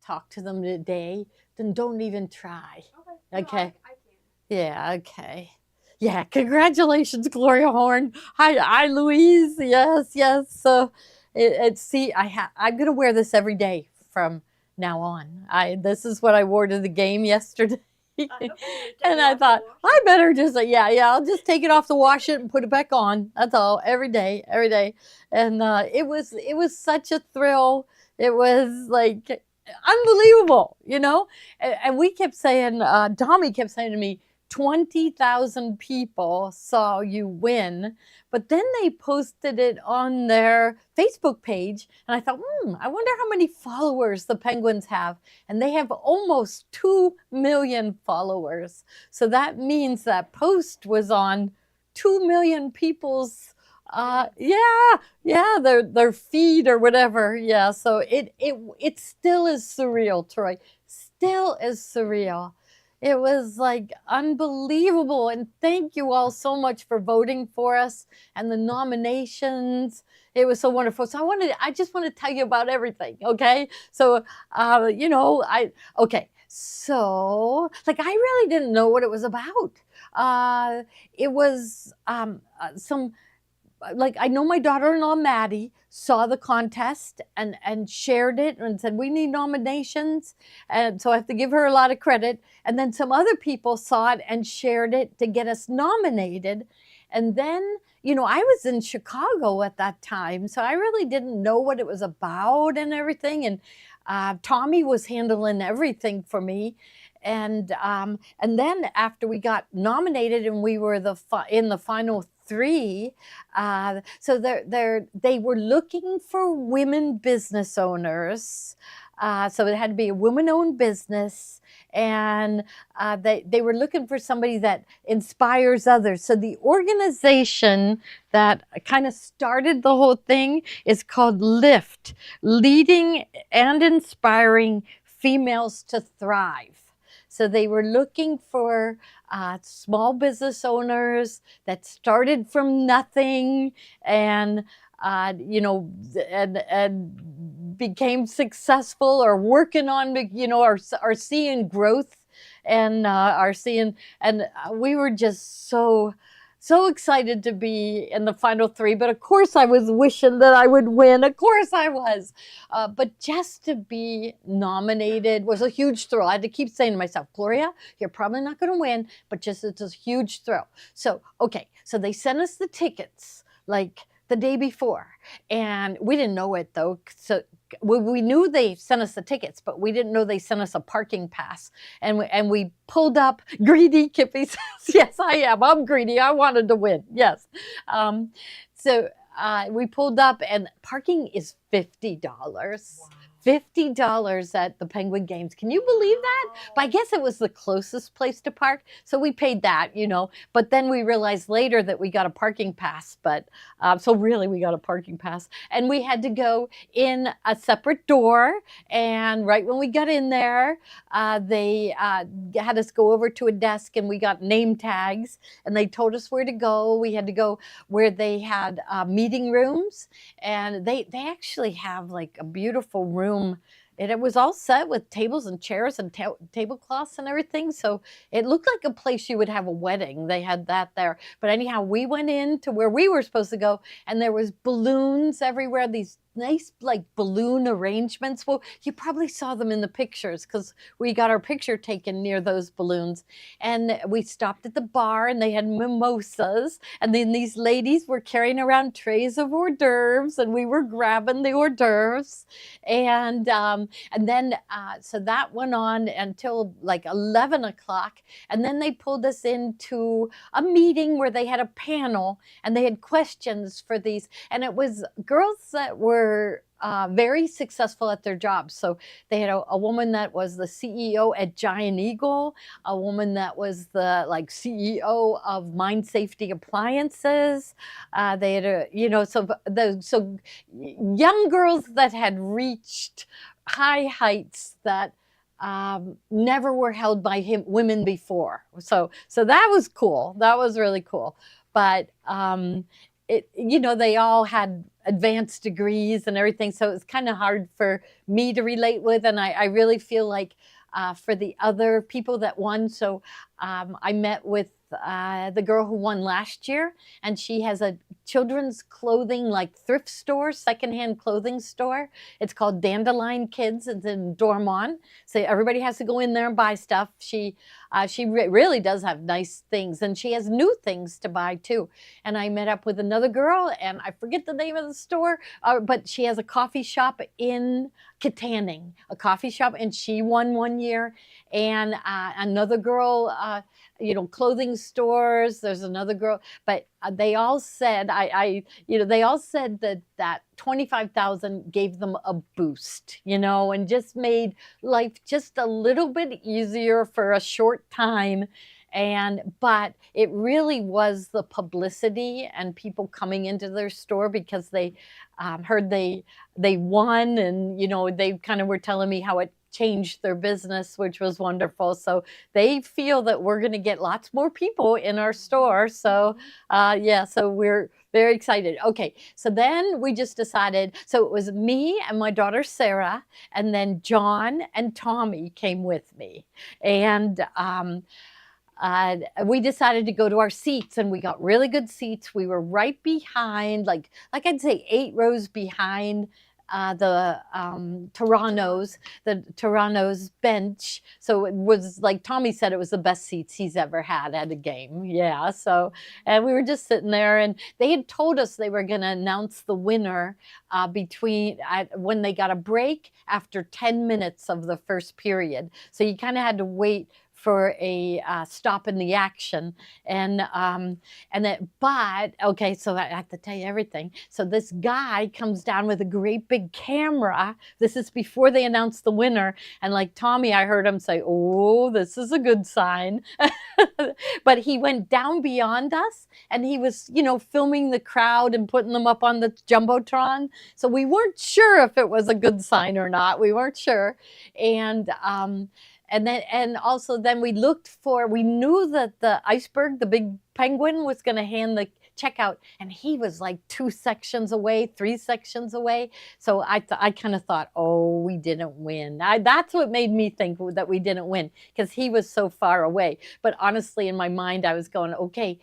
talk to them today, then don't even try. Okay. No, Okay. I can. Yeah, okay. Yeah, congratulations, Gloria Horn. Hi, Louise. Yes, yes. So, see, I'm gonna wear this every day from now on. I This is what I wore to the game yesterday, Okay, you take and it I off to thought wash I it. better just yeah, I'll just take it off to wash it and put it back on. That's all, every day, every day. And it was such a thrill. It was like unbelievable, and we kept saying, Tommy kept saying to me, 20,000 people saw you win. But then they posted it on their Facebook page. And I thought, I wonder how many followers the Penguins have. And they have almost 2 million followers. So that means that post was on 2 million people's their feed or whatever. Yeah, so it still is surreal, Troy. Still is surreal. It was like unbelievable. And thank you all so much for voting for us and the nominations. It was so wonderful. So I just want to tell you about everything. Okay. So, okay. So, like, I really didn't know what it was about. It was some like, I know my daughter-in-law Maddie saw the contest and shared it and said we need nominations, and so I have to give her a lot of credit. And then some other people saw it and shared it to get us nominated. And then, I was in Chicago at that time, so I really didn't know what it was about and everything. And Tommy was handling everything for me. And then after we got nominated and we were in the final three, so they were looking for women business owners. So it had to be a woman-owned business, and they were looking for somebody that inspires others. So the organization that kind of started the whole thing is called LIFT, Leading and Inspiring Females to Thrive. So they were looking for small business owners that started from nothing, and and became successful, or working on, are seeing growth, and are seeing, and we were just so excited to be in the final three. But of course I was wishing that I would win. Of course I was. But just to be nominated was a huge thrill. I had to keep saying to myself, Gloria, you're probably not going to win, but just it's a huge thrill. So, okay, so they sent us the tickets like the day before, and we didn't know it though. So we knew they sent us the tickets, but we didn't know they sent us a parking pass. And we pulled up. Greedy Kippy says, yes, I am. I'm greedy. I wanted to win. Yes. So we pulled up, and parking is $50. Wow. $50 at the Penguin Games. Can you believe that? But I guess it was the closest place to park, so we paid that, But then we realized later that we got a parking pass. But so really, we got a parking pass, and we had to go in a separate door. And right when we got in there, they had us go over to a desk, and we got name tags, and they told us where to go. We had to go where they had meeting rooms, and they actually have like a beautiful room, and it was all set with tables and chairs and tablecloths and everything. So it looked like a place you would have a wedding. They had that there. But anyhow, we went in to where we were supposed to go, and there was balloons everywhere, these nice like balloon arrangements. Well, you probably saw them in the pictures because we got our picture taken near those balloons. And we stopped at the bar, and they had mimosas, and then these ladies were carrying around trays of hors d'oeuvres, and we were grabbing the hors d'oeuvres. And then so that went on until like 11 o'clock. And then they pulled us into a meeting where they had a panel, and they had questions for these. And it was girls that were very successful at their jobs. So they had a woman that was the CEO at Giant Eagle, a woman that was the like CEO of Mind Safety Appliances. They had so young girls that had reached high heights that never were held by women before. So that was cool. That was really cool. But they all had advanced degrees and everything. So it was kind of hard for me to relate with. And I really feel like for the other people that won. So I met with the girl who won last year, and she has a children's clothing, like thrift store, secondhand clothing store. It's called Dandelion Kids. It's in Dormont. So everybody has to go in there and buy stuff. She really does have nice things, and she has new things to buy too. And I met up with another girl, and I forget the name of the store, but she has a coffee shop in Kittanning, a coffee shop, and she won one year. And another girl, clothing stores. There's another girl, but they all said, they all said that 25,000 gave them a boost, and just made life just a little bit easier for a short time. But it really was the publicity and people coming into their store because they heard they won, and they kind of were telling me how it changed their business, which was wonderful. So they feel that we're going to get lots more people in our store. So so we're very excited. Okay, so then we just decided, so it was me and my daughter Sarah, and then John and Tommy came with me. And we decided to go to our seats, and we got really good seats. We were right behind, like I'd say 8 rows behind the Toronto's bench. So it was, like Tommy said, it was the best seats he's ever had at a game. Yeah. So, and we were just sitting there, and they had told us they were going to announce the winner when they got a break after 10 minutes of the first period. So you kind of had to wait for a stop in the action. But okay, so I have to tell you everything. So this guy comes down with a great big camera. This is before they announced the winner. And like Tommy, I heard him say, "Oh, this is a good sign." But he went down beyond us, and he was, filming the crowd and putting them up on the Jumbotron. So we weren't sure if it was a good sign or not. We weren't sure. And also then we knew that the Iceberg, the big penguin, was going to hand the checkout, and he was like 2 sections away, 3 sections away. So I kind of thought, oh, we didn't win. That's what made me think that we didn't win, because he was so far away. But honestly, in my mind, I was going, okay,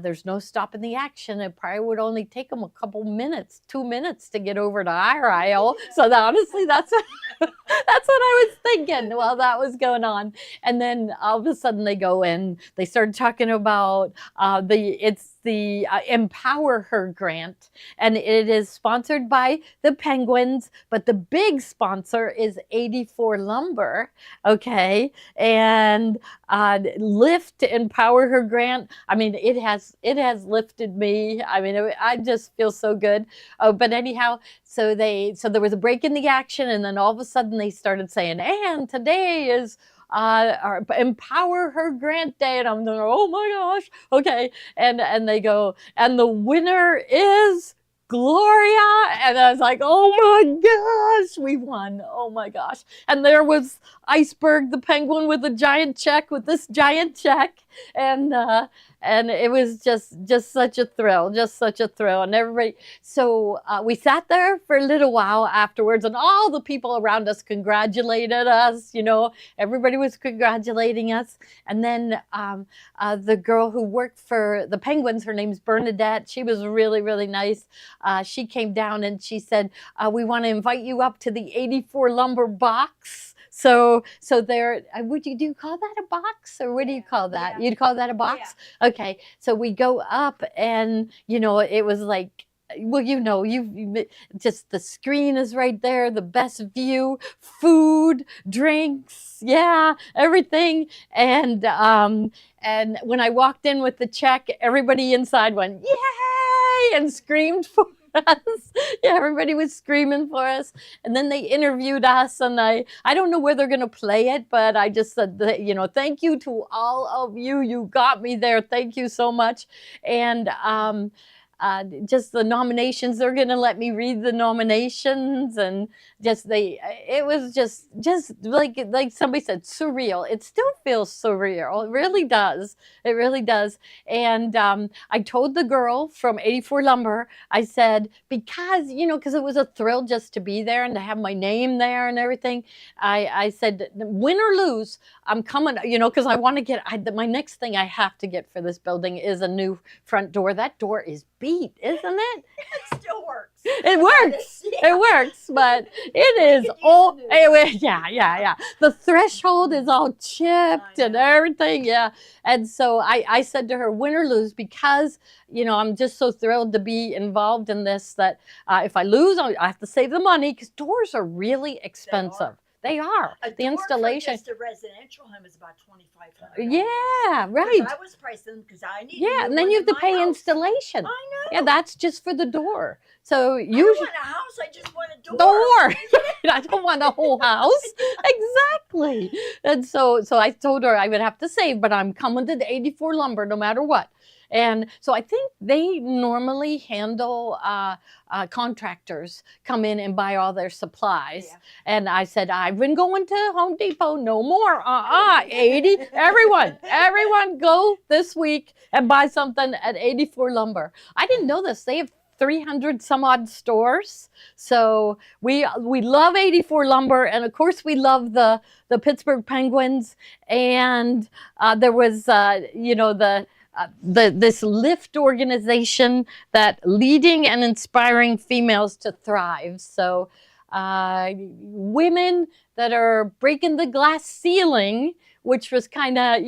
there's no stopping the action. It probably would only take them a couple minutes, 2 minutes to get over to our aisle. So honestly, that's what I was thinking while that was going on. And then all of a sudden they go in, they started talking about the Empower Her grant, and it is sponsored by the Penguins, but the big sponsor is 84 Lumber, okay? And Lift Empower Her grant, I mean, it has lifted me. I mean, I just feel so good. But anyhow, so there was a break in the action, and then all of a sudden they started saying, and today is our Empower Her Grant Day, and I'm going, oh my gosh, okay, and they go, and the winner is Gloria, and I was like, oh my gosh, we won, oh my gosh. And there was Iceberg, the penguin, with this giant check, and it was just such a thrill, and everybody. So we sat there for a little while afterwards, and all the people around us congratulated us. Everybody was congratulating us. And then the girl who worked for the Penguins, her name's Bernadette. She was really, really nice. She came down and she said, "We want to invite you up to the 84 Lumber box." So there, do you call that a box, or what do you call that? Yeah. You'd call that a box? Yeah. Okay, so we go up, and it was like, well, you just, the screen is right there, the best view, food, drinks, yeah, everything. And when I walked in with the check, everybody inside went, yay, and screamed for us. Yeah, everybody was screaming for us. And then they interviewed us, and I don't know where they're going to play it, but I just said, thank you to all of you. You got me there. Thank you so much. And just the nominations. They're going to let me read the nominations, and it was just like somebody said, surreal. It still feels surreal. It really does. It really does. And I told the girl from 84 Lumber, I said, because, because it was a thrill just to be there and to have my name there and everything. I said, win or lose, I'm coming, because I want to my next thing I have to get for this building is a new front door. That door is beat, isn't it? It still works. It works. It works, but it is all, yeah. The threshold is all chipped and everything, yeah. And so I said to her, win or lose, because, I'm just so thrilled to be involved in this that if I lose, I have to save the money, because doors are really expensive. They are. The installation. Just a residential home is about $2,500. Yeah, right. I was pricing them because I need. Yeah, and then you have to pay installation. I know. Yeah, that's just for the door. So I don't want a house. I just want a door. I don't want a whole house. Exactly. And so I told her I would have to save, but I'm coming to the 84 Lumber no matter what. And so I think they normally handle contractors come in and buy all their supplies. Yeah. And I said, I've been going to Home Depot no more. 80. Everyone go this week and buy something at 84 Lumber. I didn't know this. They have 300 some odd stores. So we love 84 Lumber, and of course we love the Pittsburgh Penguins. And there was this LIFT organization that leading and inspiring females to thrive. So women that are breaking the glass ceiling, which was kind of,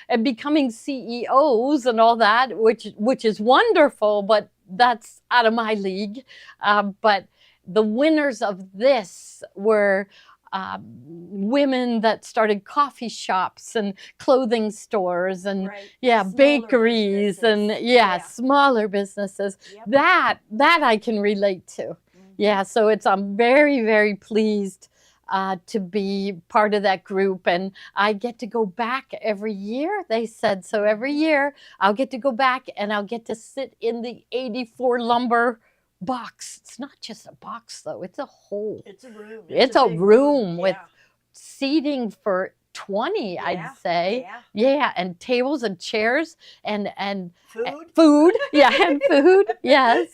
and becoming CEOs and all that, which is wonderful, but that's out of my league. But the winners of this were women that started coffee shops and clothing stores and smaller bakeries businesses. And smaller businesses. Yep. That I can relate to. Mm-hmm. Yeah, so I'm very, very pleased to be part of that group, and I get to go back every year. They said so every year I'll get to go back and I'll get to sit in the 84 Lumber box. It's not just a box though, it's a whole. It's a room. It's a room with seating for 20, I'd say. Yeah, and tables and chairs and food. Yeah, and food. Yes.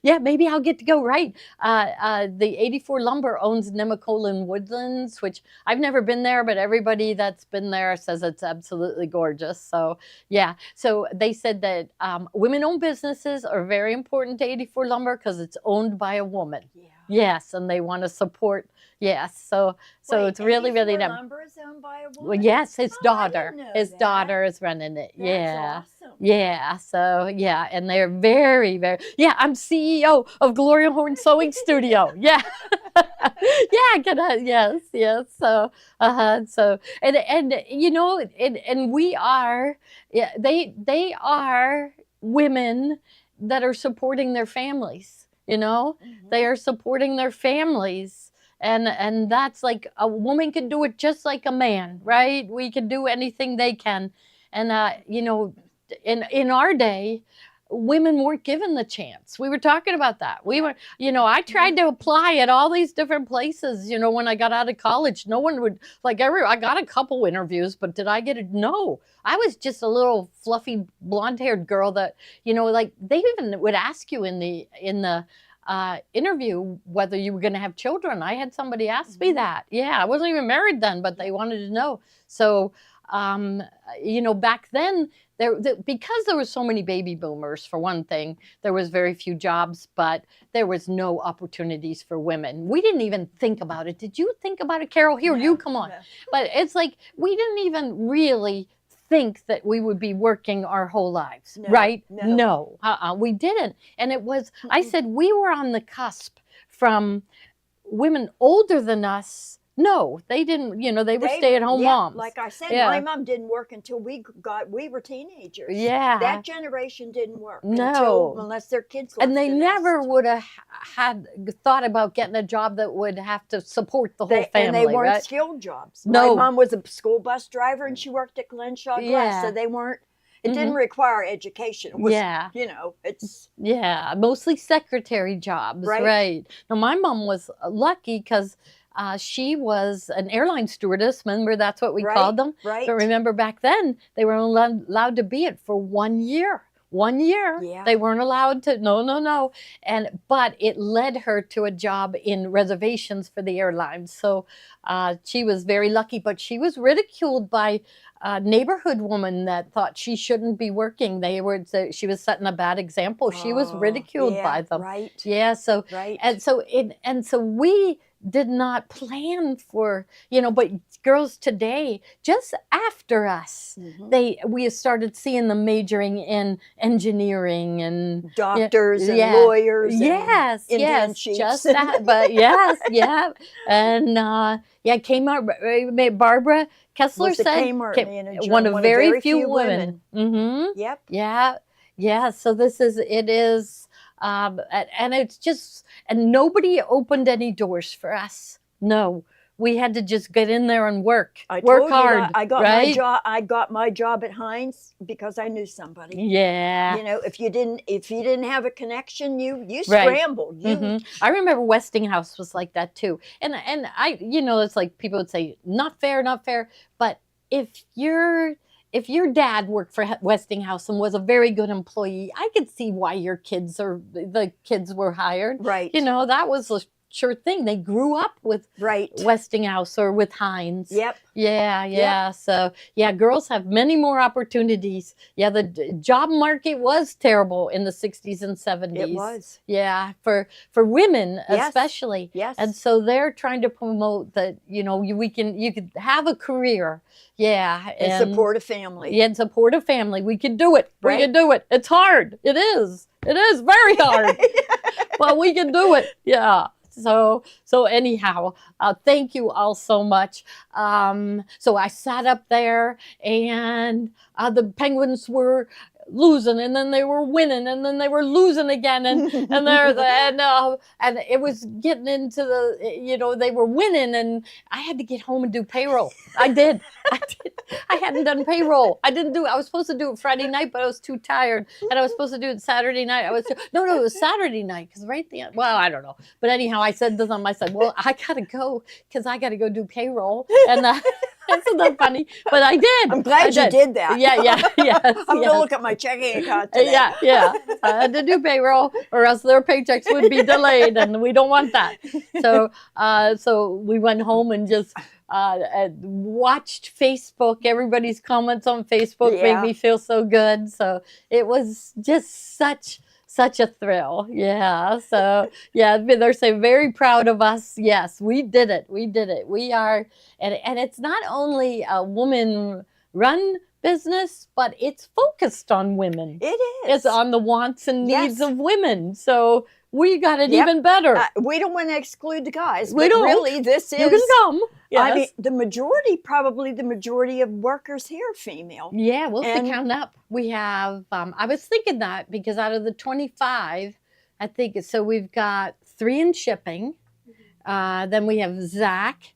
Yeah, maybe I'll get to go, right. The 84 Lumber owns Nemacolin Woodlands, which I've never been there, but everybody that's been there says it's absolutely gorgeous. So, yeah. So they said that women-owned businesses are very important to 84 Lumber because it's owned by a woman. Yeah. Yes, and they want to support. Yes, so it's really Lumber is owned by a woman? Well, yes, his daughter. His daughter is running it. That's awesome. Yeah, so yeah, and they're very, very, I'm CEO of Gloria Horn Sewing Studio. Yeah. Yes. So, and we are, they are women that are supporting their families, Mm-hmm. They are supporting their families. And that's like a woman can do it just like a man, right? We can do anything they can. And, in our day, women weren't given the chance. We were talking about that. We were, I tried to apply at all these different places, when I got out of college. No one would, I got a couple interviews, but did I get it? No. I was just a little fluffy blonde-haired girl that, they even would ask you in the interview whether you were going to have children. I had somebody ask me that. Yeah, I wasn't even married then, but they wanted to know. So, back then, because there were so many baby boomers, for one thing, there was very few jobs, but there was no opportunities for women. We didn't even think about it. Did you think about it, Carol? Here, you come on. No. But it's like we didn't even really think that we would be working our whole lives, right? No. We didn't. And it was, I said, we were on the cusp from women older than us. No, they didn't, they were stay-at-home moms. Like I said, my mom didn't work until we were teenagers. Yeah. That generation didn't work. Unless their kids left. And they never would have had thought about getting a job that would have to support the whole family. And they weren't skilled jobs. No. My mom was a school bus driver and she worked at Glenshaw Glass, so they weren't It didn't require education. It was, Yeah. it's Yeah, mostly secretary jobs, right. right? Now, my mom was lucky because she was an airline stewardess. Remember, that's what we called them. Right. But remember, back then they were only allowed to be it for 1 year. 1 year. Yeah. They weren't allowed to. No, no, no. But it led her to a job in reservations for the airlines. So she was very lucky. But she was ridiculed by a neighborhood woman that thought she shouldn't be working. She was setting a bad example. She was ridiculed by them. Right. Yeah. So Right. and so we did not plan for, but girls today, just after us, we started seeing them majoring in engineering and doctors and yeah, lawyers. Yes, and Indian yes, chiefs. just that. But yes, yeah, and Kmart. Barbara Kessler Was the said Kmart manager, one of very few women. Mm-hmm. Yep. Yeah, yeah. So it is. And it's just, and nobody opened any doors for us. No, we had to just get in there and work hard. I got right? my job. I got my job at Heinz because I knew somebody. Yeah. If you didn't have a connection, you Right. scrambled. I remember Westinghouse was like that too. And I, it's like people would say, not fair, not fair. But if your dad worked for Westinghouse and was a very good employee, I could see why the kids were hired. Right. That was a sure thing. They grew up with Right. Westinghouse or with Heinz. Yep. Yeah. Yep. So girls have many more opportunities. Yeah, the job market was terrible in the 60s and 70s. It was. Yeah, for women Yes. especially. Yes. And so they're trying to promote that, you could have a career. Yeah. And support a family. Yeah, and support a family. We can do it. Right. We can do it. It's hard. It is. It is very hard. But we can do it. Yeah. So anyhow, thank you all so much. So I sat up there and the Penguins were losing, and then they were winning, and then they were losing again, and it was getting into the, they were winning, and I had to get home and do payroll. I did. I hadn't done payroll. I was supposed to do it Friday night, but I was too tired, and I was supposed to do it Saturday night. No, it was Saturday night, because right at the end, well, I don't know, but anyhow, I said to them, well, I gotta go because I gotta go do payroll, and isn't that funny? But I did. I'm glad you did that. Yeah. I'm gonna look at my checking account today. Yeah. I had to do payroll, or else their paychecks would be delayed, and we don't want that. So we went home and just watched Facebook. Everybody's comments on Facebook made me feel so good. So it was just such a thrill. Yeah. So they're saying very proud of us. Yes, we did it. We are, and it's not only a woman-run business, but it's focused on women. It is. It's on the wants and needs of women. So we got it even better. We don't want to exclude the guys. We but don't. Really, this is. You can come. Yes. I mean, probably the majority of workers here are female. Yeah, we'll have to count up. We have, I was thinking that because out of the 25, I think, so we've got 3 in shipping. Then we have Zach,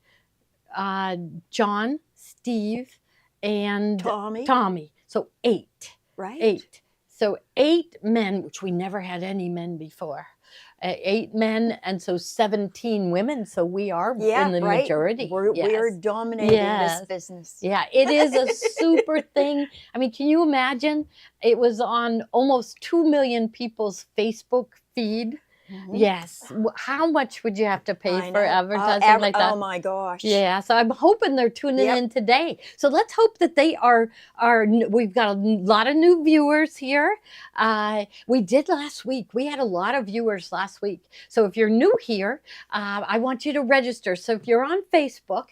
John, Steve, and Tommy. So 8. Right. 8. So 8 men, which we never had any men before. 8 men, and so 17 women. So we are in the majority. We are dominating this business. Yeah, it is a super thing. I mean, can you imagine? It was on almost 2 million people's Facebook feed. Mm-hmm. Yes. How much would you have to pay for advertising like that? Oh my gosh. Yeah. So I'm hoping they're tuning in today. So let's hope that they are. We've got a lot of new viewers here. We did last week. We had a lot of viewers last week. So if you're new here, I want you to register. So if you're on Facebook,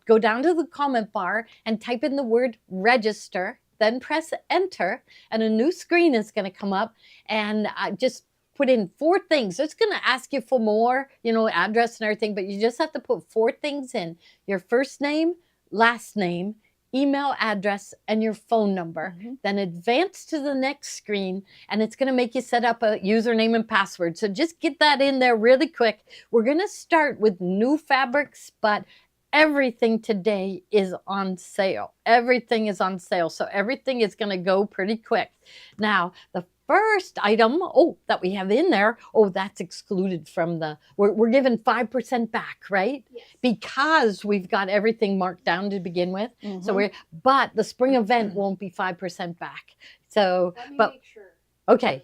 go down to the comment bar and type in the word register, then press enter, and a new screen is going to come up, and just put in 4 things. It's going to ask you for more, address and everything, but you just have to put 4 things in: your first name, last name, email address, and your phone number. Mm-hmm. Then advance to the next screen, and it's going to make you set up a username and password. So just get that in there really quick. We're going to start with new fabrics, but everything today is on sale. Everything is on sale. So everything is going to go pretty quick. Now, the first item, that we have in there, that's excluded from we're given 5% back, right? Yes. Because we've got everything marked down to begin with. So but the spring event won't be 5% back. So, Let me but make sure. okay.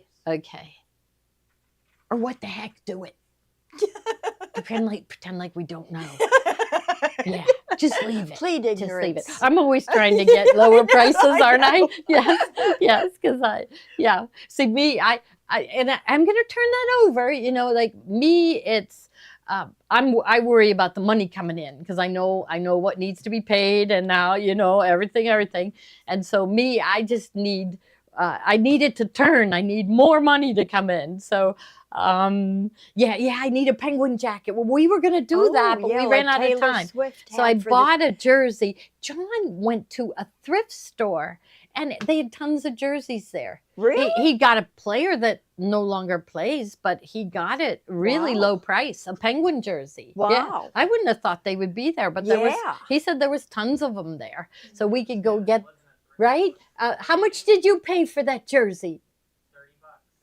Or what the heck, do it. Pretend like we don't know. Yeah, just leave it. Plead Just ignorance. leave it. I'm always trying to get lower prices, aren't I? know. Yes, because see me, I'm going to turn that over. Like me, it's I worry about the money coming in because I know what needs to be paid, and now everything, and so me, I just need. I need it to turn. I need more money to come in. So, I need a penguin jacket. Well, we were going to do that, but we ran out of time. So I bought a jersey. John went to a thrift store, and they had tons of jerseys there. Really? He got a player that no longer plays, but he got it really low price, a penguin jersey. Wow. Yeah, I wouldn't have thought they would be there, but he said there was tons of them there. So we could go get. Right? How much did you pay for that jersey?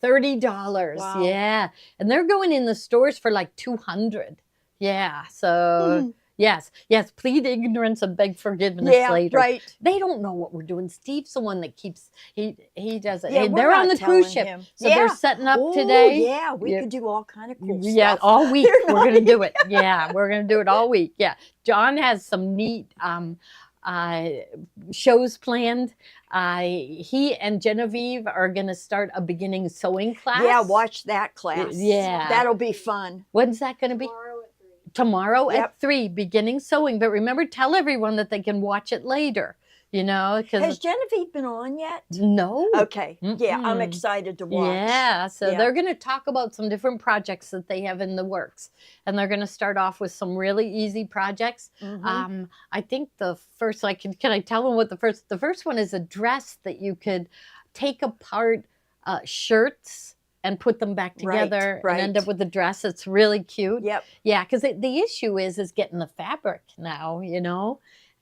$30. Wow. Yeah. And they're going in the stores for like $200. Yeah. So yes, plead ignorance and beg forgiveness later. Right. They don't know what we're doing. Steve's the one that keeps he does it. Yeah, And they're on the cruise ship. So they're setting up today. Yeah, we could do all kind of cool stuff. Yeah, all week They're we're not gonna do it. Yeah, we're gonna do it all week. Yeah. John has some neat shows planned. He and Genevieve are going to start a beginning sewing class. Yeah, watch that class. Yeah. That'll be fun. When's that going to be? Tomorrow at 3. Tomorrow Yep. at 3, beginning sewing. But remember, tell everyone that they can watch it later, Has because Genevieve been on yet? no. Okay. Yeah, I'm Mm-mm. excited to watch. Yeah, so Yeah. they're going to talk about some different projects that they have in the works. And they're going to start off with some really easy projects. Mhm. I think the first, can I tell them what the first one is? A dress that you could take apart shirts and put them back together and end right. up with a dress. It's really cute. Yep. Yeah, because the issue is getting the fabric now,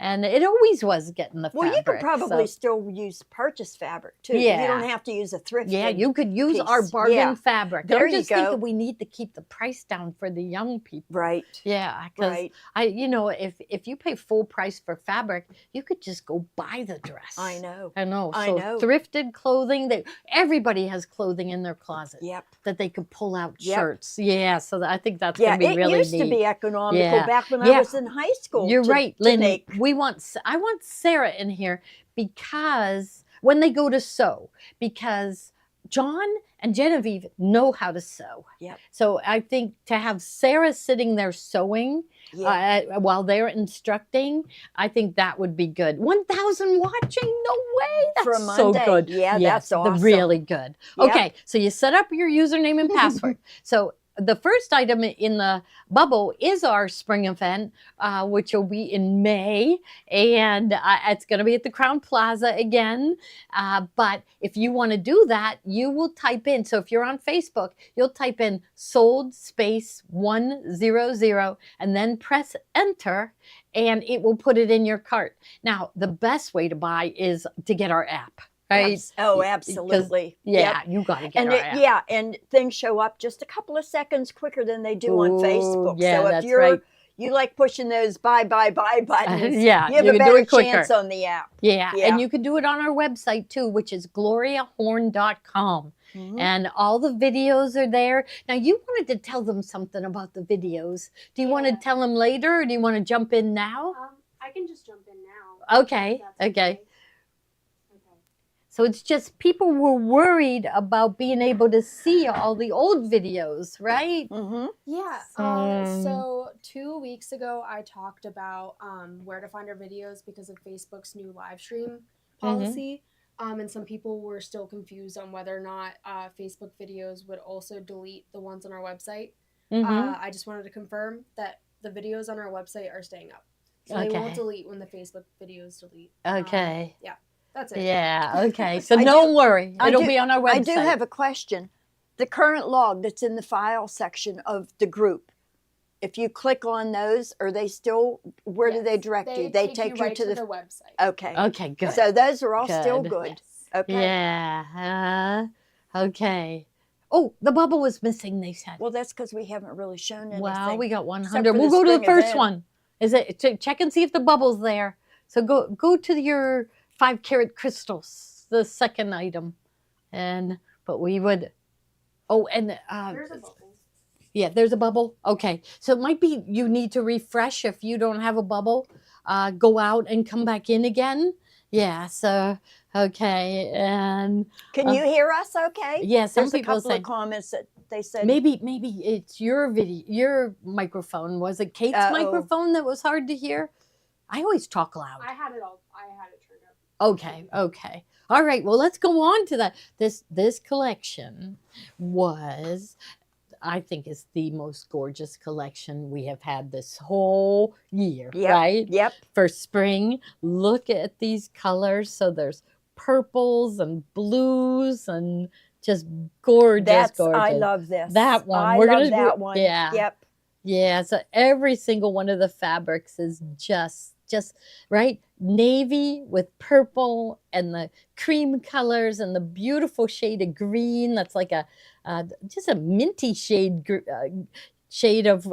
and it always was getting the Well, fabric. you could probably so- still use purchased fabric too. Yeah. You don't have to use a thrift. Yeah, you could use our piece. bargain Yeah. fabric. There I'm you just go. thinking we need to keep the price down for the young people. Right. Yeah, because Right. if you pay full price for fabric, you could just go buy the dress. I know. I know. I So know. thrifted clothing. Everybody has clothing in their closet Yep. that they could pull out Yep. shirts. Yeah, so I think that's Yeah, going to be it really used neat. to be economical Yeah. back when Yeah. I was in high school. You're to- right, to Lynn. make- I want Sarah in here because when they go to sew, because John and Genevieve know how to sew. Yep. So I think to have Sarah sitting there sewing Yeah. while they're instructing, I think that would be good. 1,000 watching? No way. That's For a so Monday. good. Yeah, Yes, that's awesome. really good. Yep. Okay, so you set up your username and password. So the first item in the bubble is our spring event, which will be in May, and it's going to be at the Crown Plaza again. But if you want to do that, you will type in. So if you're on Facebook, you'll type in sold space 100 and then press enter, and it will put it in your cart. Now, the best way to buy is to get our app. Right? Oh, Because- absolutely. Yeah, Yep. you got to get And our app. yeah, and things show up just a couple of seconds quicker than they do on Ooh, Facebook. yeah, so if that's you're right. you like pushing those buy buttons, Yeah, you have you a can do better it quicker. chance on the app. Yeah, Yeah. and you can do it on our website too, which is gloriahorn.com. Mhm. And all the videos are there. Now, you wanted to tell them something about the videos. Do you want to Yeah. tell them later, or do you want to jump in now? I can just jump in now. Okay, if that's okay. Okay. So it's just people were worried about being able to see all the old videos, right? Mhm. Yeah. So- So 2 weeks ago, I talked about where to find our videos because of Facebook's new live stream policy. And some people were still confused on whether or not Facebook videos would also delete the ones on our website. Mhm. I just wanted to confirm that the videos on our website are staying up. So they Okay. won't delete when the Facebook videos delete. Okay. That's it. Yeah, okay. So I don't worry. I It'll do- be on our website. I do have a question. The current log that's in the file section of the group, if you click on those, are they still? Where do they Yes, direct you? They take you right to the. the website. Okay. Okay, good. So those are all still Good. good. Yes. Okay. Yeah. Okay. Oh, the bubble was missing, they said. Well, that's because we haven't really shown anything. Wow, we got except 100. for We'll the go to the spring first event. one. Is it check and see if the bubble's there. So go to your 5-carat crystals, the second item. But we would There's a bubble. yeah, there's a bubble. Okay. So it might be you need to refresh if you don't have a bubble. Go out and come back in again. Yeah, so okay. And Can you hear us? Okay. yeah, some There's a people couple say of comments that they said. maybe it's your microphone. Was it Kate's Uh-oh. microphone that was hard to hear? I always talk loud. I had it turned up. Okay. All right. Well, let's go on to that. This collection was, I think, is the most gorgeous collection we have had this whole year. Yep, Right? Yep. For spring, look at these colors. So there's purples and blues and just gorgeous. I love this. That one. I We're love gonna that do, one. Yeah. Yep. Yeah, so every single one of the fabrics is just right, navy with purple and the cream colors and the beautiful shade of green that's like a just a minty shade of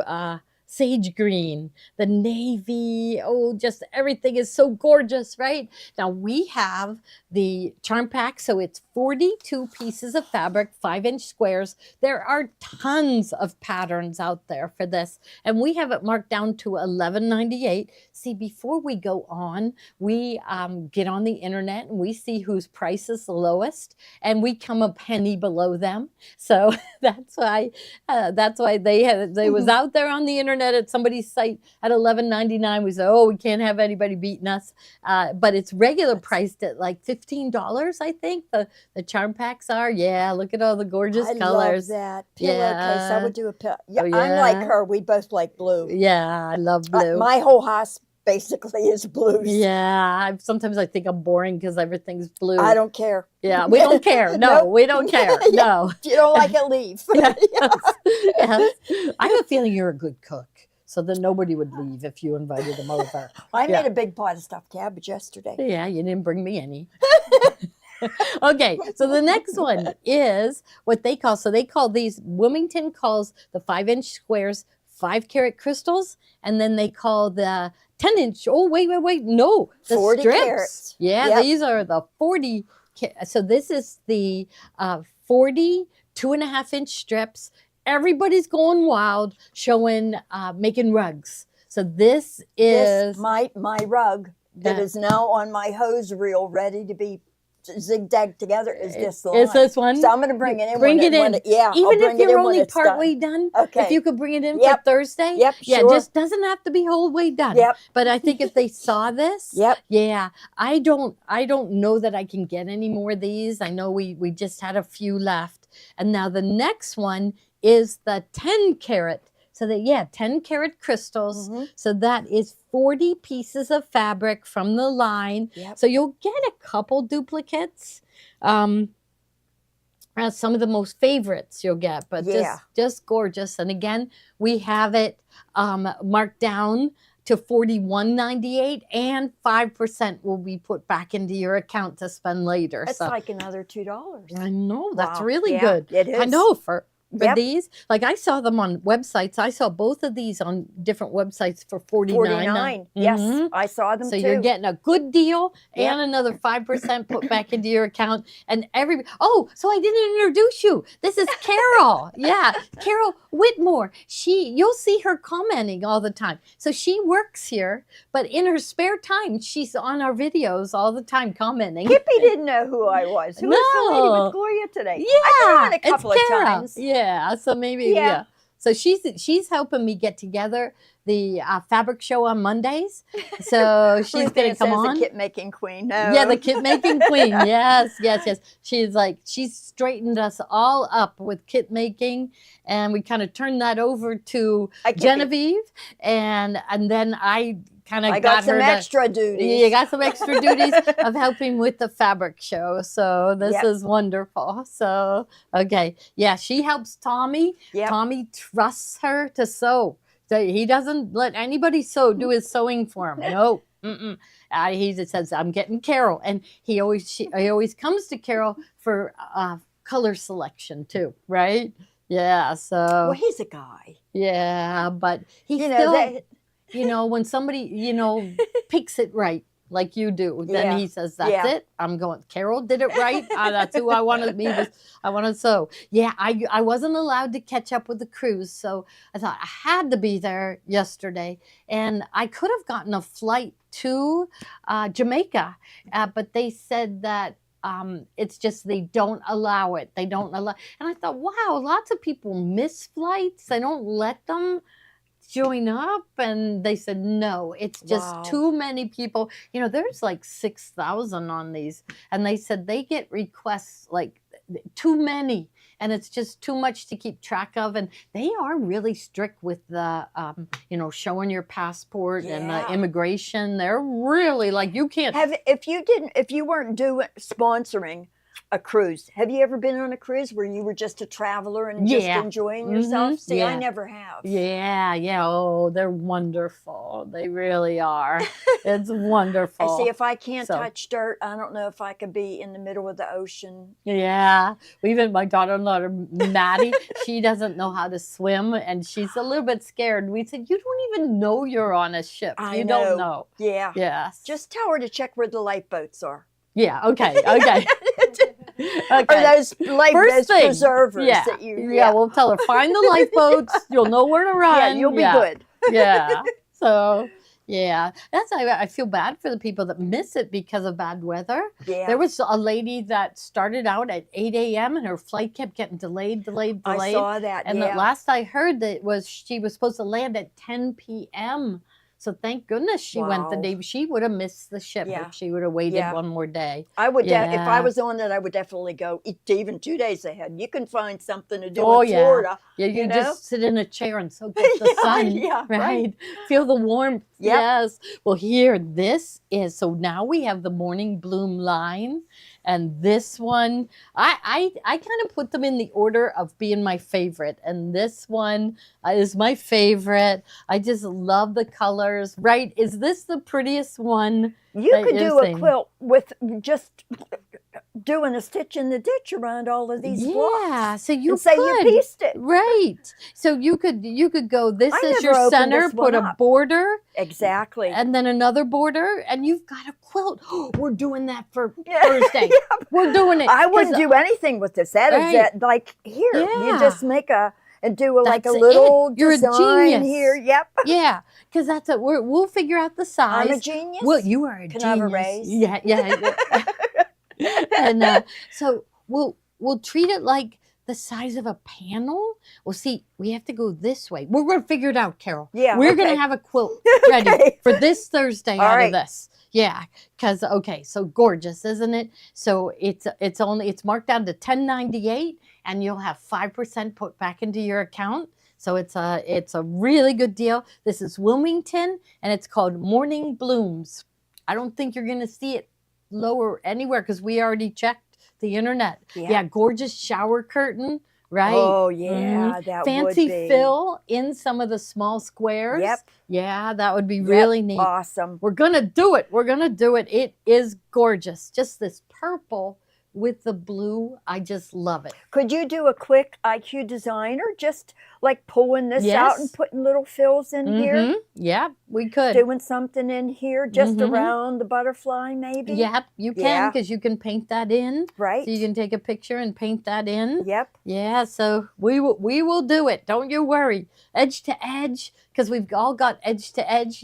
sage green, the navy. Oh, just everything is so gorgeous, right? Now we have the charm pack, so it's 42 pieces of fabric, 5-inch squares. There are tons of patterns out there for this, and we have it marked down to $11.98. See, before we go on, we get on the internet and we see whose price is the lowest, and we come a penny below them. So that's why they was out there on the internet at somebody's site at $11.99. We said, oh, we can't have anybody beating us, but it's regular priced at like $15, I think. The charm packs are. Yeah, look at all the gorgeous colors. I love that pillowcase. I would do a pillow. Yeah, Oh, I'm like yeah. her. We both like blue. Yeah, I love blue. My whole house basically is blues. Yeah, sometimes I think I'm boring because everything's blue. I don't care. Yeah, we don't care. No, Nope. we don't care. No. If you don't like it, leave. Yes. Yes. I have a feeling you're a good cook, so then nobody would leave if you invited them over. I Yeah. made a big pot of stuffed cabbage yesterday. Yeah, you didn't bring me any. Okay, so the next one is what they call. So they call these, Wilmington calls the 5-inch squares 5-carat crystals, and then they call the 10-inch. Oh, wait, no, the 40 strips. carats. Yeah, Yep. these are the 40. So this is the 40 2.5-inch strips. Everybody's going wild, showing making rugs. So this is my rug that That- is now on my hose reel, ready to be zigzagged together. Is this line? Is this one? So I'm going to bring it in. Bring when it when in. yeah, I'll Even bring if it in you're when only it's part done. way done, Okay. if you could bring it in Yep. for Thursday, Yep, yeah, sure. just doesn't have to be whole way done. Yep. But I think if they saw this, Yep. yeah, I don't know that I can get any more of these. I know we just had a few left, and now the next one is the 10-carat. So that 10-carat crystals. Mhm. So that is 40 pieces of fabric from the line. Yep. So you'll get a couple duplicates. Some of the most favorites you'll get, but Yeah. just gorgeous. And again, we have it marked down to $41.98, and 5% will be put back into your account to spend later. That's So like another $2. I know that's Wow. really Yeah, good. it I is. know for Yep. these, like I saw them on websites. I saw both of these on different websites for $49. 49. Yes, Mhm. I saw them So too. you're getting a good deal Yep. and another 5% put back into your account. And so I didn't introduce you. This is Carol. Yeah, Carol Whitmore. You'll see her commenting all the time. So she works here, but in her spare time, she's on our videos all the time commenting. Kippy didn't know who I was. Who was the lady No. with Gloria today? Yeah, I've been on a it's couple of Carol. times. Yeah, so maybe Yeah. So she's helping me get together the fabric show on Mondays. So she's Ruth going Ann to come says on. the kit making queen. No. Yeah, the kit making queen. Yes. She's straightened us all up with kit making, and we kind of turned that over to I Kippy. Genevieve, and then I kind of I got some her extra duties. You got some extra duties of helping with the fabric show. So this Yep. is wonderful. So, okay. Yeah, she helps Tommy. Yep. Tommy trusts her to sew. So he doesn't let anybody do his sewing for him. No. Mm-mm. He just says, I'm getting Carol. And he always comes to Carol for color selection too, right? Yeah. Well, So, he's a guy. yeah, but he You still, know, when somebody, picks it right, like you do, then Yeah. he says, that's Yeah. it. I'm going, Carol did it right. That's who I want to be. I want to sew. Yeah, I wasn't allowed to catch up with the cruise. So I thought I had to be there yesterday. And I could have gotten a flight to Jamaica, but they said that it's just they don't allow it. They don't allow. And I thought, wow, lots of people miss flights. They don't let them join up, and they said no, it's just Wow. too many people. There's like 6,000 on these, and they said they get requests like too many, and it's just too much to keep track of. And they are really strict with the showing your passport and the Yeah. immigration. They're really like, you can't. if you weren't sponsoring a cruise, have you ever been on a cruise where you were just a traveler and just Yeah. enjoying yourself? Mhm. See, I Yeah. never have. Yeah. Oh, they're wonderful. They really are. It's wonderful. I see. If I can't So- touch dirt, I don't know if I could be in the middle of the ocean. Yeah, even my daughter-in-law, Maddie, she doesn't know how to swim, and she's a little bit scared. We said, you don't even know you're on a ship. I You know. don't know. Yeah. Yes. Just tell her to check where the lifeboats are. Yeah. Okay. Okay. Or Okay. those First thing. preservers Yeah. that you. Yeah. We'll tell her, find the lifeboats. You'll know where to run. Yeah, you'll be good. Yeah. So. Yeah, I feel bad for the people that miss it because of bad weather. Yeah. There was a lady that started out at 8 a.m. and her flight kept getting delayed. I saw that. And yeah. the last I heard that she was supposed to land at 10 p.m. So thank goodness she went the Wow. day. She would have missed the ship Yeah. if she would have waited Yeah. one more day. I would, if Yeah. I was on it, I would definitely go even 2 days ahead. You can find something to do Oh, in yeah. Florida. Yeah, You you know? just sit in a chair and soak up the Yeah, sun. yeah, right? right. Feel the warmth. Yep. Yes. Well, here, this is, so now we have the Morning Bloom line. And this one, I kind of put them in the order of being my favorite. And this one is my favorite. I just love the colors. Right? Is this the prettiest one? You that could you're do a saying? quilt with just doing a stitch in the ditch around all of these blocks. Yeah. So you And say you could. pieced it. Right. So you could go, this I is never your opened center, this put one a up. border, Exactly. and then another border, and you've got a quilt. We're doing that for Yeah. Thursday. Yeah. We're doing it. I wouldn't 'Cause, do anything with this. That is Right. that, like here. Yeah. You just make and do like a That's it. little You're a design genius. here. Yep. Yeah, because that's it. We'll figure out the size. I'm a genius. Well, you are a Can genius. I have a raise? Yeah. And so we'll treat it like the size of a panel. Well, see, we have to go this way. We're going to figure it out, Carol. Yeah, We're okay. going to have a quilt ready Okay. for this Thursday All out right. of this. Yeah, because so gorgeous, isn't it? So it's marked down to $10.98, and you'll have 5% put back into your account. So it's a really good deal. This is Wilmington, and it's called Morning Blooms. I don't think you're going to see it lower anywhere because we already checked the internet. Yeah, gorgeous shower curtain, right? Oh yeah, that Fancy would be fill in some of the small squares. Yep. Yeah, that would be Yep. really neat. Awesome. We're gonna do it. We're gonna do it. It is gorgeous. Just this purple with the blue. I just love it. Could you do a quick IQ designer, just like pulling this out and Yes. putting little fills in here, Mhm. Yeah, we could. doing something in here just Mhm. around the butterfly, maybe? Yep, you can Yeah. because you can paint that in. Right. So you can take a picture and paint that in. Yep. Yeah, so we will do it. Don't you worry. Edge to edge, because we've all got edge to edge.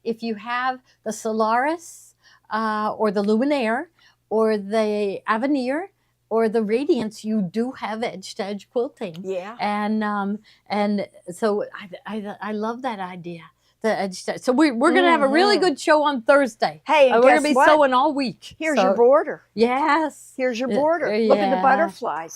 If you have the Solaris or the Luminaire or the Avenir or the Radiance, you do have edge to edge quilting. Yeah. And so I love that idea. The edge to, so we're gonna have a really Mhm. good show on Thursday. Hey, and We're guess gonna be what? sewing all week. Here's So- your border. Yes. Here's your Uh, border. Look at the yeah. butterflies.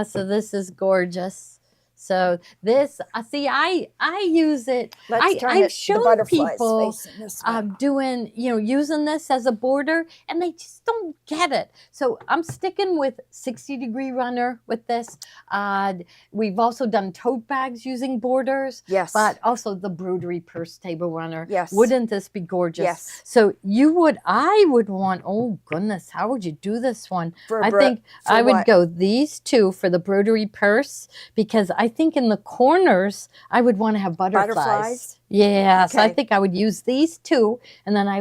So this is gorgeous. So this, see, I use it. Let's turn I've it. The shown butterflies people facing this way. doing, using this as a border, and they just don't get it. So I'm sticking with 60-degree runner with this. We've also done tote bags using borders, Yes. but also the broderie purse table runner. Yes. Wouldn't this be gorgeous? Yes. So I would want, oh goodness, how would you do this one? For I think for I would what? go these two for the broderie purse, because I think in the corners I would want to have butterflies. Butterflies? Yeah, so I Okay. think I would use these two, and then I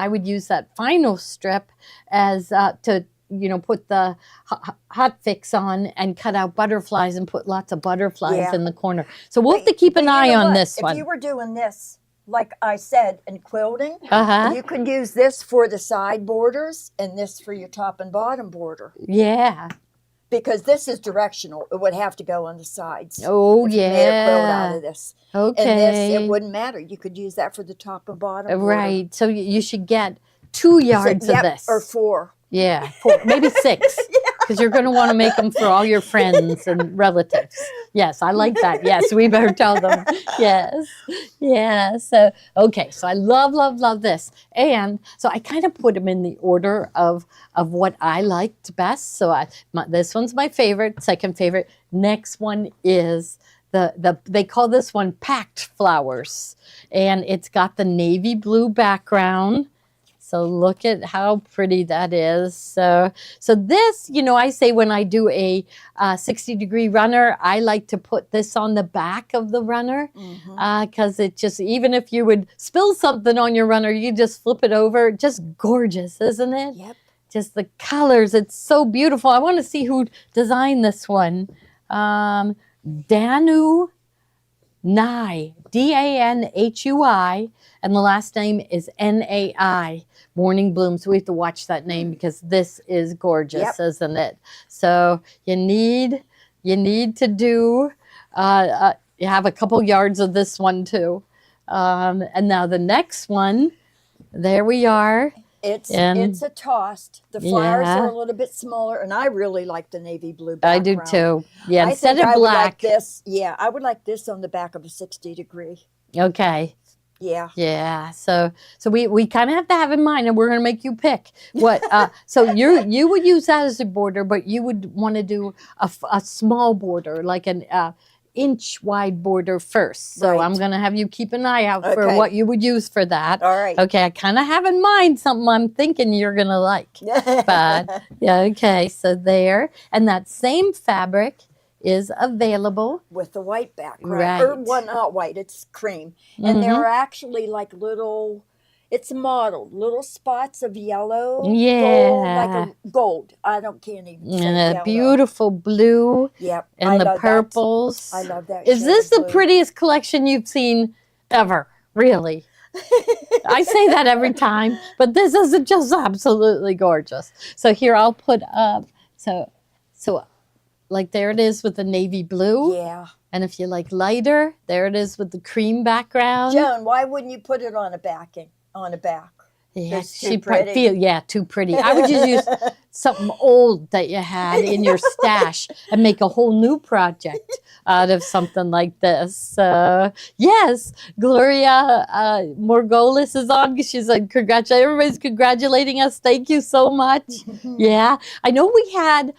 would use that final strip as to put the hot fix on and cut out butterflies and put lots of butterflies Yeah. in the corner. So we'll have to But- keep but an you eye know on what? this If one. you were doing this, like I said, in quilting, Uh-huh. you could use this for the side borders and this for your top and bottom border. Yeah. Because this is directional. It would have to go on the sides. Oh, if you made a quilt out yeah. of this. Okay. And this, it wouldn't matter. You could use that for the top and bottom border. Right. So you should get 2 yards Yep, of this. or 4. Yeah, 4, maybe 6, because you're going to want to make them for all your friends and relatives. Yes, I like that. Yes, we better tell them. Yes, yeah. So okay, so I love this, and so I kind of put them in the order of what I liked best. So this one's my favorite. Second favorite. Next one is they call this one packed flowers, and it's got the navy blue background. So look at how pretty that is. So this, I say when I do a 60-degree runner, I like to put this on the back of the runner, because it just, even if you would spill something on your runner, you just flip it over. Just gorgeous, isn't it? Yep. Just the colors. It's so beautiful. I want to see who designed this one. Danu Nai, Danhui, and the last name is Nai, Morning Bloom. So we have to watch that name because this is gorgeous, Yep. isn't it? So you need to do, you have a couple yards of this one too. And now the next one, there we are. It's And- a tossed. The flowers Yeah. are a little bit smaller, and I really like the navy blue I background. do too. Yeah, I instead think of I would like black. this. Yeah, I would like this on the back of a 60-degree. Okay. Yeah. Yeah, so we kind of have to have in mind, and we're going to make you pick what. So you would use that as a border, but you would want to do a small border, like an inch wide border first. So Right. I'm going to have you keep an eye out for Okay. what you would use for that. All right. Okay, I kind of have in mind something I'm thinking you're going to like. But yeah, okay, so there, and that same fabric is available. with the white background. Or, Right. well, not white, it's cream. And there are actually like little, it's modeled, little spots of yellow. Gold, Yeah. like a gold. Can't even say And yellow. a beautiful blue Yep. and I the love that. purples. I love that. Is shade this of the blue. prettiest collection you've seen ever? Really? I say that every time, but this is just absolutely gorgeous. So here I'll put up, so like there it is with the navy blue. Yeah. And if you like lighter, there it is with the cream background. Joan, why wouldn't you put it on a backing? On a back? Yeah, It's too she pretty. too pretty. I would just use something old that you had in your stash and make a whole new project out of something like this. Yes, Gloria Morgolis is on. She's like, everybody's congratulating us. Thank you so much. Yeah, I know we had.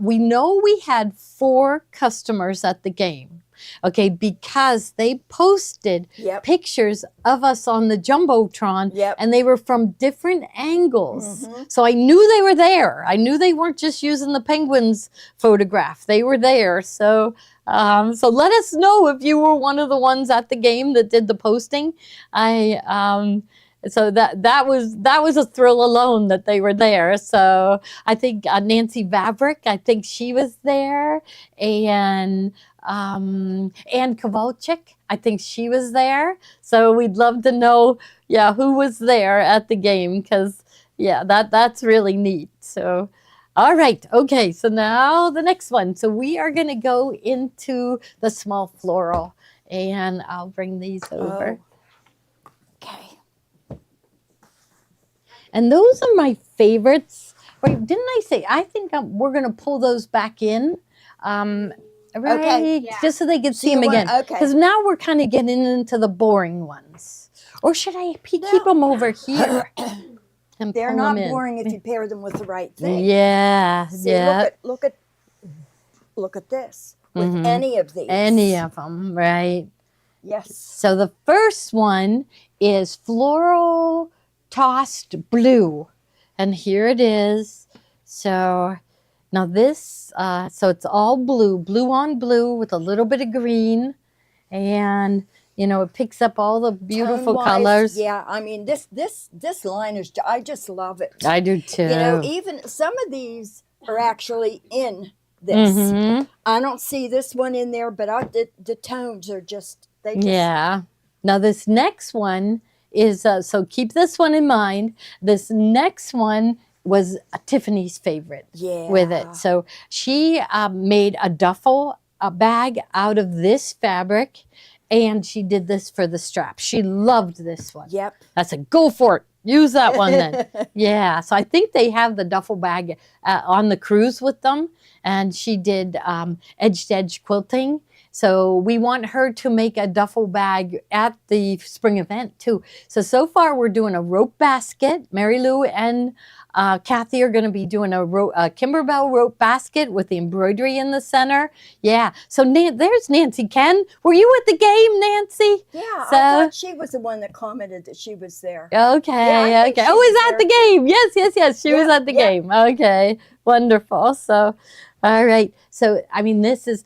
We had 4 customers at the game. Okay, because they posted Yep. pictures of us on the Jumbotron, Yep. and they were from different angles. Mhm. So I knew they were there. I knew they weren't just using the penguins photograph. They were there. So let us know if you were one of the ones at the game that did the posting. So that was a thrill alone that they were there. So I think Nancy Vavrick, I think she was there, and Ann Kowalczyk, I think she was there. So we'd love to know, who was there at the game, because that's really neat. So. All right, okay, so now the next one. So we are going to go into the small floral, and I'll bring these over. Okay. And those are my favorites. Wait, didn't I say, I think we're going to pull those back in. right? Okay. Yeah. Just so they can see you them want- again. okay. Because now we're kind of getting into the boring ones. Or should I keep them over here? And They're pull not 'em in? boring if you pair them with the right thing. Yeah, See, yeah. look at this with Mhm. any of these. Any of them, right? Yes. So the first one is floral tossed blue. And here it is. So now this, so it's all blue, blue on blue with a little bit of green. And, you know, it picks up all the beautiful Tone-wise, colors. Yeah, I mean this line is. I just love it. I do too. You know, even some of these are actually in this. Mhm. I don't see this one in there, but the tones are just Yeah. Now this next one is so keep this one in mind. This next one was Tiffany's favorite Yeah. with it. So she made a duffel bag out of this fabric, and she did this for the strap. She loved this one. Yep. I said, go for it. Use that one then. Yeah. So I think they have the duffel bag on the cruise with them, and she did edge to edge quilting. So we want her to make a duffel bag at the spring event too. So far we're doing a rope basket. Mary Lou and Kathy are going to be doing a Kimberbell rope basket with the embroidery in the center. Yeah. So there's Nancy Ken. Were you at the game, Nancy? Yeah, So- I thought she was the one that commented that she was there. Okay. Yeah, I think Okay. she Oh, was was at the game. Yes. She was Yeah, at the yeah. game. Okay. Wonderful. So, all right. So, I mean, this is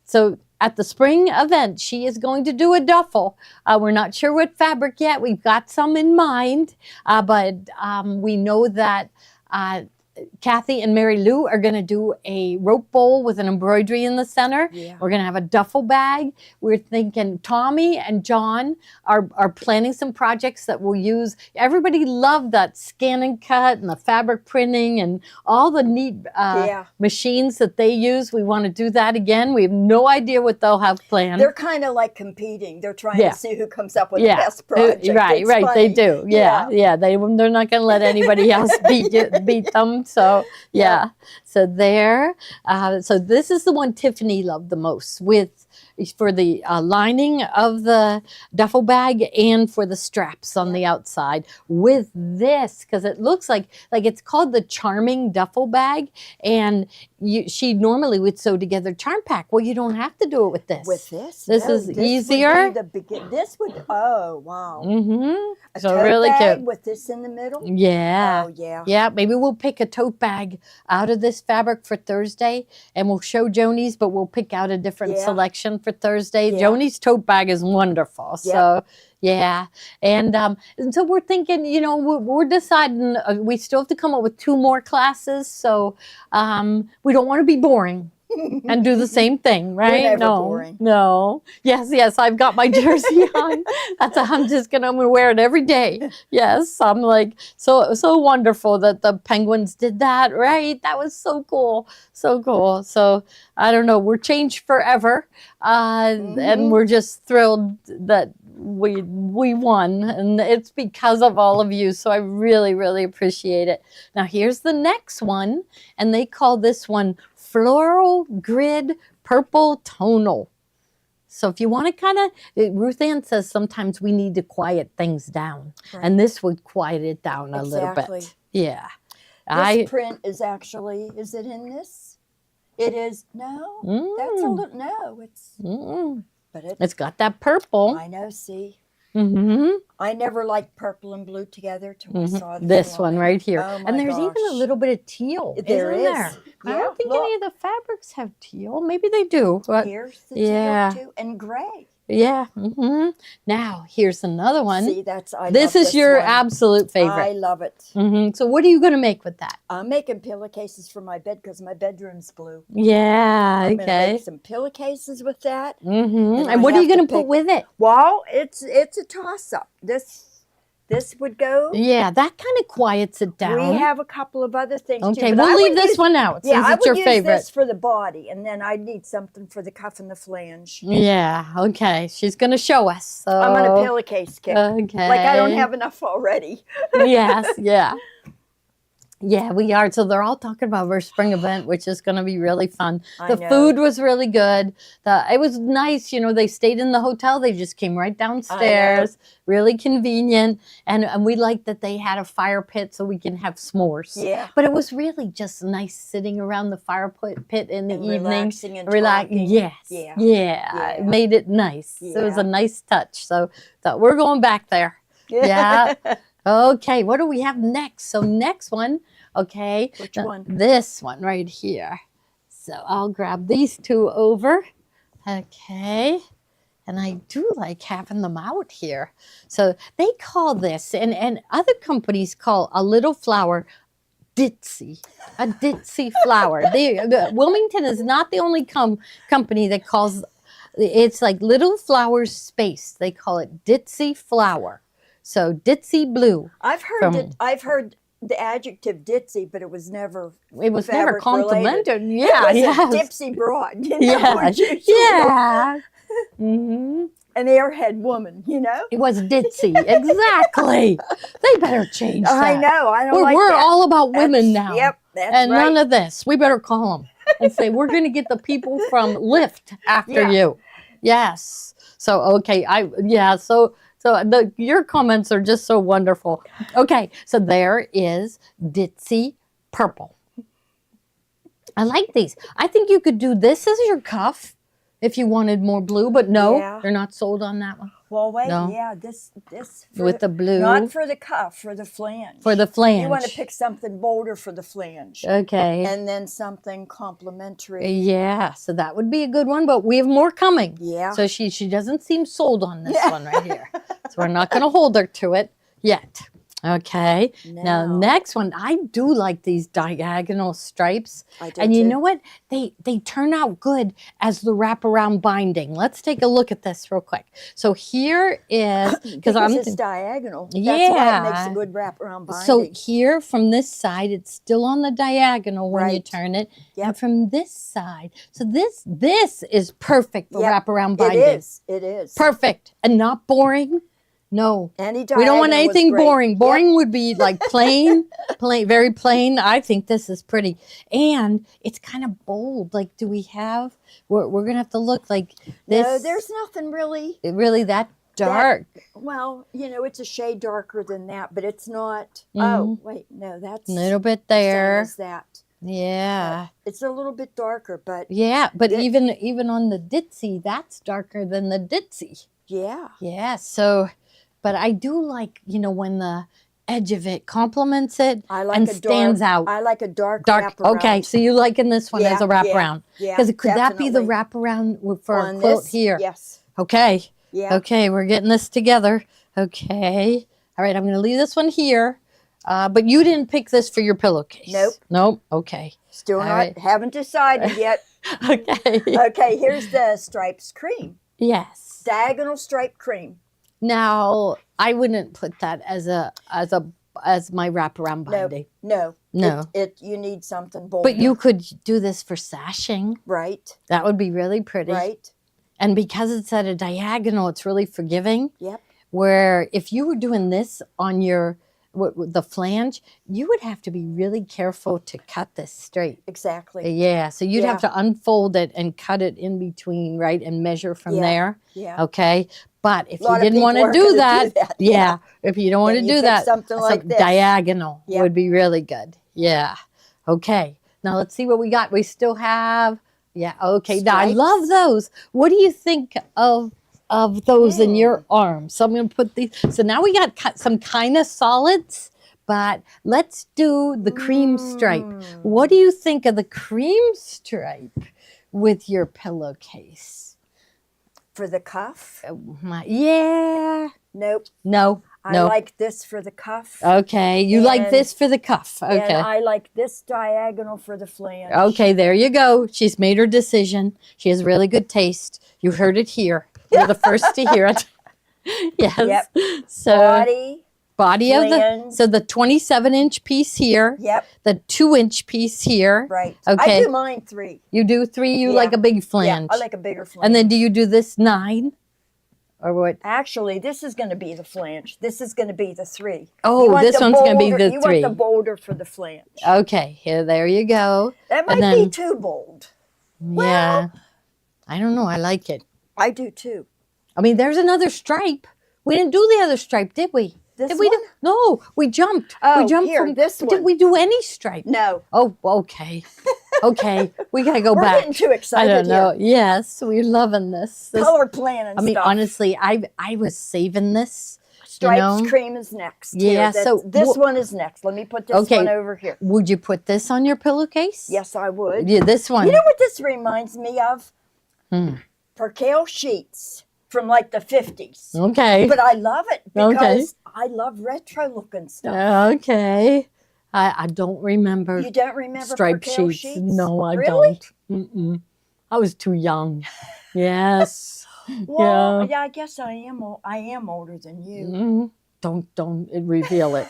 so at the spring event, she is going to do a duffel. We're not sure what fabric yet. We've got some in mind, but we know that Kathy and Mary Lou are going to do a rope bowl with an embroidery in the center. Yeah. We're going to have a duffel bag. We're thinking Tommy and John are planning some projects that we'll use. Everybody loved that scan and cut and the fabric printing and all the neat machines that they use. We want to do that again. We have no idea what they'll have planned. They're kind of like competing. They're trying Yeah. to see who comes up with the best project. Right, It's right. funny. They do. Yeah. They're not going to let anybody else beat them. So yeah. So there. So this is the one Tiffany loved the most for the lining of the duffel bag and for the straps on the outside with this, because it looks like it's called the Charming Duffel Bag, and she normally would sew together Charm Pack. Well, you don't have to do it with this. With this? This No, is this easier. Would be this would, oh, wow. Mm-hmm. A So tote really bag cute. with this in the middle? Yeah. Oh, yeah. Yeah, maybe we'll pick a tote bag out of this fabric for Thursday, and we'll show Joni's, but we'll pick out a different selection for Thursday. Yeah. Joni's tote bag is wonderful. Yep. So, yeah. And so we're thinking, we're deciding, we still have to come up with 2 more classes. So we don't want to be boring and do the same thing, right? never no, boring. no. Yes, I've got my jersey on. I'm gonna wear it every day. Yes, I'm like so wonderful that the Penguins did that, right? That was so cool, so cool. So I don't know, we're changed forever, and we're just thrilled that we won, and it's because of all of you. So I really, really appreciate it. Now here's the next one, and they call this one Floral Grid Purple Tonal. So if you want to kind of, Ruth Ann says sometimes we need to quiet things down, and this would quiet it down a little bit. Yeah. This print is actually, is it in this? It is, no, that's a little, no, it's, but it's got that purple. I know, see. Mm-hmm. I never liked purple and blue together till I saw this one right here. Oh, and there's even a little bit of teal. There isn't is. there? I Yeah, don't think look. any of the fabrics have teal. Maybe they do. But Here's the yeah. teal too, and gray. Yeah. Mm-hmm. Now, here's another one. See, I this love is your one. absolute favorite. I love it. Mm-hmm. So what are you going to make with that? I'm making pillowcases for my bed because my bedroom's blue. Yeah. I'm gonna Okay. make some pillowcases with that. Mm-hmm. I And what are you have going to to put pick- with it? Well, it's a toss up. This would go. Yeah, that kind of quiets it down. We have a couple of other things too. Okay, but I we'll leave would this use- one out Yeah, since I it's your would use favorite. this for the body, and then I need something for the cuff and the flange. Yeah. Okay. She's going to show us. So. I'm on a pillowcase kit. Okay. Like I don't have enough already. Yes. Yeah. Yeah, we are. So they're all talking about our spring event, which is going to be really fun. I The know. food was really good. It was nice. You know, they stayed in the hotel. They just came right downstairs. Really convenient. And we liked that they had a fire pit so we can have s'mores. Yeah. But it was really just nice sitting around the fire pit in the And evening. relaxing and talking. Yes. Yeah. Yeah. It made it nice. It was a nice touch. So we're going back there. Yeah. Okay, what do we have next? So next one, okay. Which one? This one right here. So I'll grab these two over. Okay. And I do like having them out here. So they call this, and other companies call a little flower ditzy, a ditzy flower. Wilmington is not the only company that calls, it's like little flowers space. They call it ditzy flower. So ditzy blue. I've heard I've heard the adjective ditzy, but it was never. It was never fabric complimented. related. Yeah, It was yes. a dipsy broad. You know, Yeah, which is, yeah. Hmm. an airhead woman. You know. It was ditzy. Exactly. They better change that. I know. I don't like We're that. all about women That's- now. Yep, that's And right. none of this. We better call them and say, we're going to get the people from Lyft after Yeah. you. Yes. So, okay. So your comments are just so wonderful. Okay. So there is ditzy purple. I like these. I think you could do this as your cuff if you wanted more blue, but no, Yeah. they're not sold on that one. Well, wait. No. Yeah, this for With the blue. not for the cuff, for the flange. For the flange. You want to pick something bolder for the flange, Okay. and then something complementary. Yeah, so that would be a good one, but we have more coming. Yeah. So she doesn't seem sold on this one right here. So we're not going to hold her to it yet. Okay. Now, No. next one, I do like these diagonal stripes. I do And you too. know what? They turn out good as the wraparound binding. Let's take a look at this real quick. So here is, because it's diagonal. That's why it makes Yeah. a good wraparound binding. so here from this side, it's still on the diagonal when you Right. turn it. Yep. And from this side, so this is perfect for Yep. wraparound It binding. is. It is. Perfect and not boring. No, Any we don't want diagonal is anything great. boring. Yep. Boring would be like plain, very plain. I think this is pretty, and it's kind of bold. Like, do we have? We're gonna have to look like this. No, there's nothing really. really that dark. Well, you know, it's a shade darker than that, but it's not. Mhm. Oh, wait, no, that's A little bit the same there. as that. Yeah. It's a little bit darker, but Yeah, but Yeah. even on the ditzy, that's darker than the ditzy. yeah. Yeah, so, but I do like, when the edge of it complements it I like and a stands dark, out. I like a dark. Dark. wraparound. Okay, so you liking this one as a Yeah, wraparound? Yeah, Could that be the definitely. wraparound for On a quilt this? here? Yes. Okay. Yeah. Okay, we're getting this together. Okay. All right, I'm going to leave this one here. But you didn't pick this for your pillowcase. Nope. Nope. Okay. Still All not. right. Haven't decided yet. Okay. Okay, here's the stripes cream. Yes. Diagonal stripe cream. Now, I wouldn't put that as my wraparound binding. No. No. You need something bold. But you could do this for sashing. Right. That would be really pretty. Right. And because it's at a diagonal, it's really forgiving. Yep. Where if you were doing this on the flange, you would have to be really careful to cut this straight. Exactly. Yeah, so you'd Yeah. have to unfold it and cut it in between, right, and measure from Yeah. there. Yeah. Okay, but if A lot you of didn't people want to aren't do gonna do that, that, yeah, yeah. if you don't want to Then you do pick that, something like this. diagonal Yep. would be really good. Yeah. Okay. Now let's see what we got. We still have. Yeah. Okay. Now I Stripes. love those. What do you think of those in your Hmm. arm? So I'm going to put these. So now we got some kind of solids, but let's do the cream stripe. What do you think of the cream stripe with your pillowcase? For the cuff? Yeah. Nope. No. I No. like this for the cuff. Okay. You like And- this for the cuff. Okay. And I like this diagonal for the flange. Okay, there you go. She's made her decision. She has really good taste. You heard it here. You're the first to hear it. Yes. Yep. So Body. of flange. the 27-inch piece here, Yep. the 2-inch piece here. Right. Okay. I do mine 3. You do 3. You Yeah. like a big Yeah. flange. I like a bigger flange. And then do you do this 9? or what? Actually, this is going to be the flange. This is going to be the 3. You Oh, want this the one's going to be bolder- the You 3. want the boulder for the flange. Okay, here, there you go. That and might be then- too bold. Yeah. I don't know. I like it. I do too. I mean, there's another stripe. We didn't do the other stripe, did we? This did we one? No, we jumped. Oh, we jumped here, from this Did one. we do any stripe? No, Oh, okay. Okay, we got to go we're back. getting too I excited don't know. here. Yes, we're loving this. Color plan and I mean, stuff. honestly, I was saving this. Stripes know? cream is next. Yeah, Here, so this wh- one is next. Let me put this Okay. one over here. Would you put this on your pillowcase? Yes, I would. Yeah, this one. You know what this reminds me of? Hmm. Percale sheets from like the 50s. Okay. But I love it because Okay. I love retro looking stuff. Okay. I don't remember You don't remember striped percale sheets. sheets? No, I Really? don't. Mm-mm. I was too young. Yes. Well, yeah, I guess I am. I am older than you. Mm, don't reveal it.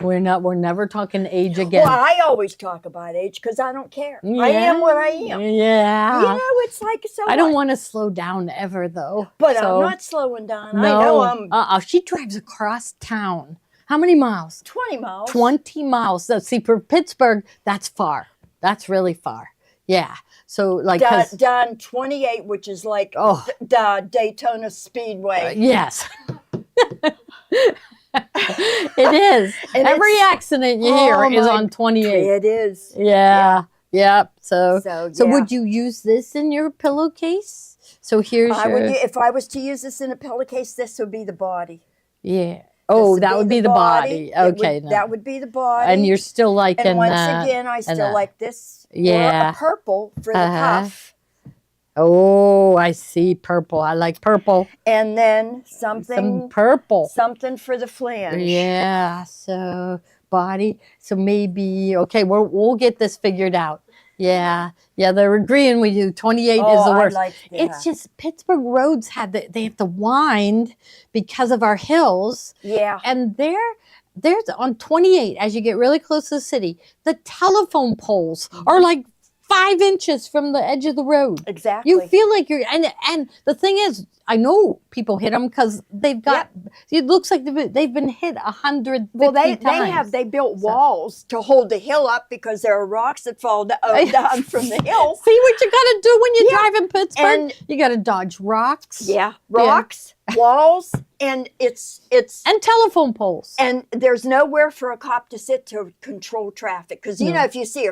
We're never talking age again. Well, I always talk about age because I don't care. I Yeah. am what I am. Yeah. You know, it's like so. I don't what? want to slow down ever though. But So, I'm not slowing down. No. I know I'm She drives across town. How many miles? 20 miles. 20 miles. So see, for Pittsburgh, that's far. That's really far. Yeah. So like, Done 28, which is like oh, the Daytona Speedway. yes. It is. And Every it's- accident you Oh hear is my- on 28. It is. Yeah. Yep. So So, yeah. would you use this in your pillowcase? So here's I your would, if I was to use this in a pillowcase, this would be the body. yeah. Oh, that would be the body. It Okay. would- now. that would be the body. And you're still liking and once that. again, I still that. like this. Yeah. Or a purple for the Uh-huh. cuff. Oh, I see purple. I like purple. And then Some something purple. for the flange. Yeah. So body. So maybe okay. We'll get this figured out. Yeah. Yeah. They're agreeing with you. 28 is the I worst. like that. It's just Pittsburgh roads they have to wind because of our hills, Yeah. and there's on 28 as you get really close to the city, the telephone poles are like 5 inches from the edge of the road. Exactly. You feel like you're, and the thing is, I know people hit them because they've got. It looks like they've been hit 150 Well, times. they built walls to hold the hill up because there are rocks that fall down from the hill. See what you got to do when you Yeah. drive in Pittsburgh. And- You got to dodge rocks. Yeah, rocks, walls, and it's And telephone poles. and there's nowhere for a cop to sit to control traffic because you No. know if you see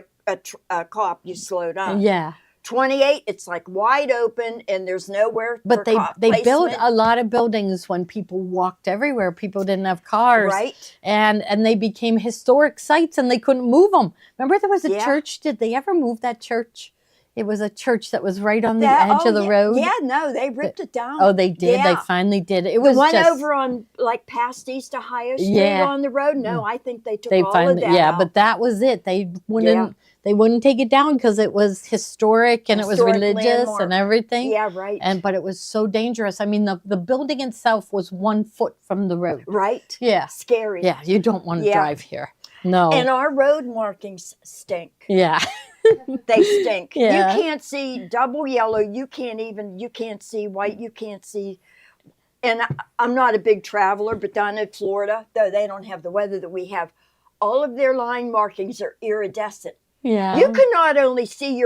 a cop, you slow down. Yeah. 28, it's like wide open and there's nowhere. But for they cop built placement. a lot of buildings when people walked everywhere. People didn't have cars, Right. And they became historic sites, and they couldn't move them. Remember, there was a Yeah. church. Did they ever move that church? It was a church that was right on the That- edge oh, of the yeah, road. Yeah, no, they ripped it down. Oh, they did. They Yeah. finally did. It The was one just over on like past East Ohio Street Yeah. on the road. No, I think they took they all finally of that out. but that was it. They wouldn't take it down because it was historic and it was Historic religious landmark. and everything. Yeah, right. But it was so dangerous. I mean, the building itself was 1 foot from the road. Right. Yeah. Scary. Yeah, you don't want to Yeah. drive here. No. And our road markings stink. yeah. They stink. Yeah. You can't see double yellow. You can't see white. You can't see. And I'm not a big traveler, but down in Florida, though they don't have the weather that we have, all of their line markings are iridescent. Yeah. You can not only see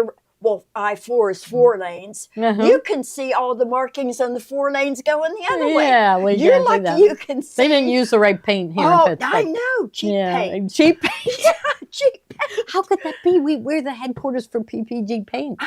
I-4 is 4 lanes. Uh-huh. You can see all the markings on the 4 lanes going the other way. Yeah, well, you You're can't do that. lucky you can see. They didn't use the right paint here in Oh, Pittsburgh. I know. Cheap paint. Cheap paint. Yeah, cheap paint. How could that be? We're the headquarters for PPG Paint.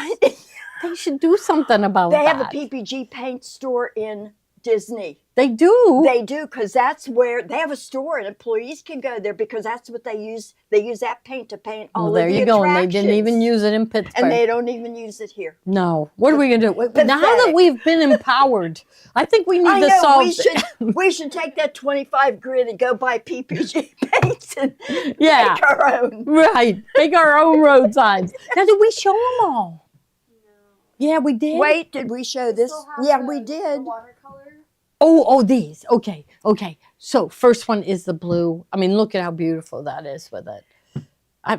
They should do something about They that. have a PPG paint store in Disney. They do. They do, because that's where they have a store and employees can go there because that's what they use. They use that paint to paint all Well, of there the you go. And they didn't even attractions. use it in Pittsburgh. And they don't even use it here. No. What are we going to do? Now that Pathetic. we've been empowered, I think we need I to know solve we should take that 25 grid and go buy PPG paints and Yeah. make our own. Right. Make our own road signs. Now, did we show them all? Yeah, we did. Wait, did we show this? Yeah, we did. Watercolor. Oh, these. Okay. So first one is the blue. I mean, look at how beautiful that is with it.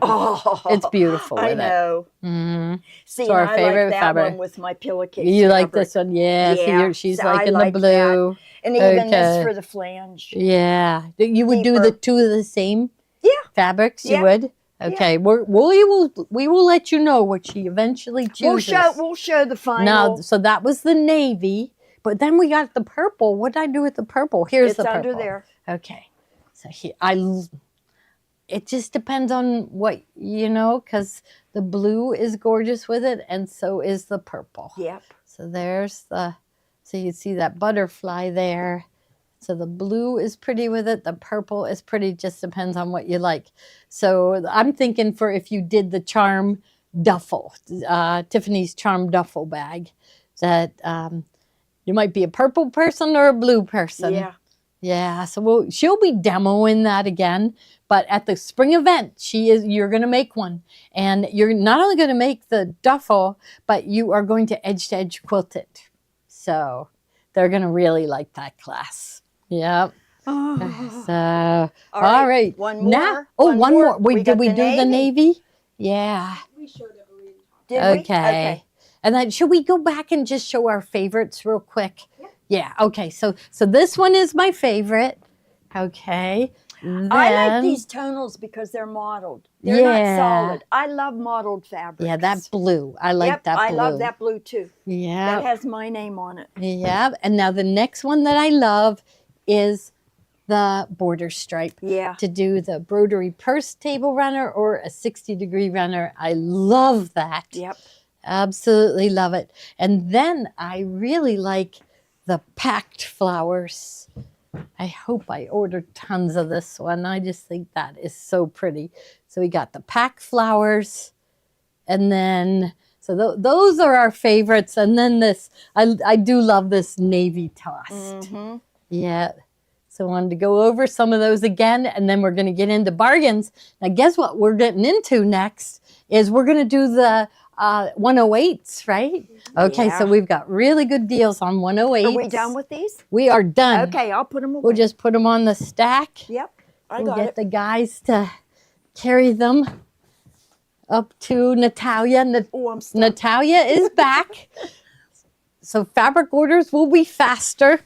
Oh, It's beautiful I with it. know. Mhm. See, So our and I favorite like that fabric. one with my pillowcase. You like fabric. this one? Yeah. So Yeah, she's so like I in like the that. blue. And even this Okay. for the flange. Yeah. You would do the Deeper. two of the same Yeah, fabrics? You Yeah. would? Okay. We will let you know what she eventually chooses. we'll show the final. Now, so that was the navy, but then we got the purple. What did I do with the purple? Here's It's the purple. under there. Okay. So it just depends on what, because the blue is gorgeous with it, and so is the purple. Yep. So so you see that butterfly there. So the blue is pretty with it. The purple is pretty, just depends on what you like. So I'm thinking for if you did the charm duffel, Tiffany's charm duffel bag, that you might be a purple person or a blue person. Yeah. Yeah, so she'll be demoing that again, but at the spring event, you're going to make one, and you're not only going to make the duffel, but you are going to edge quilt it. So they're going to really like that class. Yep. Oh. So All right. One more. Now, one more. Did we got do the navy? Yeah. We showed it, but we didn't talk. Did we? Okay. And then should we go back and just show our favorites real quick? Yeah. Okay. So this one is my favorite. Okay. I like Then- these tonals because they're mottled. They're Yeah. not solid. I love mottled fabrics. Yeah, that blue. I like Yep, that blue. I love that blue too. That Yeah. has my name on it. Yeah. And now the next one that I love is the border stripe. Yeah. To do the broderie purse table runner or a 60-degree runner. I love that. Yep. Absolutely love it. And then I really like the packed flowers. I hope I ordered tons of this one. I just think that is so pretty. So we got the packed flowers, and then those are our favorites. And then this, I do love this navy tossed. Mm-hmm. Yeah. So I wanted to go over some of those again, and then we're going to get into bargains. Now, guess what we're getting into next is we're going to do the 108s, right? Okay, Yeah. so we've got really good deals on 108s. Are we done with these? We are done. Okay, I'll put them away. We'll just put them on the stack. Yep. I We'll got get it. the guys to carry them up to Natalia. Oh, I'm stuck. Natalia is back. So fabric orders will be faster.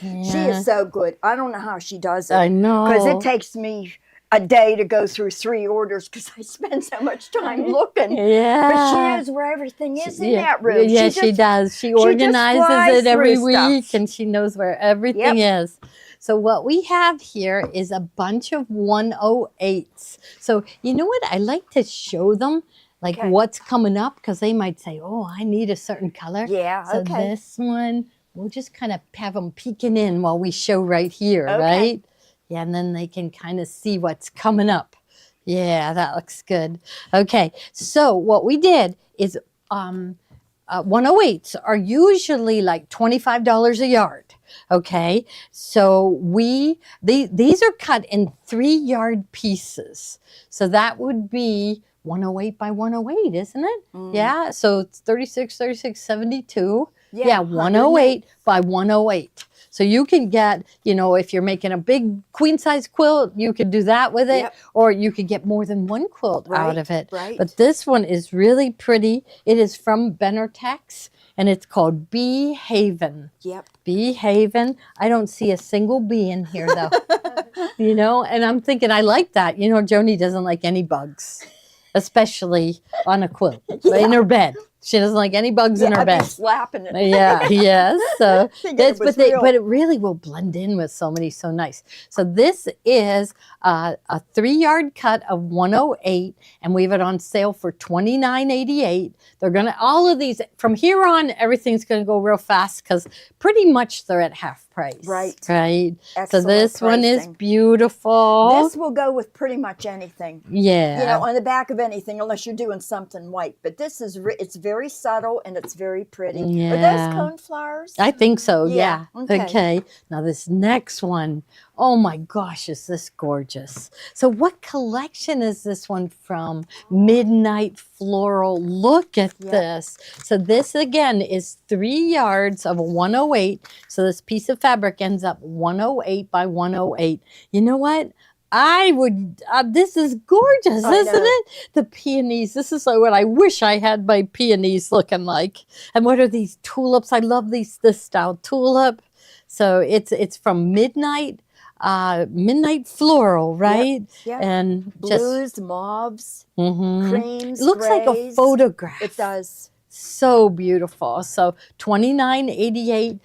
She is so good. I don't know how she does it. I know. Because it takes me a day to go through 3 orders because I spend so much time looking. Yeah. But she knows where everything is in Yeah, that room. Yeah, she does. She organizes flies it every through week, stuff. and she knows where everything is. So what we have here is a bunch of 108s. So you know what? I like to show them like Okay. what's coming up, because they might say, oh, I need a certain color. Yeah, So okay. this one, we'll just kind of have them peeking in while we show right here, Okay. right? Yeah, and then they can kind of see what's coming up. Yeah, that looks good. Okay, so what we did is 108s are usually like $25 a yard. Okay, so these are cut in 3-yard pieces. So that would be 108 by 108, isn't it? Yeah, so it's 36, 36, 72. Yeah, 108 by 108. So you can get, if you're making a big queen size quilt, you could do that with it, Yep. or you could get more than one quilt out Right, of it. right. But this one is really pretty. It is from Benertex, and it's called Bee Haven. Yep. Bee Haven. I don't see a single bee in here though. And I'm thinking I like that. Joni doesn't like any bugs, especially on a quilt in her bed. She doesn't like any bugs in her I'd be bed. slapping it. Yeah, yes. So Thinking it was but real. it really will blend in with so many, so nice. So this is a 3-yard cut of 108, and we have it on sale for $29.88. They're gonna all of these from here on. Everything's gonna go real fast because pretty much they're at half price. Right. Right. Excellent so this one is pricing. beautiful. This will go with pretty much anything. Yeah. On the back of anything, unless you're doing something white. But this is it's very subtle and it's very pretty. Are Yeah. those cone flowers? I think so, yeah. Yeah, okay. Now this next one, oh my gosh, is this gorgeous. So what collection is this one from? Midnight floral. Look at Yep. this. So this again is 3 yards of 108. So this piece of fabric ends up 108 by 108. You know what? I would, this is gorgeous, I isn't know. it? The peonies. This is like what I wish I had my peonies looking like. And what are these tulips? I love this style tulip. So it's from Midnight Floral, right? Yep. And just Blues, mauves, mhm. creams, It looks like a grays. photograph. It does. So beautiful. So $29.88.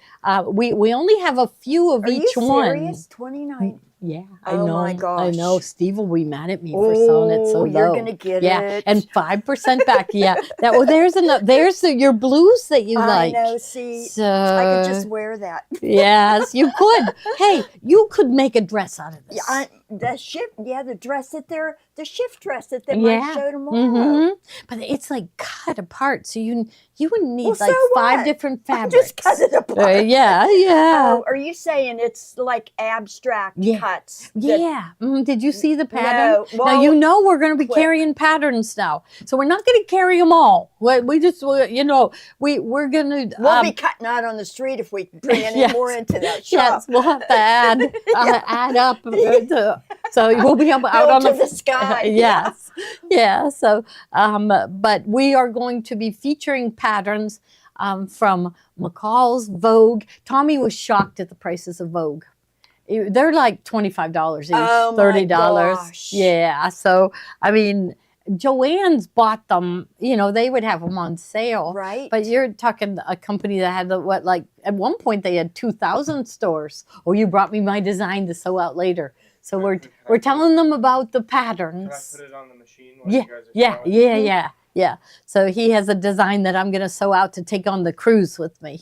We only have a few of Are each you one. serious? 29. Yeah, I Oh know. my I know. gosh. Steve will be mad at me for selling it so Oh, low. you're gonna get yeah, it. and 5% back. Yeah, that. Well, there's enough. There's your blues that you I like. know. See, So I could just wear that. yes, you could. Hey, you could make a dress out of this. Yeah, the dress that the shift dress that they Yeah. might show tomorrow. Mhm. But it's like cut apart, so you wouldn't need Well, like so 5 what? different I fabrics. just cut it apart. Yeah. Oh, are you saying it's like abstract Yeah. cuts? that- Yeah. Did you see the pattern? No. Now Well, you know we're going to be quick. carrying patterns now, so we're not going to carry them all. We just, you know, we're going to. we'll be cutting out on the street if we bring any Yes. more into that shop. Yes, we'll have to add up. So we'll be out Build on to the sky. Yes, yeah. So, but we are going to be featuring patterns from McCall's, Vogue. Tommy was shocked at the prices of Vogue. They're like $25 each, Oh my $30. gosh. Yeah. So I mean, Joann's bought them. You know, they would have them on sale. Right. But you're talking a company that had like at one point they had 2,000 stores. Oh, you brought me my design to sew out later. So we're telling them about the patterns. Can I put it on the machine while Yeah, you guys are yeah, sewing? yeah. So he has a design that I'm going to sew out to take on the cruise with me.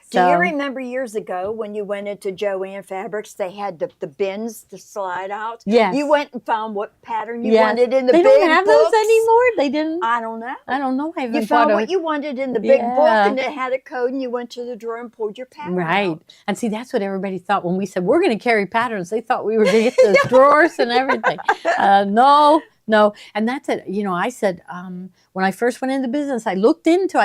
Do you So- remember years ago when you went into Joann Fabrics, they had the bins to slide out? Yes. You went and found what pattern you Yes. wanted in the They big don't have books? those anymore. They didn't. I don't know. I don't know. I haven't You found bought what you wanted in the big book Yeah. and it had a code and you went to the drawer and pulled your pattern Right. out. And see, that's what everybody thought when we said we're going to carry patterns. They thought we were going to get those drawers and everything. No. And that's it. You know, I said when I first went into business, I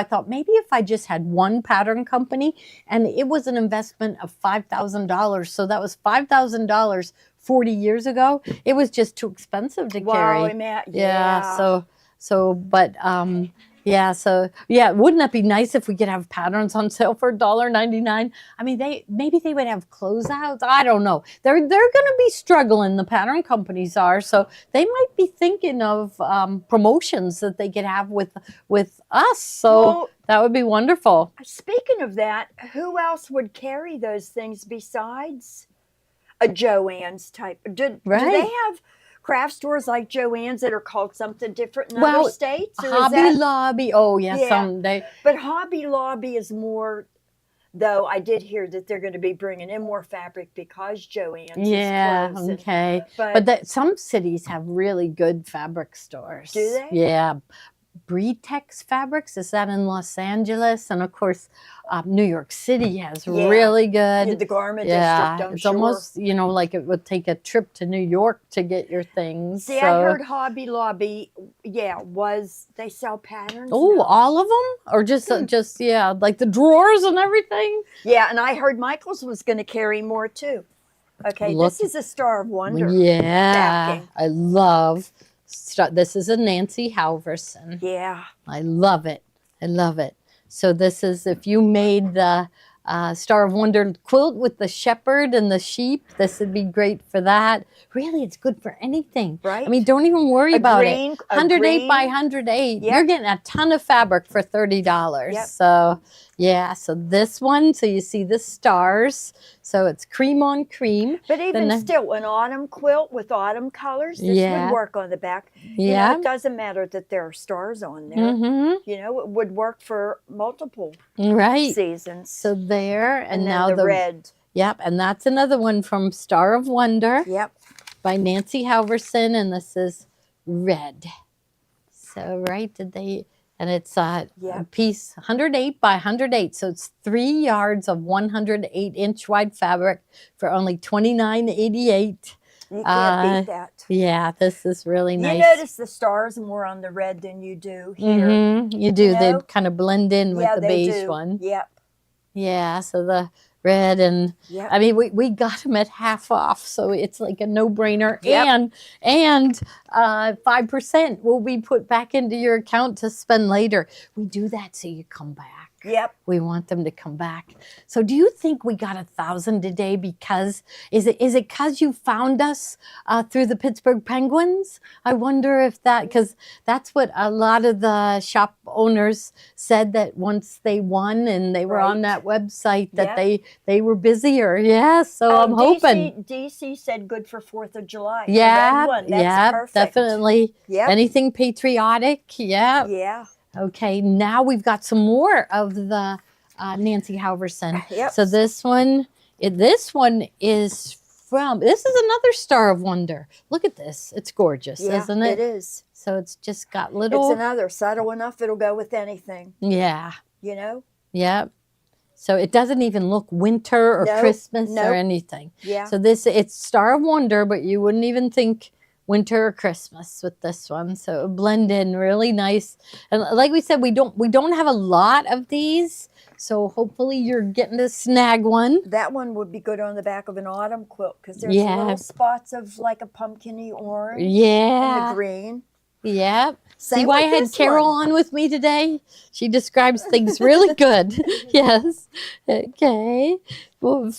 thought maybe if I just had one pattern company, and it was an investment of $5,000. So that was $5,000 40 years ago. It was just too expensive to Wow, carry. yeah. Wouldn't that be nice if we could have patterns on sale for $1.99? I mean, maybe they would have closeouts. I don't know. They're going to be struggling. The pattern companies are, so they might be thinking of promotions that they could have with us. So Well, that would be wonderful. speaking of that, who else would carry those things besides a Joann's type? Do they Right. have craft stores like Joann's that are called something different in Well, other states? Or is Hobby that, Lobby. Oh yeah, Yeah. someday. but Hobby Lobby is more, though I did hear that they're going to be bringing in more fabric because Joann's Yeah. is closing. Okay. But that some cities have really good fabric stores. Do they? Yeah. Breetex Fabrics, is that in Los Angeles? And of course, New York City has Yeah. really In good. the garment Yeah, district, I'm it's sure. almost, you know, like it would take a trip to New York to get your things. See, I heard Hobby Lobby, they sell patterns. Oh, now. all of them? Or just, like the drawers and everything? Yeah, and I heard Michael's was going to carry more too. Okay, Look- this is a Star of Wonder. Yeah, backing. I love. This is a Nancy Halverson. Yeah. I love it. I love it. So this is if you made the Star of Wonder quilt with the shepherd and the sheep, this would be great for that. Really, it's good for anything. Right. I mean, don't even worry about it. 108 by green. 108. Yep. You're getting a ton of fabric for $30. Yep. So yeah, so this one, so you see the stars. So it's cream on cream. But even the- still, an autumn quilt with autumn colors, this Yeah. would work on the back. You Yeah. know, it doesn't matter that there are stars on there. Mm-hmm. You know, it would work for multiple Right. seasons. So there, and and then now the red. Yep, and that's another one from Star of Wonder Yep. by Nancy Halverson, and this is red. So and it's a Yep. piece 108 by 108, so it's 3 yards of 108-inch wide fabric for only $29.88. You can't beat that. Yeah, this is really You nice. notice the stars more on the red than you do here. You do. You They know? kind of blend in with Yeah, the they beige do. one. Yep. Yeah, so the red and Yep. I mean we got them at half off, so it's like a no-brainer. Yep. And 5% will be put back into your account to spend later. We do that so you come back. Yep. We want them to come back. So do you think we got 1,000 today because is it because you found us through the Pittsburgh Penguins? I wonder if that, because that's what a lot of the shop owners said, that once they won and they were on Right. that website that Yep. they were busier. Yeah, so I'm hoping. DC said good for 4th of July. Yeah, The red one. That's yeah, perfect. definitely. Yep. Anything patriotic. Yeah. Yeah. Okay, now we've got some more of the Nancy Halverson. Yep. So this one is from, this is another Star of Wonder. Look at this. It's gorgeous, Yeah, isn't it? it is. So it's just got little. It's another subtle enough it'll go with anything, Yeah, you know? yeah. So it doesn't even look winter or Nope, Christmas or nope. anything. Yeah. So it's Star of Wonder, but you wouldn't even think winter or Christmas with this one. So it would blend in really nice. And like we said, we don't have a lot of these. So hopefully you're getting to snag one. That one would be good on the back of an autumn quilt because there's Yeah. little spots of like a pumpkin-y orange and Yeah. the green. Yeah. See Same why I with had this Carol one. on with me today? She describes things really good. Yes. Okay. Whoa.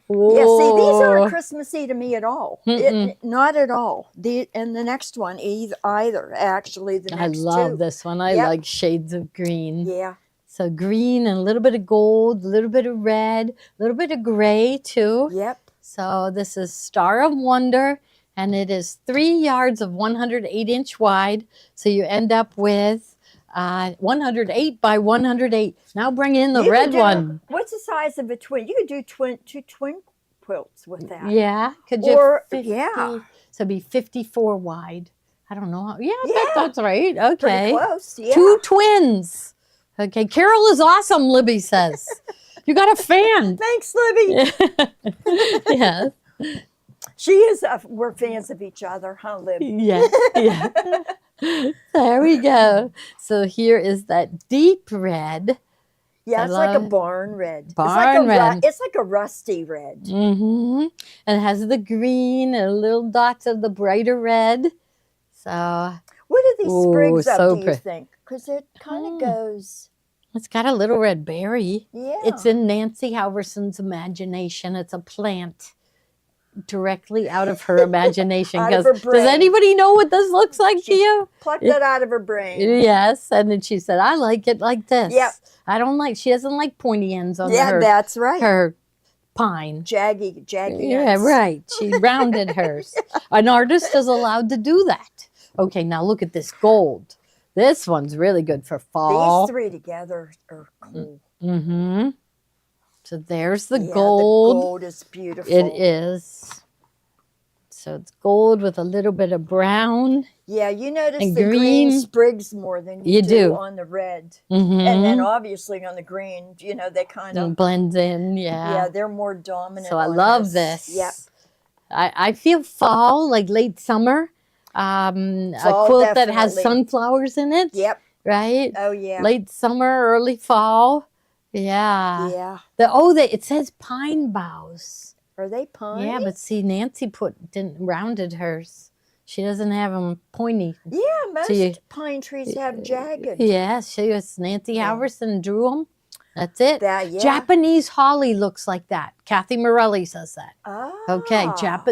Yeah, see, these aren't Christmassy to me at all. Mm-mm. Not at all. And the next one either. Actually, the I next love two. this one. I Yep. like shades of green. Yeah. So green and a little bit of gold, a little bit of red, a little bit of gray too. Yep. So this is Star of Wonder, and it is 3 yards of 108-inch wide. So you end up with 108 by 108. Now bring in the You could red do- one. What's the size of a twin? You could do two twin quilts with that. Yeah. Could you? Or- 50, yeah. So it'd be 54 wide. I don't know. Yeah, Yeah. that's right. Pretty Okay. close. Yeah. Two twins. Okay. Carol is awesome, Libby says. You got a fan. Thanks, Libby. Yes. She is. We're fans of each other, huh, Libby? Yeah. Yeah. There we go. So here is that deep red. Yeah, I it's like a love it. barn red. Barn red. It's like a rusty red. Mm-hmm. And it has the green and little dots of the brighter red. So What are these Ooh, sprigs of, so do you pretty. think? Because it kind of Hmm. goes, it's got a little red berry. yeah. It's in Nancy Halverson's imagination. It's a plant directly out of her imagination. Out of 'Cause her does brain. anybody know what this looks like to She- you? Plucked that out of her brain. Yes. And then she said, I like it like this. Yep. She doesn't like pointy ends on Yeah, her, that's right. her pine. Jaggy Yeah, ends. right. She rounded hers. An artist is allowed to do that. Okay, now look at this gold. This one's really good for fall. These three together are cool. Mm-hmm. So there's the Yeah, gold. The gold is beautiful. It is. So it's gold with a little bit of brown. Yeah, you notice And the green green. sprigs more than You you do. on the red. Mm-hmm. And then obviously on the green, they kind of, blends in, yeah, they're more dominant. So I on love this. Yep. I feel fall, like late summer. A Fall, quilt that has definitely. sunflowers in it. Yep. Right? Oh, yeah. Late summer, early fall. Yeah. Yeah. It says pine boughs. Are they pine? Yeah, but see, Nancy didn't rounded hers. She doesn't have them pointy. Yeah, most you- pine trees have jagged. Yeah, she was Nancy Yeah. Halverson drew them. That's it. That, yeah. Japanese holly looks like that. Kathy Morelli says that. Ah. Okay,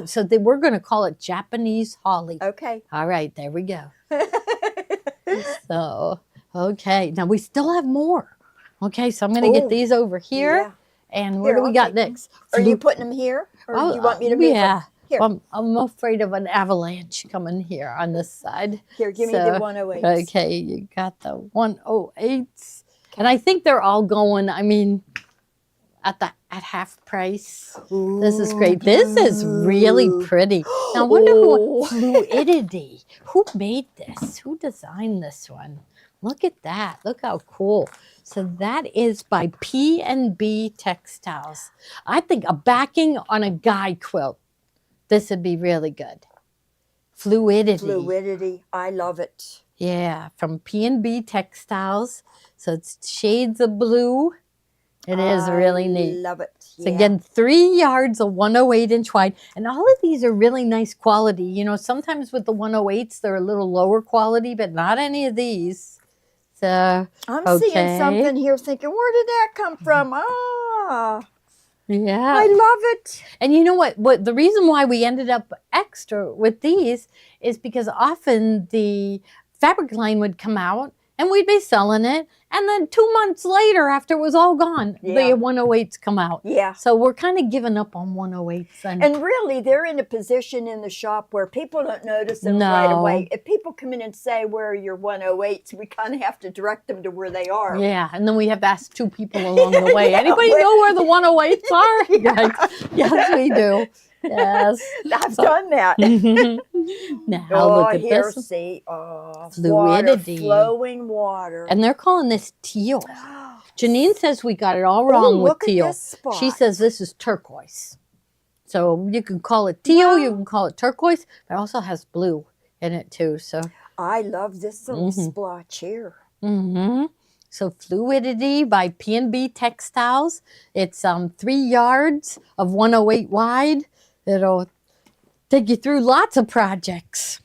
So we're going to call it Japanese holly. Okay. All right, there we go. So, okay, now we still have more. Okay, so I'm going to get Ooh, thee over here. yeah. And what Here, do we I'll got take them. next? Are you putting them here? Or do you want me to move Yeah. them? Here. I'm afraid of an avalanche coming here on this side. Here, give me So, the 108s. Okay, you got the 108s. And I think they're all going, at half price. This is great. This is really pretty. Now I wonder Oh. who Fluidity. Who made this? Who designed this one? Look at that. Look how cool. So that is by P&B Textiles. I think a backing on a guy quilt this would be really good. Fluidity. Fluidity. I love it. Yeah, from P&B Textiles. So it's shades of blue. It is really neat. Love it. So again, 3 yards of 108 inch wide. And all of these are really nice quality. You know, sometimes with the 108s, they're a little lower quality, but not any of these. So, I'm seeing something here thinking, where did that come from? Ah, yeah. I love it. And you know what the reason why we ended up extra with these is because often the fabric line would come out and we'd be selling it. And then 2 months later, after it was all gone, the 108s come out. Yeah. So we're kind of giving up on 108s. And really, they're in a position in the shop where people don't notice them right away. If people come in and say, where are your 108s, we kind of have to direct them to where they are. Yeah, and then we have to ask 2 people along the way. Anybody know where the 108s are? Yes, yes, we do. Yes. I've done that. Now look at here, this. see. Fluidity. Water, flowing water. And they're calling this teal. Janine says we got it all wrong with look at teal. this spot. She says this is turquoise. So you can call it teal, you can call it turquoise, but it also has blue in it too. So I love this little splotch here. So Fluidity by P&B Textiles. It's 3 yards of 108 wide. It'll take you through lots of projects.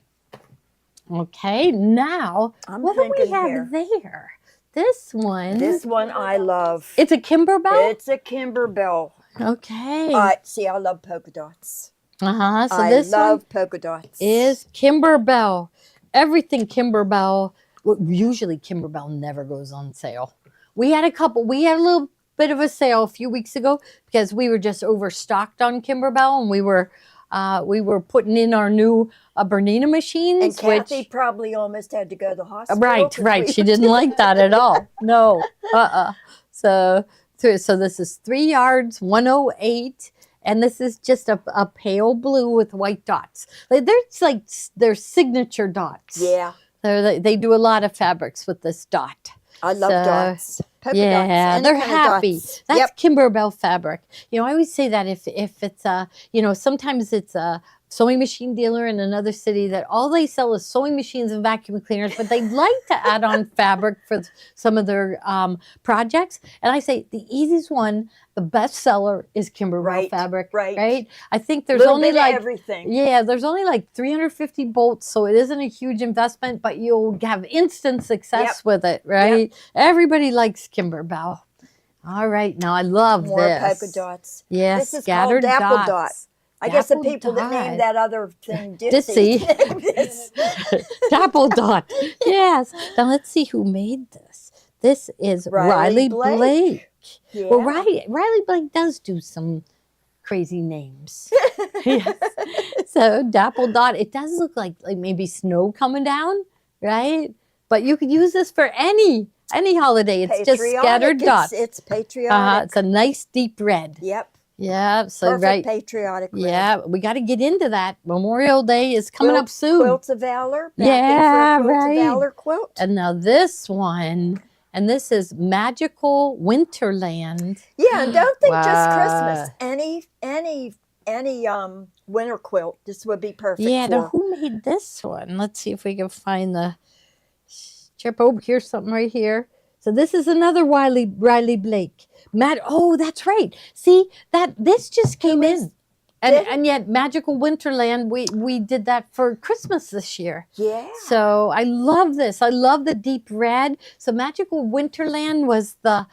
Okay, now what do we have there? This one. This one I love. It's a Kimberbell? It's a Kimberbell. Okay. See, I love polka dots. So I this love one polka dots. is Kimberbell. Everything Kimberbell. Usually Kimberbell never goes on sale. We had a little bit of a sale a few weeks ago because we were just overstocked on Kimberbell, and we were putting in our new Bernina machines. And Kathy probably almost had to go to the hospital. Right. She didn't like that at all. No. So this is 3 yards, 108. And this is just a pale blue with white dots. They're signature dots. Yeah. They do a lot of fabrics with this dot. I love dots. Polka dots. They're happy. Dots. That's Kimberbell fabric. You know, I always say that if it's sometimes it's a sewing machine dealer in another city that all they sell is sewing machines and vacuum cleaners, but they'd like to add on fabric for some of their projects. And I say the easiest one, the best seller is Kimberbell fabric. Right. I think there's only everything. Yeah, there's only like 350 bolts, so it isn't a huge investment, but you'll have instant success with it, right? Everybody likes Kimberbell. All right, now I love More this. polka dots. Yes, this is scattered called Dapple dots. Dot. I guess the Dapple people that dot. named that other thing Ditsy. Dapple Dot. Yes. Now let's see who made this. This is Riley Blake. Yeah. Well, Riley Blake does do some crazy names. Yes. So Dapple Dot. It does look like maybe snow coming down, right? But you could use this for any holiday. It's just scattered dots. It's patriotic. It's a nice deep red. Yep. Yeah, so Perfect patriotic red. Yeah, we got to get into that. Memorial Day is coming up soon. Quilts of Valor. Yeah, Quilts of Valor quilt. And now this one, and this is Magical Winterland. Yeah, and don't think just Christmas. Any winter quilt, this would be perfect. Yeah, for. now who made this one? Let's see if we can find the strip. Oh, here's something right here. So this is another Riley Blake. Oh, that's right. See, this just came in. And yet Magical Winterland, we did that for Christmas this year. Yeah. So I love this. I love the deep red. So Magical Winterland was they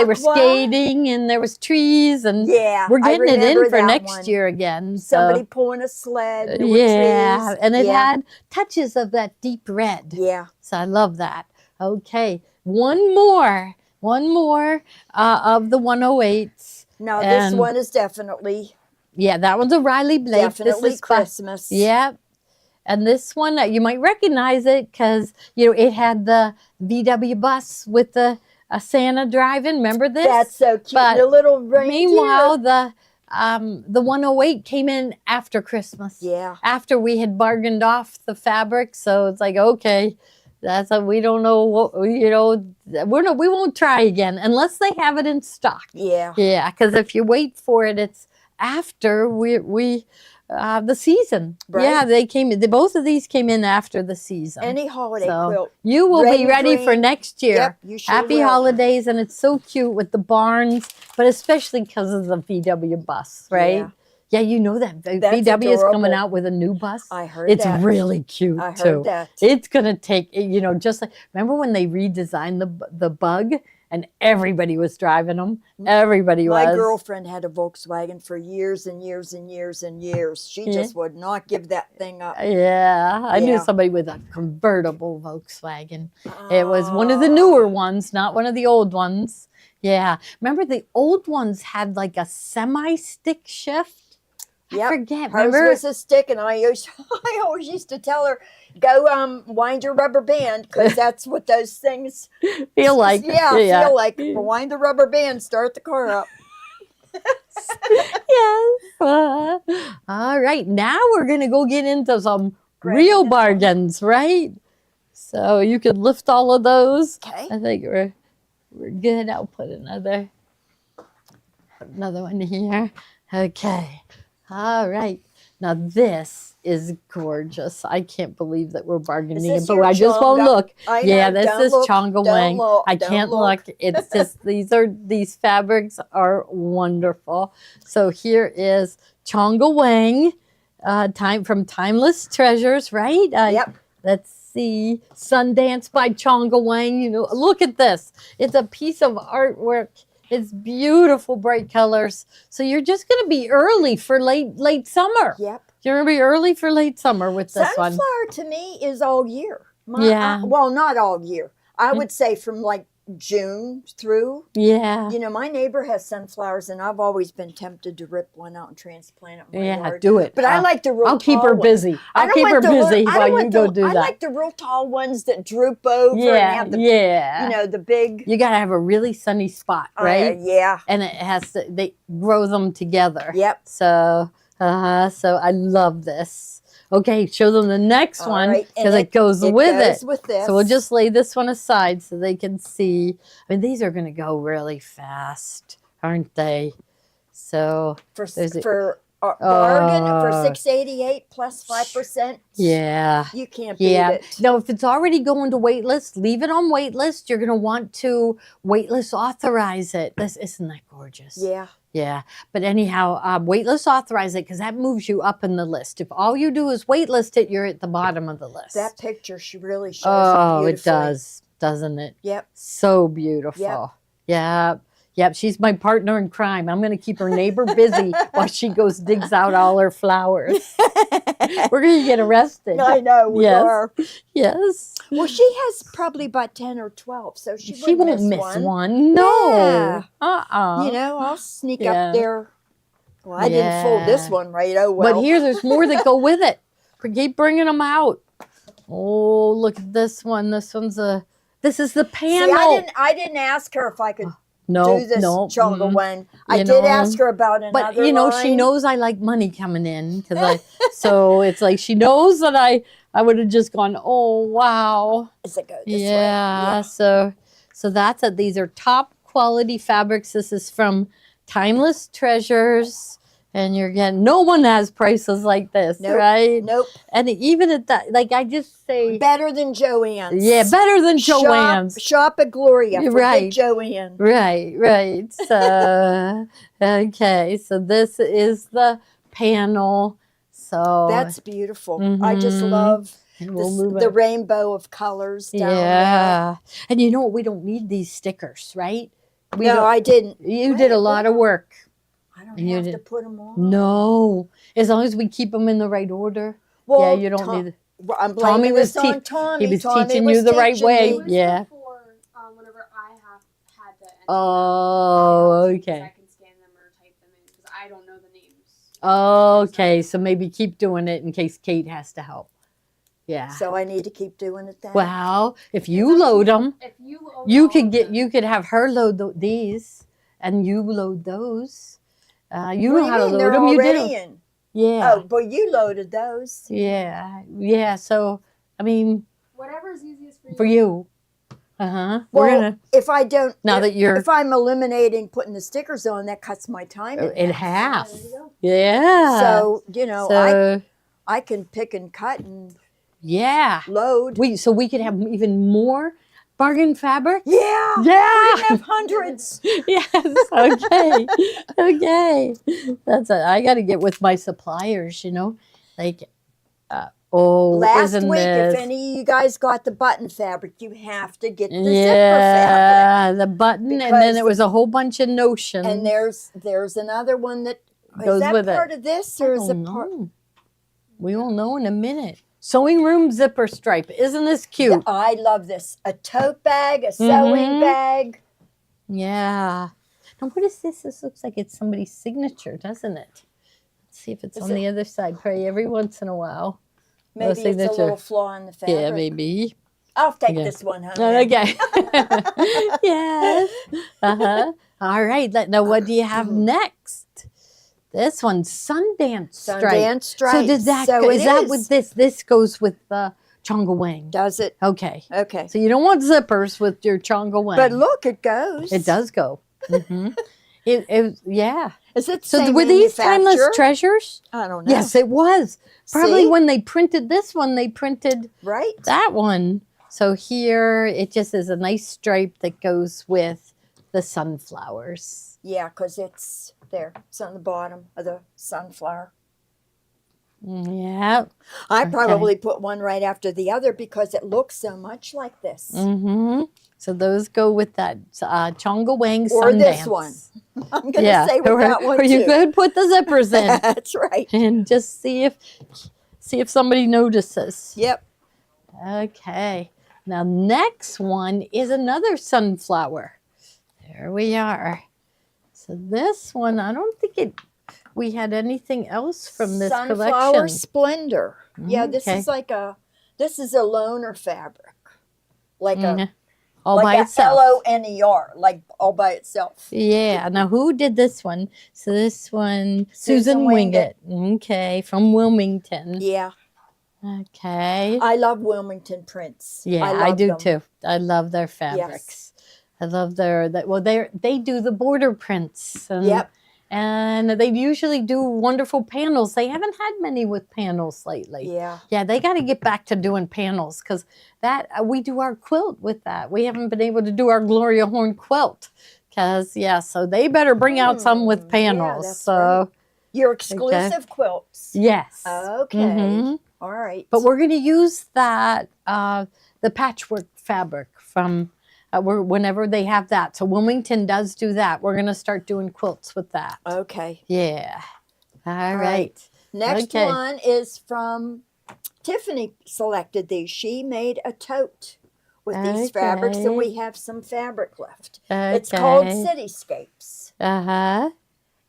were skating and there was trees and we're getting it in for next year again. Somebody pulling a sled. Yeah, and it had touches of that deep red. Yeah. So I love that. Okay, one more of the 108s. Now this one is definitely. Yeah, that one's a Riley Blake. Definitely this is Christmas. Yeah. And this one, you might recognize it because, it had the VW bus with the Santa driving. Remember this? That's so cute. But the little reindeer. meanwhile, the 108 came in after Christmas. Yeah. After we had bargained off the fabric. So it's like, okay, we don't know what, we won't try again unless they have it in stock. Yeah. Yeah, because if you wait for it, it's after we the season. Right. Yeah, they came. Both of these came in after the season. Any holiday So, quilt. you will Red be and ready for green. next year. Yep, you sure Happy will. holidays, and it's so cute with the barns, but especially because of the VW bus, right? Yeah. Yeah, you know that That's VW is coming adorable. out with a new bus. I heard It's that. really cute I heard too. that. It's gonna take, just like, remember when they redesigned the Bug and everybody was driving them. Everybody My was. girlfriend had a Volkswagen for years and years and years and years. She Yeah. just would not give that thing up. Yeah, I knew Yeah. somebody with a convertible Volkswagen. It was one of the newer ones, not one of the old ones. Yeah. Remember the old ones had like a semi-stick shift? I Yep. forget. Hers Remember? was a stick, and I always used to tell her, "Go wind your rubber band," because that's what those things Feel like. feel like. Wind the rubber band, start the car up. Yes. All right. Now we're going to go get into some Grab real this one. bargains, right? So you can lift all of those. Okay. I think we're good. I'll put another one here. Okay. All right. Now this is gorgeous. I can't believe that we're bargaining, this but your I just won't Chonga? look. I Yeah, know, this don't is look, Chonga don't Wang. look, I don't can't look. look. It's just these fabrics are wonderful. So here is Chonga Wang, from Timeless Treasures, right? Yep. Let's see, Sundance by Chonga Wang. Look at this. It's a piece of artwork. It's beautiful, bright colors. So you're just going to be early for late summer. Yep. You're going to be early for late summer with this Sunflower one. to me is all year. Yeah. Well, not all year. I would say from like June through. Yeah. My neighbor has sunflowers, and I've always been tempted to rip one out and transplant it in my Yeah, yard. do it. But I like the real I'll keep tall her ones. busy. I I'll don't keep want her the one- busy I while don't you want go the- do I that. like the real tall ones that droop over and Yeah, have the, yeah. the big. You got to have a really sunny spot, right? Yeah. And they grow them together. Yep. So I love this. Okay, show them the next All one right, and because it goes with goes it. with this. So we'll just lay this one aside so they can see. I mean, these are going to go really fast, aren't they? So there's a- for bargain for Oh. $6.88 plus 5%. yeah. You can't beat Yeah. it. No, if it's already going to waitlist, leave it on waitlist. You're going to want to waitlist authorize it. Isn't that gorgeous? Yeah. Yeah. But anyhow, waitlist authorize it because that moves you up in the list. If all you do is waitlist it, you're at the bottom of the list. That picture she really shows. Oh, it beautifully. does, doesn't it? Yep. So beautiful. Yep. Yep. She's my partner in crime. I'm going to keep her neighbor busy while she goes digs out all her flowers. We're going to get arrested. I know we Yes. are. Yes. Well, she has probably about 10 or 12, so she won't miss one. No. Yeah. Uh-uh. I'll sneak Yeah. up there. Well, I didn't fold this Yeah. one right. Oh, well. But there's more that go with it. Keep bringing them out. Oh, look at this one. This is the See, panel. I didn't ask her if I could No, do this no. Chonga mm-mm. Wang. I You did know, ask her about another But she line. knows I like money coming in so it's like she knows that I would have just gone, oh wow, Does it go this way? yeah. So that's it. These are top quality fabrics. This is from Timeless Treasures, and you're getting no one has prices like this, Nope. right? Nope. And even at that, like I just say, Better than Joann's. yeah, better than Joann's. Shop at Gloria. You're Forget right. Joann. Right. So, okay. So this is the panel. So That's beautiful. I just Mhm. love and we'll this, move the it. rainbow of colors down Yeah. And you know what? We don't need these stickers, right? there. No, I didn't. You did a lot of work. I don't You have to did- put them on. No. As long as we keep them in the right order. Well, you don't need. Well, I'm Tommy blaming was this on Tommy. he was Tommy teaching was you the right teaching way. me. It was Yeah. before, whenever I had the. Oh, okay. I can scan them or type them in because I don't know the names. Okay. So maybe keep doing it in case Kate has to help. Yeah. So I need to keep doing it then. Well, if you load them, If you you could have her load these, and you load those. You What know do how to mean? load They're them. You did already 'em. in. Yeah. Oh, but you loaded those. Yeah. So I mean, Whatever's easiest for you. for you. We're Well, gonna if I don't, now that you're if I'm eliminating putting the stickers on, that cuts my time in half. There you go. Yeah. So I So I can pick and cut and yeah. load. So we could have even more bargain fabric. Yeah, Yeah. we have hundreds. Yes. Okay. Okay. That's it. I got to get with my suppliers. Like Last isn't week, this? if any of you guys got the button fabric, you have to get the zipper fabric. Yeah, the button, and then Because- it was a whole bunch of notions. And there's another one that Goes is that with it. part of this I or is don't it part? know. We will know in a minute. Sewing room zipper stripe. Isn't this cute? I love this. A tote bag, a sewing Mhm. bag. Yeah. Now, what is this? This looks like it's somebody's signature, doesn't it? Let's see if it's Is on it? the other side. Pray every once in a while. Maybe it's a signature. little flaw in the fabric. Yeah, maybe. I'll take Yeah. this one home. Oh, then. okay. Yes. All right. Now, what do you have next? This one's Sundance stripe. Sundance stripes. So does that So go, it is that is. with this? This goes with the Chonga Wang. Does it? Okay. Okay. So you don't want zippers with your Chonga Wang. But look, it goes. It does go. Hmm. Yeah. Is it the So same were these timeless manufacturer? treasures? I don't know. Yes, it was. Probably See? when they printed this one, they printed Right? that one. So here it just is a nice stripe that goes with the sunflowers. Yeah, because it's there. It's on the bottom of the sunflower. Yeah. I Okay. probably put one right after the other because it looks so much like this. Mm-hmm. So those go with that Chonga Wang Or Sundance. this one. I'm going to Yeah. say with or, that one or you too. could put the zippers in That's right. and just see if somebody notices. Yep. Okay. Now next one is another sunflower. There we are. So this one, I don't think we had anything else from this Sunflower collection. Splendor. Yeah, this Okay. is this is a loner fabric. Like Mhm. All like by a itself. LONER, like all by itself. Yeah. Now who did this one? So this one, Susan Susan Wingett. Okay, from Wilmington. Yeah. Okay. I love Wilmington prints. Yeah, I love do them. too. I love their fabrics. I love they do the border prints. And, Yep. And they usually do wonderful panels. They haven't had many with panels lately. Yeah. Yeah, they got to get back to doing panels because we do our quilt with that. We haven't been able to do our Gloria Horn quilt because so they better bring out some with Yeah, panels. that's So right. Your exclusive quilts. yes, Okay. Mhm. All right. But we're going to use that the patchwork fabric from whenever they have that. So Wilmington does do that. We're going to start doing quilts with that. Okay. Yeah. All All right. Next Okay. one is from Tiffany selected these. She made a tote with these fabrics, and Okay. we have some fabric left. Okay. It's called Cityscapes. Uh-huh.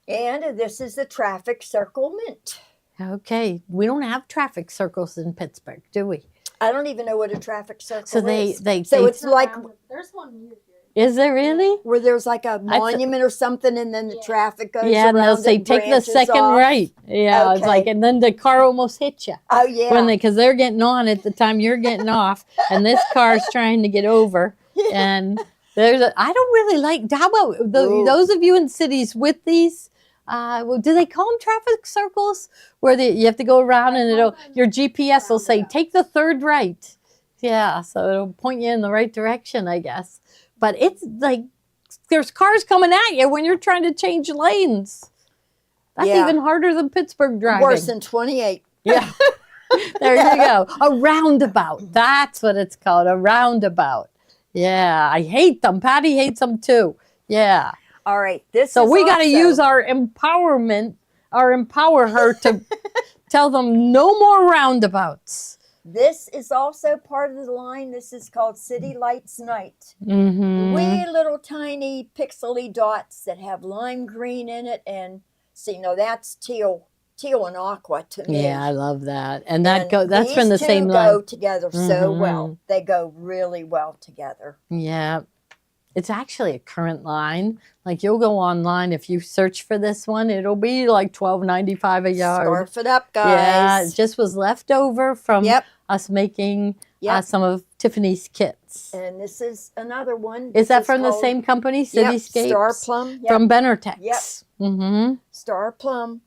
And this is the traffic circle mint. Okay. We don't have traffic circles in Pittsburgh, do we? I don't even know what a traffic circle So they is. they So they- it's like There's one near here. is there really? where there's like a monument or something, and then the Yeah. traffic goes Yeah, and around they'll it say and take the branches second off. right. Yeah, it's Okay. like, and then the car almost hits you. Oh yeah. Because they're getting on at the time you're getting off, and this car's trying to get over. And I don't really like. How about Ooh. those of you in cities with these? Do they call them traffic circles? Where you have to go around and your GPS will say take the third right. Yeah, so it'll point you in the right direction, I guess. But it's like there's cars coming at you when you're trying to change lanes. That's Yeah. even harder than Pittsburgh driving. Worse than 28. Yeah. There you go. A roundabout. That's what it's called. A roundabout. Yeah. I hate them. Patty hates them too. Yeah. All right. This So is we got to also- use our empowerment, empower her to tell them no more roundabouts. This is also part of the line. This is called City Lights Night. Mm-hmm. Wee little tiny pixely dots that have lime green in it, and see, no, that's teal and aqua to me. Yeah, I love that. And And that's from the these same two line. go together so Mhm. well. They go really well together. Yeah. It's actually a current line. Like you'll go online if you search for this one, it'll be like $12.95 a yard. Scarf it up, Yeah, guys. it just was left over from Yep. us making Yep. some of Tiffany's kits. And this is another one. Is This that from the called- same company, Yep, Cityscapes? Star Plum. Yep. From Benertex. Yep. Mm-hmm. Star Plum.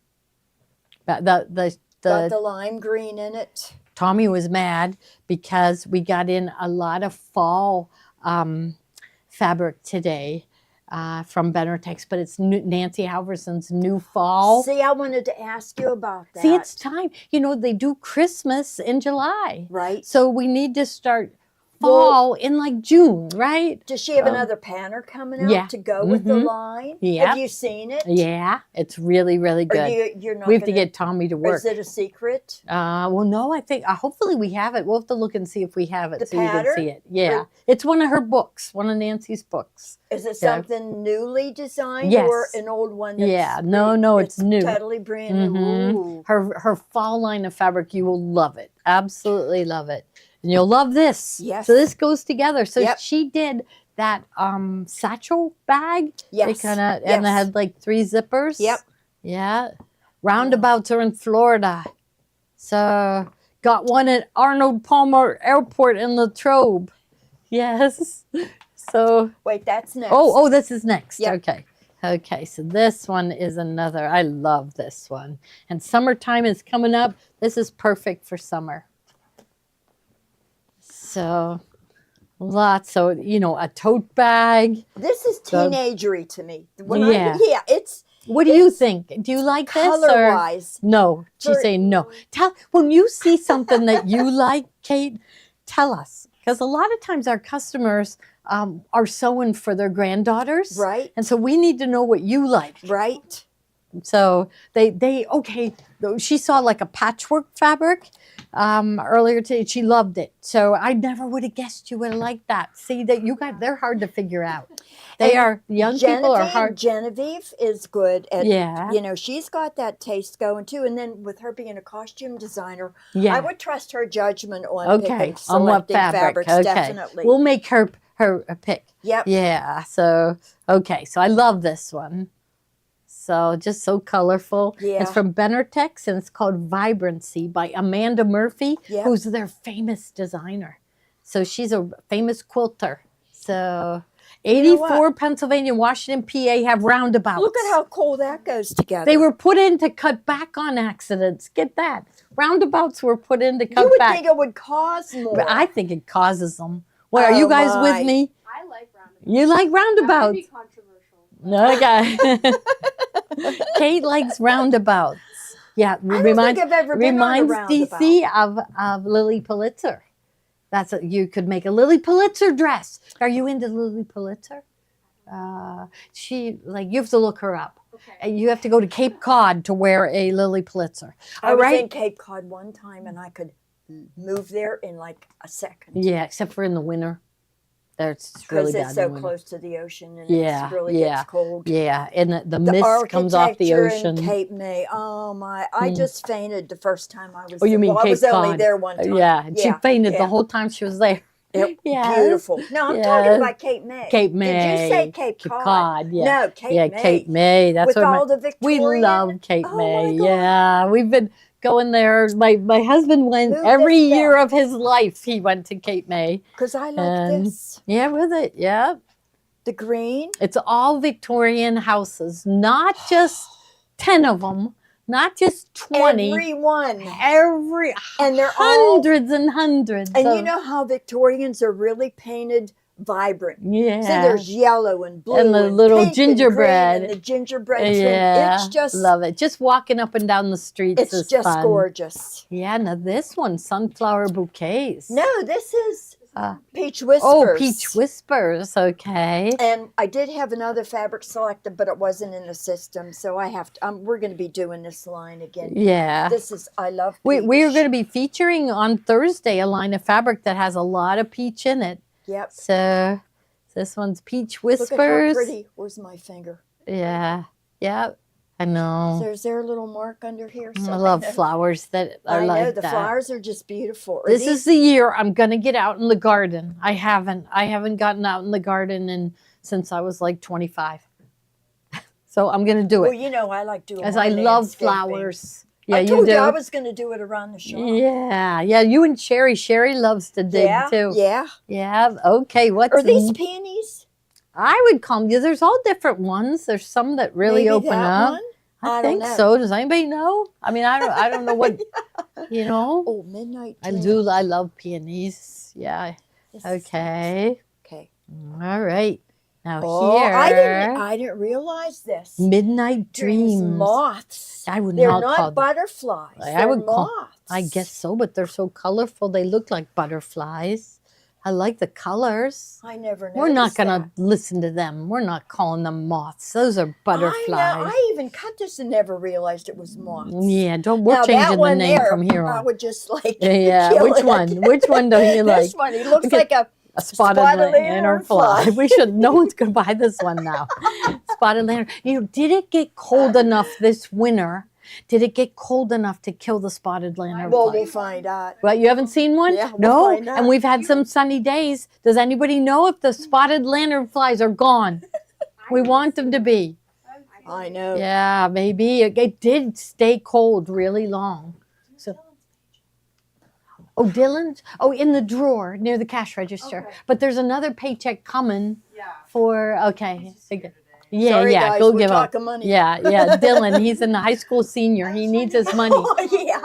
The Got the lime green in it. Tommy was mad because we got in a lot of fall fabric today from Benertex, but it's Nancy Halverson's new fall. See, I wanted to ask you about that. See, it's time. You know, they do Christmas in July. right. So we need to start Well- fall in like June, right? Does she have um, another pattern coming out yeah. to go with the Mhm. line? Yep. Have you seen it? Yeah, it's really, really Or good. you're not We have to gonna- get Tommy to or work. Is it a secret? Well, no, I think hopefully we have it. We'll have to look and see if we have it The so you can pattern? see it. Yeah, Or- it's one of her books, one of Nancy's books. Is it Yeah. something newly designed Yes. or an old one? That's Yeah, no, it's new. Totally brand new. Mhm. Ooh. Her fall line of fabric, you will love it. Absolutely love it. And you'll love this. Yes. So this goes together. So Yep. she did that satchel bag. Yes. They kind of and it Yes. had like 3 zippers. Yep. Yeah. Roundabouts are in Florida. So got one at Arnold Palmer Airport in Latrobe. Yes. So Wait, that's next. oh, this is next. Yep. Okay. Okay, so this one is another. I love this one. And summertime is coming up. This is perfect for summer. So lots. So, you know, a tote bag. This is So- teenagery to me. Yeah. It's What do you think? Do you like this? color Or? wise. No. She's For- saying no. Tell when you see something that you like, Kate, tell us. Because a lot of times our customers are sewing for their granddaughters. Right. And so we need to know what you like. Right. So they okay. She saw like a patchwork fabric earlier today. She loved it. So I never would have guessed you would have liked that. See that you got they're hard to figure out. They And are young people are hard. Genevieve is good at, Yeah. you know, she's got that taste going too. And then with her being a costume designer, Yeah. I would trust her judgment on Okay. picking, On what selecting fabric? fabrics. Okay. Definitely. We'll make her pick. Yep. Yeah. So okay. So I love this one. So just so colorful. Yeah. It's from Benertex and it's called Vibrancy by Amanda Murphy, Yep. who's their famous designer. So she's a famous quilter. So know what? 84 Pennsylvania, Washington, PA have roundabouts. Look at how cool that goes together. they were put in to cut back on accidents. Get that. Roundabouts were put in to cut You would back. think it would cause more. But I think it causes them. Well, are you Oh, guys my. with me? I like roundabouts. You like That might be roundabouts? controversial. Okay. Kate likes roundabouts. Yeah, I don't reminds think I've ever been on a reminds DC of Lily Pulitzer. You could make a Lily Pulitzer dress. Are you into Lily Pulitzer? You have to look her up. Okay. And you have to go to Cape Cod to wear a Lily Pulitzer. I All was right. in Cape Cod one time and I could move there in like a second. Yeah, except for in the winter. It's Because really bad. it's in so the winter. close to the ocean and Yeah, it really yeah. gets cold. Yeah, and the The mist comes off the architecture ocean. in Cape May. Oh my! I just fainted the first time I was. Oh, you there. mean well, I was Cape only Cod. there one time. Yeah, and she Yeah, fainted yeah. the whole time she was there. Yep, Yes. beautiful. No, I'm Yes. talking about Cape May. Cape May. Did you say Cape Cod? Yeah. No, Cape yeah, May. Cape May. That's With what all the Victorian. we love Cape Oh, my May. God. Yeah, we've been going there. My husband went Move every this year back. of his life. He went to Cape May. Because I like And- this. Yeah, with it. Yeah, The green. it's all Victorian houses, not just 10 of them, not just 20. Everyone. Every And they're all. hundreds and hundreds. And of, you know how Victorians are really painted vibrant. yeah. So there's yellow and blue And the little pink and green gingerbread. and the gingerbread trim. Yeah, It's just love it. Just walking up and down the streets it's is just fun. gorgeous. Yeah, now this one, sunflower bouquets. No, this is Uh, Peach Whispers. oh, peach whispers. Okay. And I did have another fabric selected, but it wasn't in the system, so I have to. We're going to be doing this line again. Yeah. This is I love. We are peach. going to be featuring on Thursday a line of fabric that has a lot of peach in it. Yep. So this one's peach Look whispers. at how pretty. Where's my finger? Yeah. Yeah. I know. So is there a little mark under here? So I love know. flowers that are I know like the that. flowers are just beautiful. Are This these- is the year I'm gonna get out in the garden. I haven't gotten out in the garden since I was like 25. So I'm gonna do Well, it you know I like doing. as my I love landscaping. flowers. Yeah, I you told do. you I was going to do it around the shop. Yeah, yeah. You and Sherry. Sherry loves to dig Yeah, too. yeah. Yeah. Okay. What's Are these peonies? I would call them. There's all different ones. There's some that really Maybe open that up. one? I I don't think know. so. Does anybody know? I mean, I don't know what you know. Oh, midnight. I dream. do. I love peonies. Yeah. This is Okay. okay. All right. Now Oh, here. I didn't realize this. Midnight There's dreams. moths. I would They're not not call them. butterflies. I They're would call- moths. I guess so, but they're so colorful. They look like butterflies. I like the colors. I never noticed We're not going that. to listen to them. We're not calling them moths. Those are butterflies. I know. I even cut this and never realized it was moths. Yeah, don't. We're Now, that changing the one name there, from here I on. would just like. Yeah, kill which it. one? Which one don't you like? This one. He looks Okay. like a. A spotted Spotted lanternfly. lanternfly. We should. No one's gonna buy this one now. Spotted lantern. You know, did it get cold enough this winter? Did it get cold enough to kill the spotted lanternfly? Well, we'll find out. Well, you haven't seen one? Yeah, we'll no. find out. And we've had some sunny days. Does anybody know if the spotted lanternflies are gone? We want them to be. I know. Yeah, maybe it did stay cold really long. So. Oh, Dylan's? Oh, in the drawer near the cash register. Okay. But there's another paycheck coming Yeah. for, okay. Yeah, Sorry, yeah, guys, go we're give him. talking money. Yeah, yeah, Dylan, he's in the high school senior. He needs his money. Oh, yeah.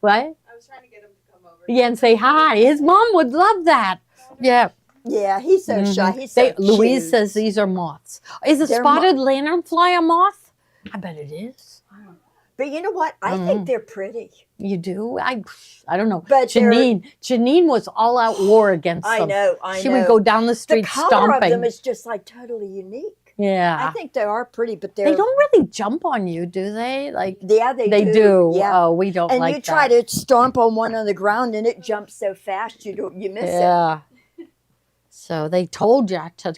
What? I was trying to get him to come over. Yeah, and say hi. His mom would love that. Yeah. Yeah, he's so shy. Mhm. He's so Louise cute. says these are moths. Is a They're spotted lanternfly a moth? I bet it is. But you know what? I Mhm. think they're pretty. You do? I don't know. But they're- Janine was all out war against I them. know. I She know. would go down the The street color stomping. of them is just like totally unique. Yeah. I think they are pretty, but they're. They don't really jump on you, do they? Like Yeah, they do. Yeah. Oh, we don't And like you try that. to stomp on one on the ground, and it jumps so fast you miss it. Yeah. So they told you to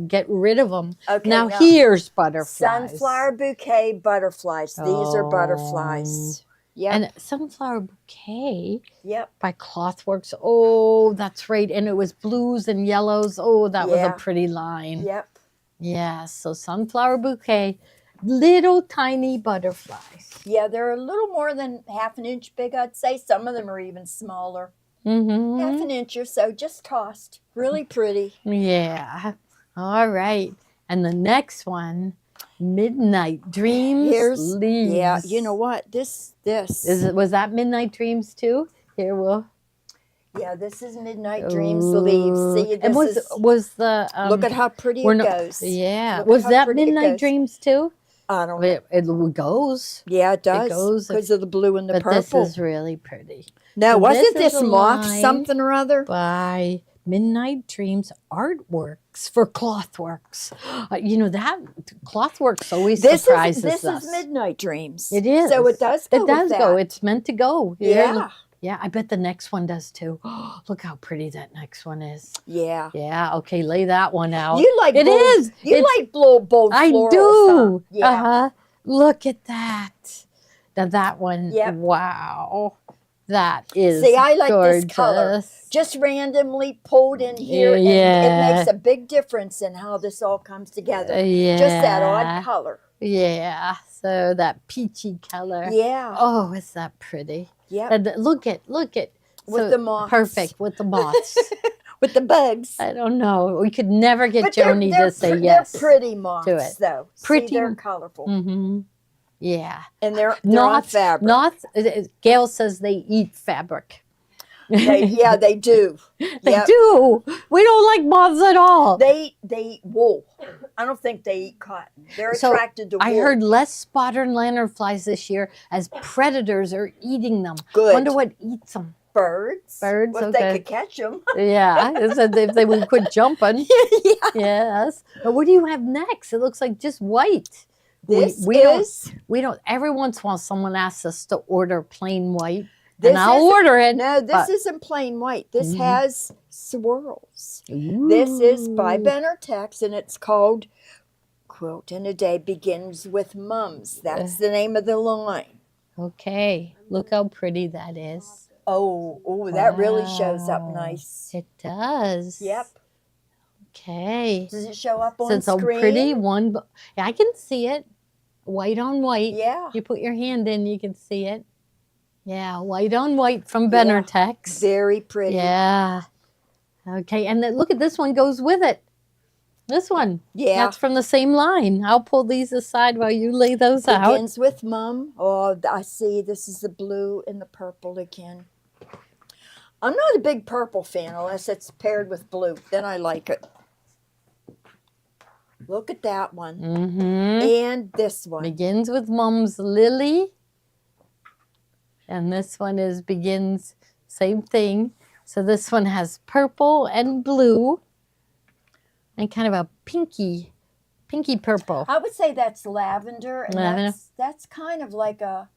get rid of them. Okay. Now here's butterflies. sunflower bouquet butterflies. These are Oh. butterflies. Yep. And sunflower bouquet Yep. by Clothworks. Oh, that's right. And it was blues and yellows. Oh, that was Yeah. a pretty line. Yep. Yeah. So sunflower bouquet, little tiny butterflies. Yeah, they're a little more than half an inch big, I'd say. Some of them are even smaller. Mm-hmm. Half an inch or so, just tossed. Really pretty. Yeah. All right. And the next one, Midnight Dreams Leaves. Yeah, you know what? This. Was that Midnight Dreams too? Here we'll. Yeah, this is Midnight Dreams Leaves. See, and this was the look at how pretty we're it not- goes. Yeah. Look Was how that pretty it Midnight goes. Dreams too? I don't know. It goes. Yeah, it does. goes- Because of the blue and the But purple. this is really pretty. Now, so wasn't this is this a moth line something or other? By Midnight Dreams Artworks for Clothworks. You know that Clothworks always surprises this us. is Midnight Dreams. It is. So it does go It does with go. that. It's meant to go. Yeah. Yeah, I bet the next one does too. Look how pretty that next one is. Yeah. Yeah, okay, lay that one out. You like It bold, is. You It's- like bold I florals, do. huh? Yeah. Uh-huh. Look at that. Now that one, Yep. wow. That is See, I like gorgeous. this color. Just randomly pulled in here, and Yeah. it makes a big difference in how this all comes together. Yeah. Just that odd color. Yeah. So that peachy color. Yeah. Oh, is that pretty? Yep. And look at. With So the moths. Perfect with the moths. With the bugs. I don't know. We could never get But Joni to say yes. They're pretty moths, it. though. Pretty- See, they're colorful. Mm-hmm. Yeah. And they're on fabric. Gail says they eat fabric. Yeah, they do. They Yep. do. We don't like moths at all. They eat wool. I don't think they eat cotton. They're So, attracted to wool. I heard less spotted lanternflies this year as predators are eating them. Good. Wonder what eats them. Birds. Birds, Well, if okay. they could catch them. Yeah, it said if they would quit jumping. Yeah. Yes. But what do you have next? It looks like just white. This we don't. is. We don't. Every once in a while, someone asks us to order plain white, This and I'll isn't- order it. No, this but- isn't plain white. This Mhm. has swirls. This is by Ooh. Benartex, and it's called Quilt in a Day Begins with Mums. That's the name of the line. Okay, look how pretty that is. Oh, that really shows up Wow. nice. It does. Yep. Okay. Does it show up So on it's a screen? pretty one. Yeah, I can see it. white on white. Yeah. You put your hand in, you can see it. Yeah, white on white from Yeah. Benertex. Very pretty. Yeah. Okay, and then look at this one goes with it. This one. Yeah. That's from the same line. I'll pull these aside while you lay those out. Begins with Mum. Oh, I see. This is the blue and the purple again. I'm not a big purple fan unless it's paired with blue. Then I like it. Look at that one. Mm-hmm. And this one. Begins with Mom's Lily. And this one begins, same thing. So this one has purple and blue. And kind of a pinky purple. I would say that's lavender. And Lavender. that's kind of like a,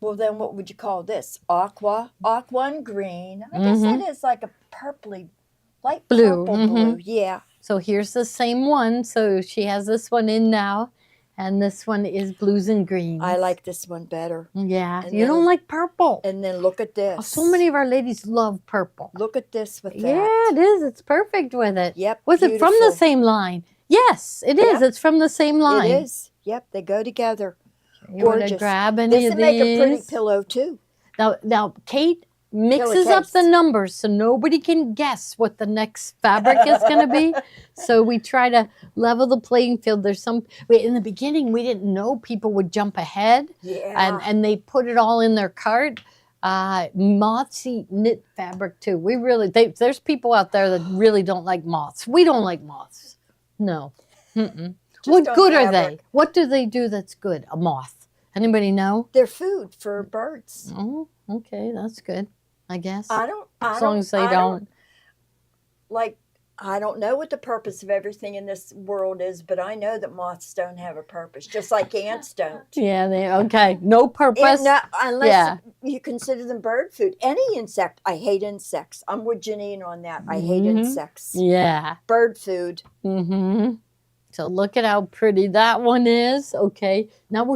well, then what would you call this? Aqua and green. I guess Mhm. that is like a purpley, light Blue, purple mhm. blue. Yeah. So here's the same one. So she has this one in now. And this one is blues and greens. I like this one better. Yeah. And You then- don't like purple. And then look at this. Oh, so many of our ladies love purple. Look at this with that. Yeah, it is. It's perfect with it. Yep. Was it from the beautiful. same line? Yes, it is. Yep. It's from the same line. It is. Yep, they go together. You want to Gorgeous. grab any This of would make a pretty these? pillow too. Now, Kate mixes up the Pillowcase. numbers so nobody can guess what the next fabric is going to be. So we try to level the playing field. There's in the beginning, we didn't know people would jump ahead. Yeah. And they put it all in their cart. Moths eat knit fabric too. There's people out there that really don't like moths. We don't like moths. No. Mm-mm. What on good are they? fabric. What do they do that's good? A moth. Anybody know? They're food for birds. Oh, okay, that's good. I guess. I don't. As long as they don't. Like. I don't know what the purpose of everything in this world is, but I know that moths don't have a purpose, just like ants don't. Yeah. Okay. No purpose. Unless Yeah. you consider them bird food. Any insect. I hate insects. I'm with Janine on that. I hate Mhm. insects. Yeah. Bird food. Mm-hmm. So look at how pretty that one is. Okay. Now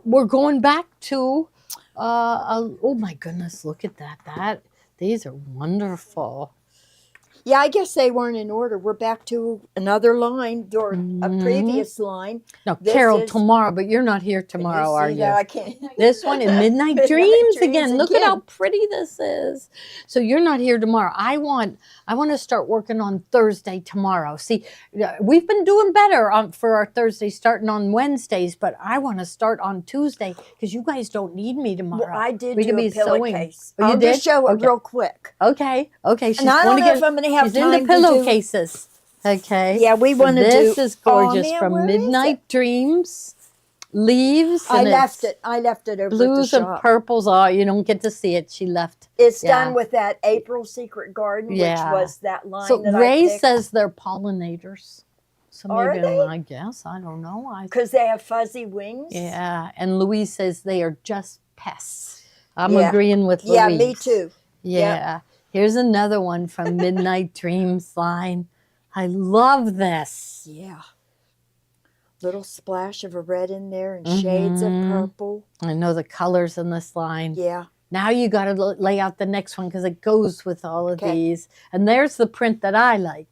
we're going back to. Oh my goodness! Look at that. These are wonderful. Yeah, I guess they weren't in order. We're back to another line or a Mhm. previous line. Now, This Carol, is- tomorrow, but you're not here Can tomorrow, see are you? that? I can't. This one in Midnight Midnight Dreams Dreams again. Look at how again. pretty this is. So you're not here tomorrow. I want to start working on Thursday tomorrow. See, we've been doing better for our Thursday, starting on Wednesdays, but I want to start on Tuesday because you guys don't need me tomorrow. Well, I did We do can a be sewing. pillowcase. Oh, you I'll did? just show it Okay. real quick. Okay. She's And I don't wanna know if I'm going to have she's time into to do. pillowcases. Okay. Yeah, we So want to do. this is gorgeous Oh, man, from where is Midnight Dreams. Leaves. I and left it's it. I left it over Blues at the and shop. purples. Oh, you don't get to see it. She left. It's Yeah. done with that April Secret Garden, Yeah. which was that line So that Ray I picked. says they're pollinators. So Are maybe they? I guess I don't know. Because they have fuzzy wings. Yeah, and Louise says they are just pests. I'm Yeah. agreeing with Louise. Yeah, me too. Yeah. Here's another one from Midnight Dreams line. I love this. Yeah. Little splash of a red in there and shades of Mhm. purple. I know the colors in this line. Yeah. Now you got to lay out the next one because it goes with all of Okay. these. And there's the print that I like.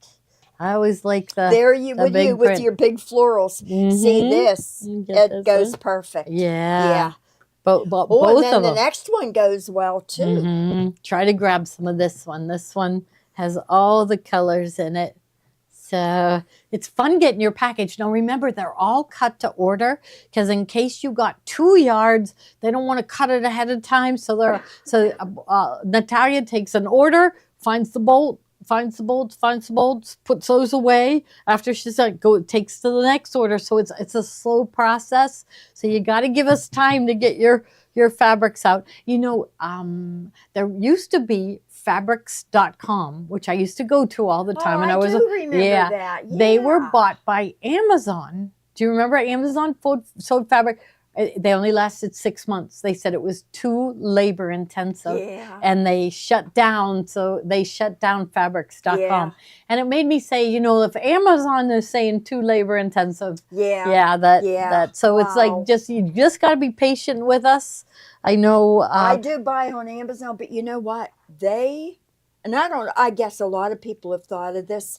I always like the. There you the with big you with print. your big florals. See Mhm. this? You get It this goes one? perfect. Yeah. Yeah. But Oh, both and then of the them. next one goes well too. Mhm. Try to grab some of this one. This one has all the colors in it. So it's fun getting your package. Now remember, they're all cut to order because in case you got 2 yards, they don't want to cut it ahead of time. So Natalia takes an order, finds the bolts, puts those away. After she's done, takes to the next order. So it's a slow process. So you got to give us time to get your fabrics out. You know, there used to be fabrics.com, which I used to go to all the time. Oh, And I was do remember yeah, that. They were Yeah. bought by Amazon. Do you remember Amazon sewed fabric? They only lasted 6 months. They said it was too labor intensive. Yeah. And they shut down. So they shut down fabrics.com. Yeah. And it made me say, you know, if Amazon is saying too labor intensive, Yeah. yeah. So it's Wow. like you just got to be patient with us. I know. I do buy on Amazon, but you know what? I guess a lot of people have thought of this,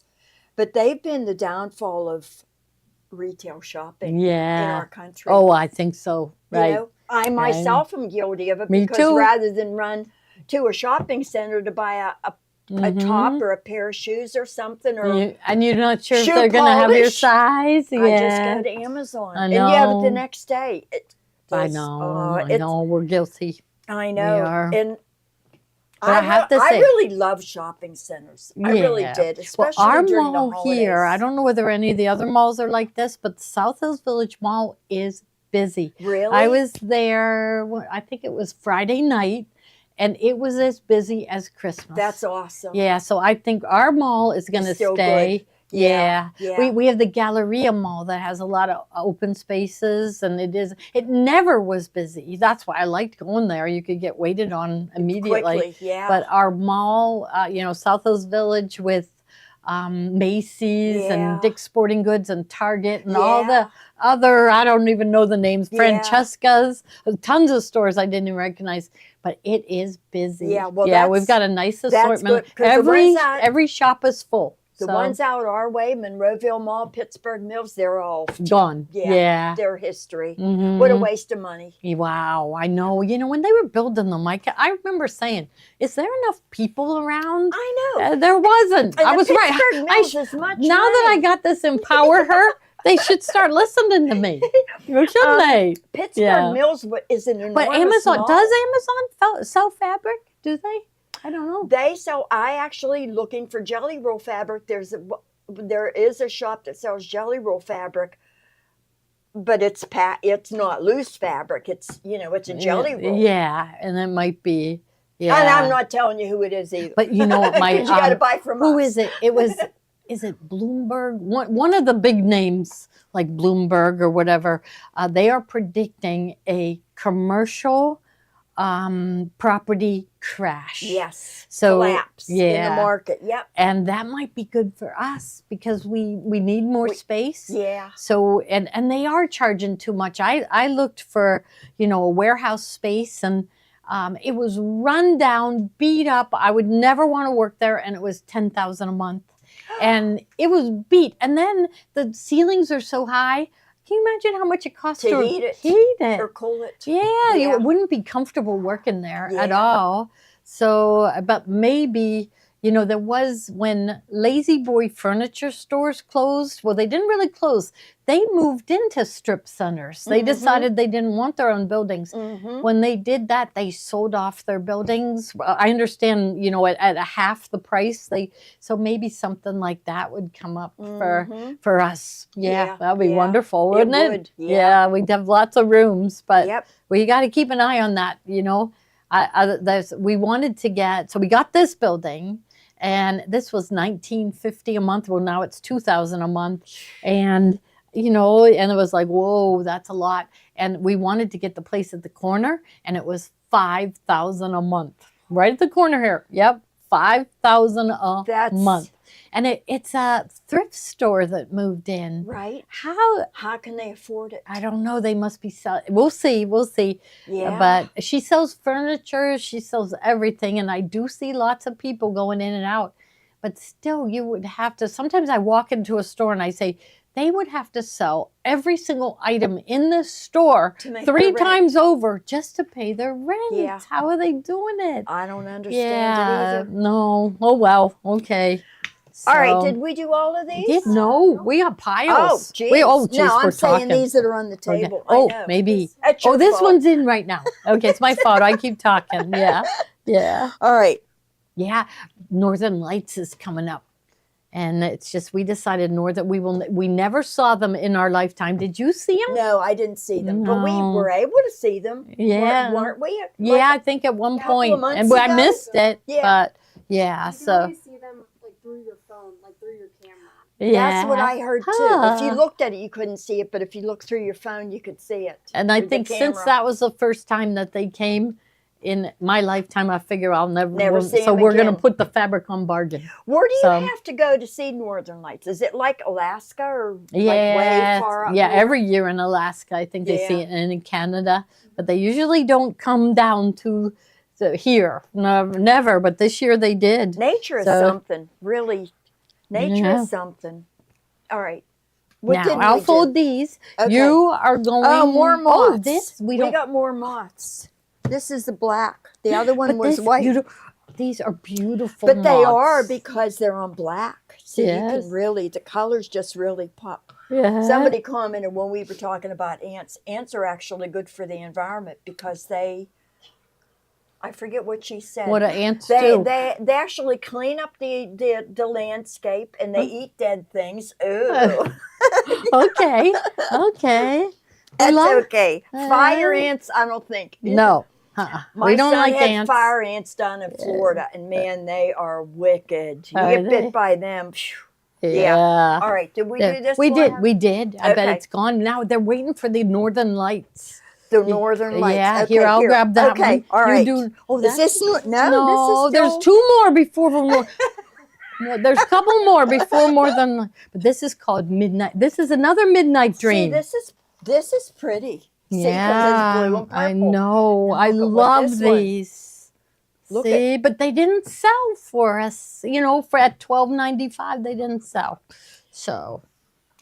but they've been the downfall of retail shopping in Yeah. our country. Oh, I think so. Right. You know, I myself am guilty of it Me because too. rather than run to a shopping center to buy a Mhm. top or a pair of shoes or something, or And you're not sure if shoe they're going to have your polish, size. I just Yeah. go to Amazon I and you have it the know. next day. I This- know. I it's- know. We're guilty. I know. are. And But I have to I say- really love shopping centers. I really Yeah. did, Well, especially our during the mall holidays. here, I don't know whether any of the other malls are like this, but South Hills Village Mall is busy. Really? I was there, I think it was Friday night, and it was as busy as Christmas. That's awesome. Yeah, so I think our mall is going to still stay. good. Yeah. Yeah. We have the Galleria Mall that has a lot of open spaces, and it never was busy. That's why I liked going there. You could get waited on immediately. Quickly, yeah. But our mall, South Hills Village with Macy's Yeah. and Dick's Sporting Goods and Target and all Yeah. the other, I don't even know the names, Yeah. Francesca's, tons of stores I didn't even recognize. But it is busy. Yeah, well, we've got a nice that's assortment. good, 'cause the ones out- Every shop is full. the so, ones out our way, Monroeville Mall, Pittsburgh Mills, they're all gone. Yeah. their history. Mhm. What a waste of money. Wow, I know. When they were building them, I remember saying, "Is there enough people around?" I know. There wasn't. And I the was right. Pittsburgh I Mills sh- is much now that I money. got this Empower Her, they should start listening to me, shouldn't they? Pittsburgh Yeah. Mills is an enormous But Amazon mall. does Amazon sell fabric? Do they? I don't know. They sell. I actually looking for jelly roll fabric. There is a shop that sells jelly roll fabric, but it's not loose fabric. It's it's a jelly roll. Yeah, and it might be. Yeah, And I'm not telling you who it is either. But you know what, my 'Cause you got to buy from us. who is it? It was. Is it Bloomberg? One of the big names like Bloomberg or whatever. They are predicting a commercial property crash. Yes. So, collapse in yeah. the market. Yep. And that might be good for us because we need more space. Yeah. So and they are charging too much. I looked for a warehouse space and it was run down, beat up. I would never want to work there, and it was $10,000 a month, and it was beat. And then the ceilings are so high. Can you imagine how much it costs To heat it. Heat it. Or cool it. Yeah, Yeah. you wouldn't be comfortable working there at Yeah. all. So, but maybe, there was when Lazy Boy furniture stores closed. Well, they didn't really close. They moved into strip centers. They Mhm. decided they didn't want their own buildings. Mm-hmm. When they did that, they sold off their buildings. Well, I understand, at a half the price. So maybe something like that would come up for us. Yeah, Yeah, that'd be yeah. wonderful, It wouldn't it? would, yeah. Yeah, we'd have lots of rooms, but Yep. we got to keep an eye on that. We wanted to get, so we got this building, and this was $19.50 a month. Well, now it's $2,000 a month, and and it was like, whoa, that's a lot. And we wanted to get the place at the corner, and it was $5,000 a month, right at the corner here. Yep, $5,000 a That's month, and it's a thrift store that moved in. right. How can they afford it? I don't know. They must be selling. We'll see. Yeah. But she sells furniture. She sells everything. And I do see lots of people going in and out. But still, you would have to. Sometimes I walk into a store and I say, they would have to sell every single item in this store To make 3 their rent. times over just to pay their rent. Yeah. How are they doing it? I don't understand it Yeah. either. No. Oh, well. Okay. All right, So- did we do all of these? No, we got Oh, piles. geez. Geez, no, I'm we're saying talking. these that are on the Okay. table. I Oh, know. maybe. That's your Oh, this fault. one's in right now. Okay, it's my fault. I keep talking. Yeah. Yeah. All right. Yeah. Northern Lights is coming up. And it's just, we decided we never saw them in our lifetime. Did you see them? No, I didn't see them, but we No. were able to see them. Yeah. weren't we? Yeah, I think at one couple of point. months And I ago? missed it. Yeah. But yeah, You can so. always see them through your phone, through your camera. Yeah. That's what I heard too. If you Huh. looked at it, you couldn't see it, but if you looked through your phone, you could see it. And I through the think since camera. that was the first time that they came in my lifetime, I figure I'll never see so 'em we're going to again. put the fabric on bargain. Where do you So- have to go to see Northern Lights? Is it like Alaska or Yeah, like way far up? yeah. north? Every year in Alaska, I think they see Yeah. it, and in Canada, but they usually don't come down to here. No, never. But this year they did. Nature is So- something. Really, nature Yeah. is something. All right. What now didn't I'll we do? fold these. Okay. You are going. Oh, more moths. Oh, this we We don't. got more moths. This is the black. The other one but was this white. these are beautiful. But they are moths. because they're on black. So you Yes. can really, the colors just really pop. Yeah. Somebody commented when we were talking about ants. Ants are actually good for the environment because I forget what she said. What do ants They do? they actually clean up the landscape and they eat dead things. Ooh, Okay. Okay. I that's love- okay. Fire ants, I don't think. No. My We don't son like had ants. fire ants down in Florida, and man, they are wicked. You Are get they? bit by them. Phew. Yeah. All right, did we Yeah, do this we one? did. We did. I bet Okay. it's gone. Now they're waiting for the northern lights. The Northern Lights. Yeah, okay, here, I'll grab that okay, one. all You right. do- oh, Is that's this no? no, This is there's still, two more before the no, there's a couple more before more than but this is called Midnight. This is another Midnight Dream. See, this is pretty. See, 'cause yeah, it's blue and purple. I know. And I look at what love this one- these. Look See, but they didn't sell for us. You know, for at $12.95 they didn't sell. So,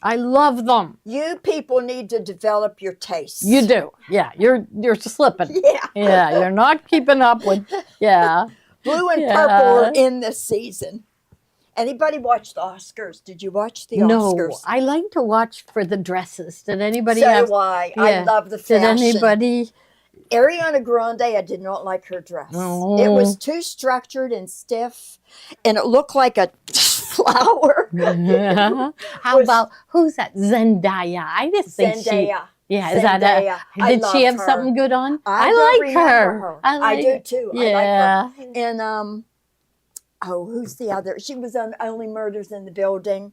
I love them. You people need to develop your taste. You do. Yeah, you're slipping. Yeah. Yeah, you're not keeping up with. Yeah. Blue and Yeah. purple are in this season. Anybody watch the Oscars? Did you watch the No, Oscars? I like to watch for the dresses. Did anybody So have? do I. Yeah. I love the Did fashion. anybody? Ariana Grande, I did not like her dress. Oh. It was too structured and stiff, and it looked like a flower. How Was- about who's that? Zendaya. I just think she. Zendaya. Yeah, is that Zendaya. I Did she love have her. something good on? I don't like remember her. her. I like do too. Yeah. I like her. And oh, who's the other? She was on Only Murders in the Building.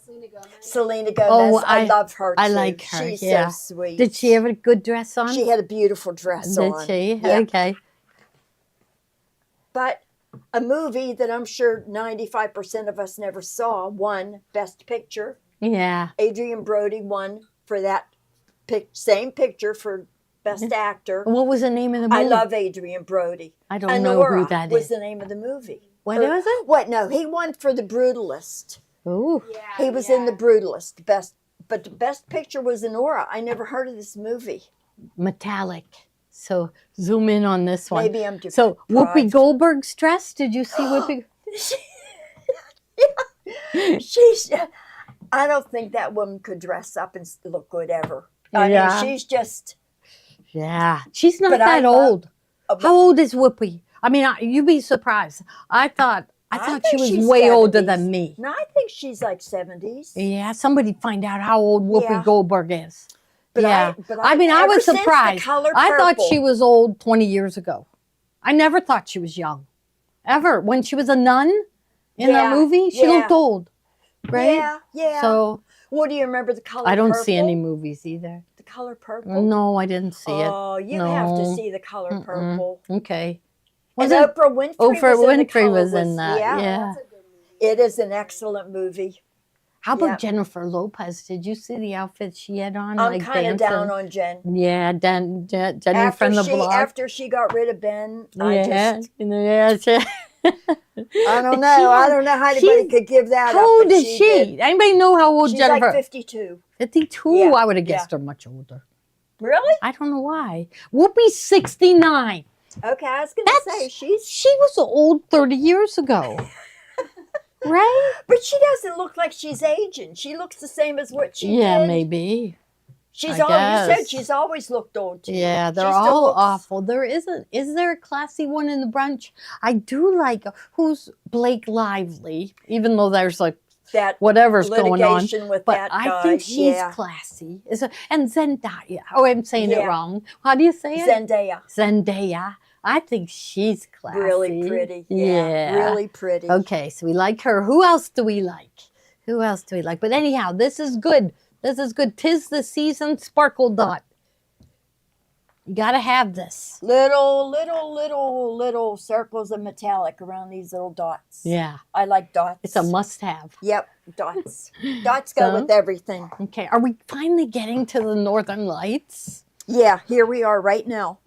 Selena Gomez. Selena Gomez. I love her too. I like her, She's yeah. so sweet. Did she have a good dress on? She had a beautiful dress Did on. she? Yeah. Okay. But a movie that I'm sure 95% of us never saw won Best Picture. Yeah. Adrian Brody won for that same picture for Best Actor. What was the name of the movie? I love Adrian Brody. I don't know Anora who that was is. the name of the movie. What Or- was it? What? No, he won for The Brutalist. Ooh. Yeah, He was in The Brutalist. But the Best Picture was Anora. I never heard of this movie. Metallic. So zoom in on this one. Maybe I'm So Whoopi deprived. Goldberg's dress. Did you see Whoopi? She's. I don't think that woman could dress up and look good ever. I Yeah. mean, she's just. Yeah. She's not But I that love- old. How old is Whoopi? I mean, you'd be surprised. I thought she think was she's way older 70s. than me. No, I think she's like 70s. Yeah, somebody find out how old Whoopi Yeah. Goldberg is. But yeah, but I mean, I ever was since The surprised. Color I thought Purple- she was old 20 years ago. I never thought she was young, ever. When she was a nun in Yeah, that movie, she yeah. looked old, right? Yeah, yeah. So What do you remember? The Color I don't Purple? see any movies either. The Color Purple. No, I didn't see it. Oh, you have to No. see The Color Mm-mm. Purple. Okay. And Was it? Oprah Winfrey. Oprah was in The Winfrey Color was in that. Yeah, Yeah. That's a good movie. it is an excellent movie. How about Yeah. Jennifer Lopez? Did you see the outfit she had on? I'm like kind of dancing? down on Jen. Yeah, Jenny from the block. After she got rid of Ben, yeah, I just I don't know. I don't know how anybody She's- could give that up. How old but is she? she? did. Anybody know how old She's Jennifer? like 52. 52. Yeah, I would have guessed her much older. Really? I don't know why. Whoopi's 69. Okay, I was going That's- to say she's, She was old 30 years ago. Right? but she doesn't look like she's aging. She looks the same as what she Yeah, did. maybe. She's I always, you said guess. she's always looked old to me. Yeah, they're She still all looks- awful. Is there a classy one in the bunch? I do like, who's Blake Lively, even though there's like That whatever's going on. litigation with But that I guy. think she's yeah. classy. And Zendaya. Oh, I'm saying it Yeah. wrong. How do you say it? Zendaya. Zendaya. I think she's classy. Really pretty. Yeah. Really pretty. Okay, so we like her. Who else do we like? Who else do we like? But anyhow, this is good. This is good. 'Tis the season sparkle dot. You gotta have this. Little circles of metallic around these little dots. Yeah, I like dots. it's a must-have. Yep, dots. Dots go So? with everything. Okay, are we finally getting to the Northern Lights? Yeah, here we are right now.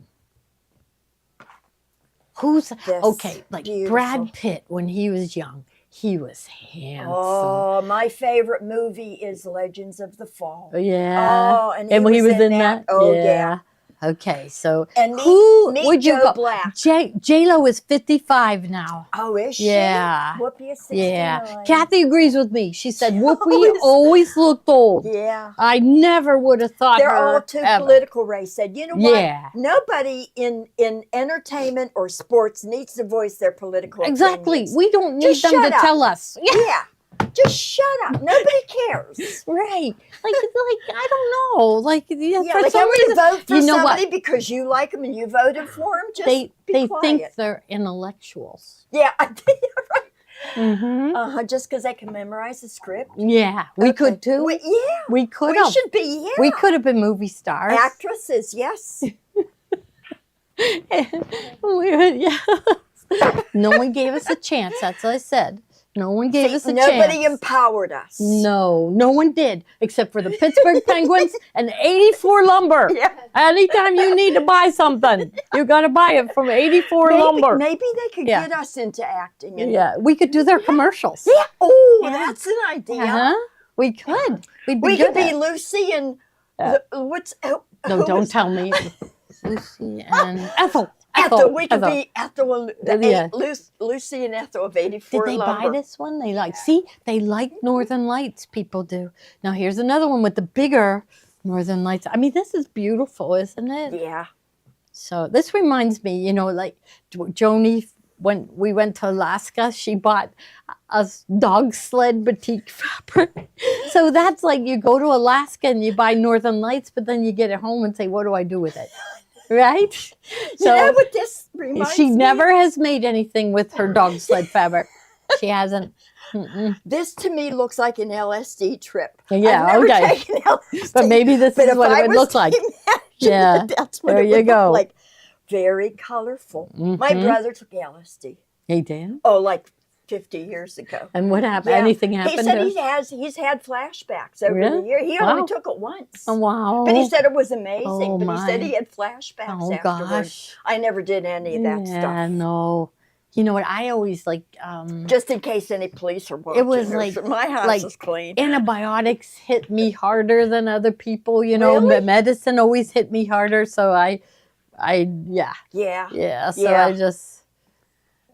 Who's This okay? Like beautiful. Brad Pitt when he was young, He was handsome. Oh, my favorite movie is Legends of the Fall. Yeah. Oh, and And he he was in that. Oh, yeah. Okay, so And who meet would you Joe go? Black. J Lo is 55 now. Oh, is she? Yeah. Whoopi is 69. Yeah. Kathy agrees with me. She said She Whoopi always looked old. Yeah. I never would have thought They're her all too ever. political, Ray said. You know what? Yeah. Nobody in entertainment or sports needs to voice their political Exactly. opinions. We don't need Just them shut to up. tell us. Yeah. Yeah. Just shut up. Nobody cares. Right. Like I don't know. Like Yeah, for like some I'm reason, going to vote for you know what? somebody because you like them and you voted for them. Just they be quiet. think they're intellectuals. Yeah, I think you're right. Mm-hmm. Just because they can memorize the script. Yeah, we Okay. could too. Yeah, We could we have. should be. Yeah, We could have been movie stars. actresses. Yes. Yes. No one gave us a chance. That's what I said. No one gave us a Nobody chance. empowered us. No one did, except for the Pittsburgh Penguins and 84 Lumber. Yeah. Anytime you need to buy something, you got to buy it from 84 Lumber. Maybe they could Yeah. get us into acting. And, Yeah, we could do their commercials. Yeah. Oh, Yeah. that's an idea. Uh-huh. We could. We'd be We good could be at- Lucy and Yeah. what's No, who don't was- tell me. Lucy and Ethel. Ethel. We could Ethel. be Ethel and Yeah. Lucy and Ethel of Did 84 they Lumber. buy this one? They they like Northern Lights. People do. Now here's another one with the bigger Northern Lights. I mean, this is beautiful, isn't it? Yeah. So this reminds me, like Joni, when we went to Alaska, she bought a dog sled batik fabric. So that's like you go to Alaska and you buy Northern Lights, but then you get it home and say, what do I do with it? Right? You know what this reminds She me? never has made anything with her dog sled fabric. She hasn't. Mm-mm. This to me looks like an LSD trip. Yeah, I've never okay. taken LSD, But maybe this but is if what I it would was look like. to imagine Yeah. it, that's what There it you would go. look like. Very colorful. My Mhm. brother took LSD. He did. Oh, like 50 years ago. And what happened? Yeah. Anything He happened? said to he's had flashbacks over Really? the year. He Wow. only took it once. Oh, wow. But he said it was amazing. Oh, but he said my. he had flashbacks Oh, afterwards. gosh. I never did any of that Yeah, stuff. no. You know what? I always Just in case any police are watching. was or like- something. My house like is clean. antibiotics hit me harder than other people. Really? Medicine always hit me harder. So yeah. Yeah. So Yeah. I just,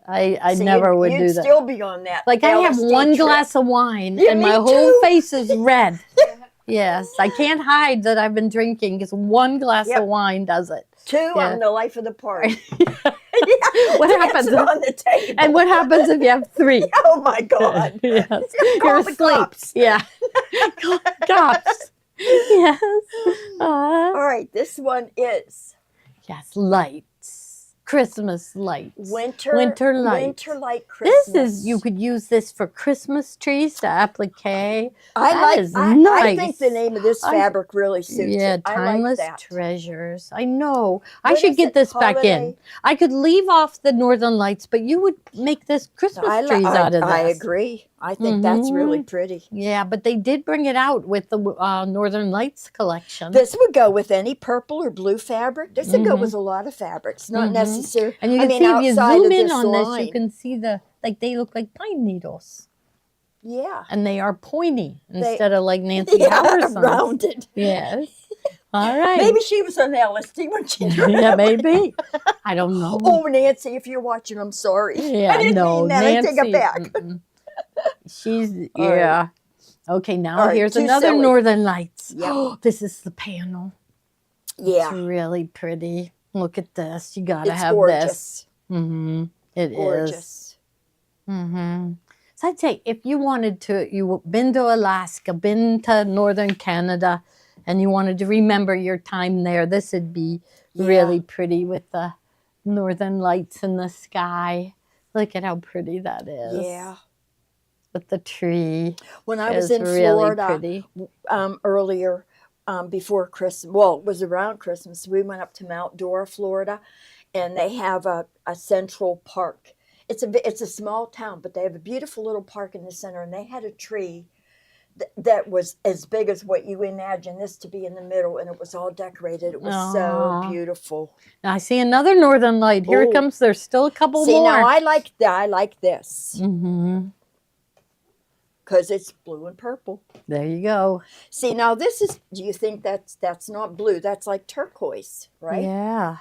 I So never would you'd do that. still be on that. Like I have LSD one trip. glass of wine Yeah, and me my whole too. face is red. Yes, I can't hide that I've been drinking because one glass Yep. of wine does it. Two, Yeah. I'm the life of the party. What Dancing happens? on the table? And what happens if you have three? Oh my God! Yes. Call You're the asleep. cops. Yeah. Cops. Yes. All right, this one is Yes, lights. Christmas lights. winter lights. Winter light Christmas. This is, you could use this for Christmas trees to applique. I that like. is I think the nice. name of this I- fabric really suits Yeah, it. I like timeless that. treasures. I know. I What should is get it? this back in. Holiday? I could leave off the Northern Lights, but you would make this Christmas trees out of this. I agree. I think that's really Mhm. pretty. Yeah, but they did bring it out with the Northern Lights collection. This would go with any purple or blue fabric. This would go Mhm. with a lot of fabrics, not Mhm. necessary. And you I can mean, see if you outside zoom of in this on this, line. you can see they look like pine needles. Yeah. And they are pointy They- instead of like Nancy Yeah, Howerson's. rounded. Yes. All right. Maybe she was on LSD when she did Yeah, that. maybe. I don't know. Oh, Nancy, if you're watching, I'm sorry. Yeah, I didn't no, mean that. Nancy. I take it back. mm-mm. She's All right. yeah. Okay, now All right, here's too another silly. Northern Lights. Yep. This is the panel. Yeah, It's really pretty. Look at this. You gotta it's have this. gorgeous. Mm-hmm. It is. Gorgeous. Mm-hmm. So I'd say if you wanted to, been to Alaska, been to Northern Canada, and you wanted to remember your time there, this would be Yeah. really pretty with the Northern Lights in the sky. Look at how pretty that is. Yeah. With the tree. When I was It's in really Florida pretty. earlier, before Christmas, well, it was around Christmas, we went up to Mount Dora, Florida, and they have a central park. It's a small town, but they have a beautiful little park in the center, and they had a tree that was as big as what you imagine this to be in the middle, and it was all decorated. It was Aw. so beautiful. Now I see another Northern Light. Here it Oh. comes. There's still a couple See, more. now I like that. I like this. Mm-hmm. because it's blue and purple. There you go. See, now this is, do you think that's not blue? That's like turquoise, right? Yeah.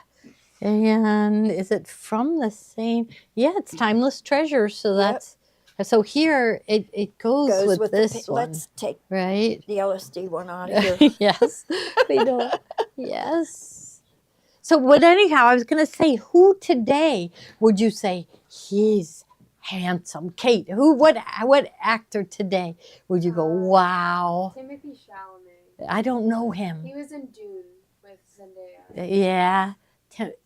And is it from the same? Yeah, it's Timeless Treasures. So Yep. that's so here it goes, Goes with the this pi- one, Let's take right? the LSD one out of here. Yes, we know. Yes. So, but anyhow, I was going to say, who today would you say he's handsome? Kate, what actor today would you go, wow? Timothy Chalamet. I don't know him. He was in Dune with Zendaya. Yeah.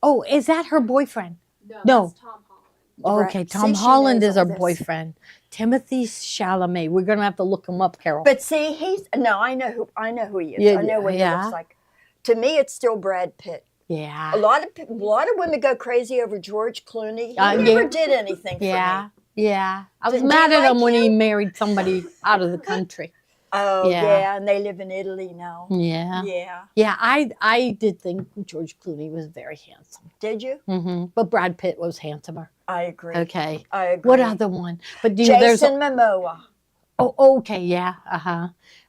Oh, is that her boyfriend? No, No. that's Tom Holland. Right. Okay, See, Tom she Holland knows is all our this. boyfriend. Timothy Chalamet. We're going to have to look him up, Carol. But see, I know who he is. Yeah, I know what he yeah. looks like. To me, it's still Brad Pitt. yeah. A lot of women go crazy over George Clooney. He Yeah. never did anything for Yeah. me. Yeah. I was Do you mad at like him when he him? married somebody out of the country. Oh Yeah. yeah, and they live in Italy now. Yeah. Yeah. Yeah, I did think George Clooney was very handsome. Did you? But Brad Pitt was handsomer. I agree. Okay. I agree. What other one? But do you, there's Jason Momoa, oh, okay, yeah,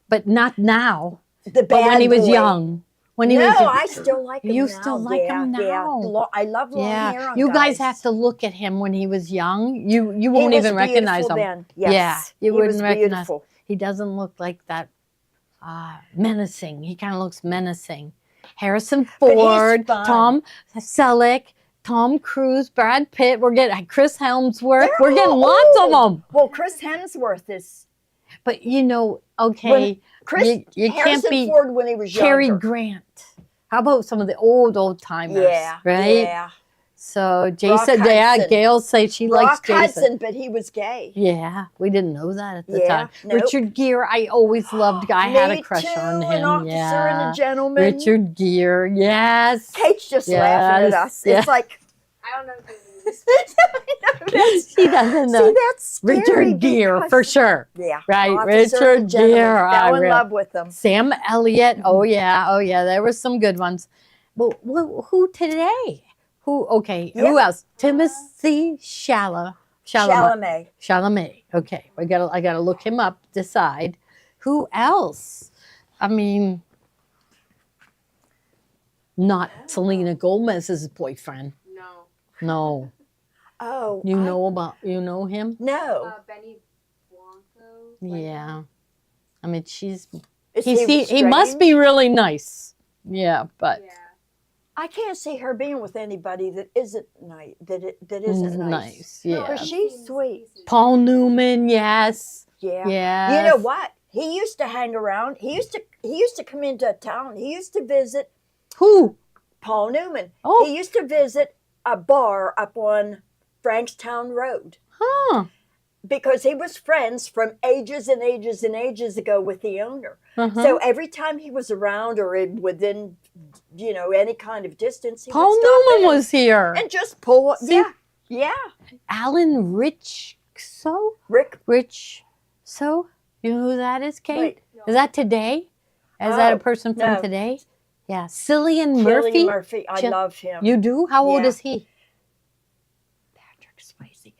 but not now. the bad But when he was boy. young, when he No, was I still like him You now. still like yeah, him Yeah. now? I love long hair yeah, on you guys have to look at him when he was young. You He won't was even recognize beautiful him. Then. Yes. Yeah, you he wouldn't was recognize. beautiful. He doesn't look like that menacing. He kind of looks menacing. Harrison But he's Ford, fun. Tom Selleck, Tom Cruise, Brad Pitt. We're getting Chris Hemsworth. They're We're getting all lots of old. them. Well, Chris Hemsworth is But okay, Chris you can't Harrison be Ford when he was Cary younger. Grant. How about some of the old timers? Yeah, right. Yeah. So Jason, yeah, Hudson. Gail say she likes Rock Jason. Hudson, but he was gay. Yeah, we didn't know that at the Yeah, time. nope. Richard Gere, I always loved. I had a Me crush too, on him. An officer yeah, and a gentleman. Richard Gere, yes. Kate's just laughing at Yes, us. yeah. It's like I don't know who he is. She doesn't know. See, that's scary Richard Gere because- for sure. Yeah, Right, officer Richard and gentleman. Gere, Fell I in really- love with them. Sam Elliott. Oh yeah. There were some good ones. But who today? Who? Okay. Who Yeah. else? Timothy Chalamet. Chalamet. Okay. I gotta look him up. Decide. Who else? I mean, not Selena Gomez's boyfriend. No. No. Oh, You know him? No, Benny Blanco. Yeah. I mean, Is he must be really nice. Yeah, but Yeah. I can't see her being with anybody that isn't nice. That isn't nice. nice. Yeah. Because she's sweet. Paul Newman, yes. Yeah. Yes. You know what? He used to hang around. He used to come into town. He used to visit Who? Paul Newman. Oh. He used to visit a bar up on Frankstown Road Huh. because he was friends from ages and ages and ages ago with the owner. Uh-huh. So every time he was around or within, any kind of distance, he Paul would stop Newman in was here. and just pull. See? Yeah. Alan Rich-So? Rick. Rich-So? You know who that is, Kate? Wait. Is that today? Is that a Oh, person from no. today? Yeah. Cillian Cillian Murphy? Murphy. I Jill- love him. You do? How old Yeah. is he? Patrick Swayze.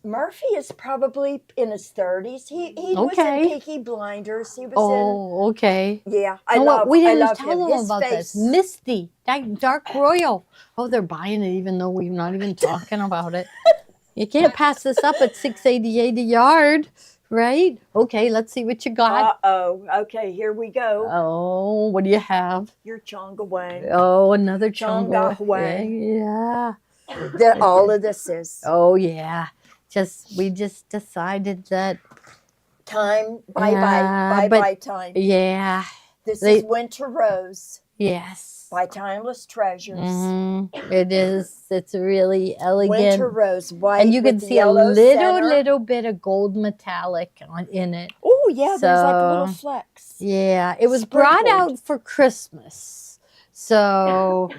Murphy is probably in his 30s. He was Okay. in Peaky Blinders. He was Oh, okay. in. Yeah, You know what? We I didn't love tell him. them His about face. this. Misty, that Dark Royal. Oh, they're buying it even though we're not even talking about it. You can't pass this up at $6.88 a yard, right? Okay, let's see what you got. Uh-oh. Okay, here we go. Oh, what do you have? Your Chonga Wang. Oh, another Chonga Chonga. Huang. Yeah. That all of this is. Oh, yeah. We just decided that, Time. Bye-bye. Yeah, Bye-bye time. yeah, This they- is Winter Rose yes. by Timeless Treasures. It is. It's really elegant. Winter Rose, white And you can with the see a yellow center. little bit of gold metallic in it. Oh, yeah, there's like little So- flecks. Yeah, it was brought Sprinkled. out for Christmas. So,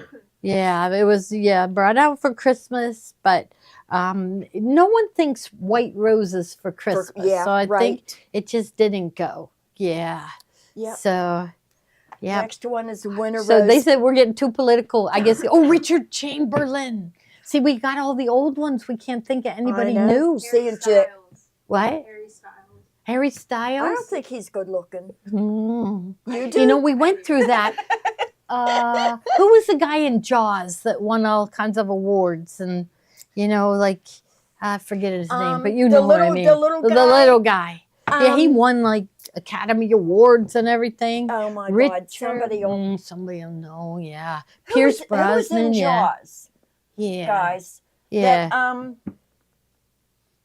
yeah, it was brought out for Christmas, but no one thinks white roses for Christmas. yeah, so I right. think it just didn't go. Yeah. Yep. So, yeah. Next one is Winter So Rose. they said we're getting too political. I guess. Oh, Richard Chamberlain. See, we got all the old ones. We can't think of anybody know. new. See, and Styles. What? Harry Styles. Harry I Styles? don't think he's good looking. Mm. You do? You know, we went through that. Who was the guy in Jaws that won all kinds of awards? And, you know, like, I forget his name, but you the know what I little- mean. the little The guy? little guy. Yeah, he Um, won like Academy Awards and everything. Oh my God! Richard, Somebody will. somebody will know. Yeah, Who Pierce was- who was in Brosnan. Yeah, Jaws, yeah, guys? yeah. That,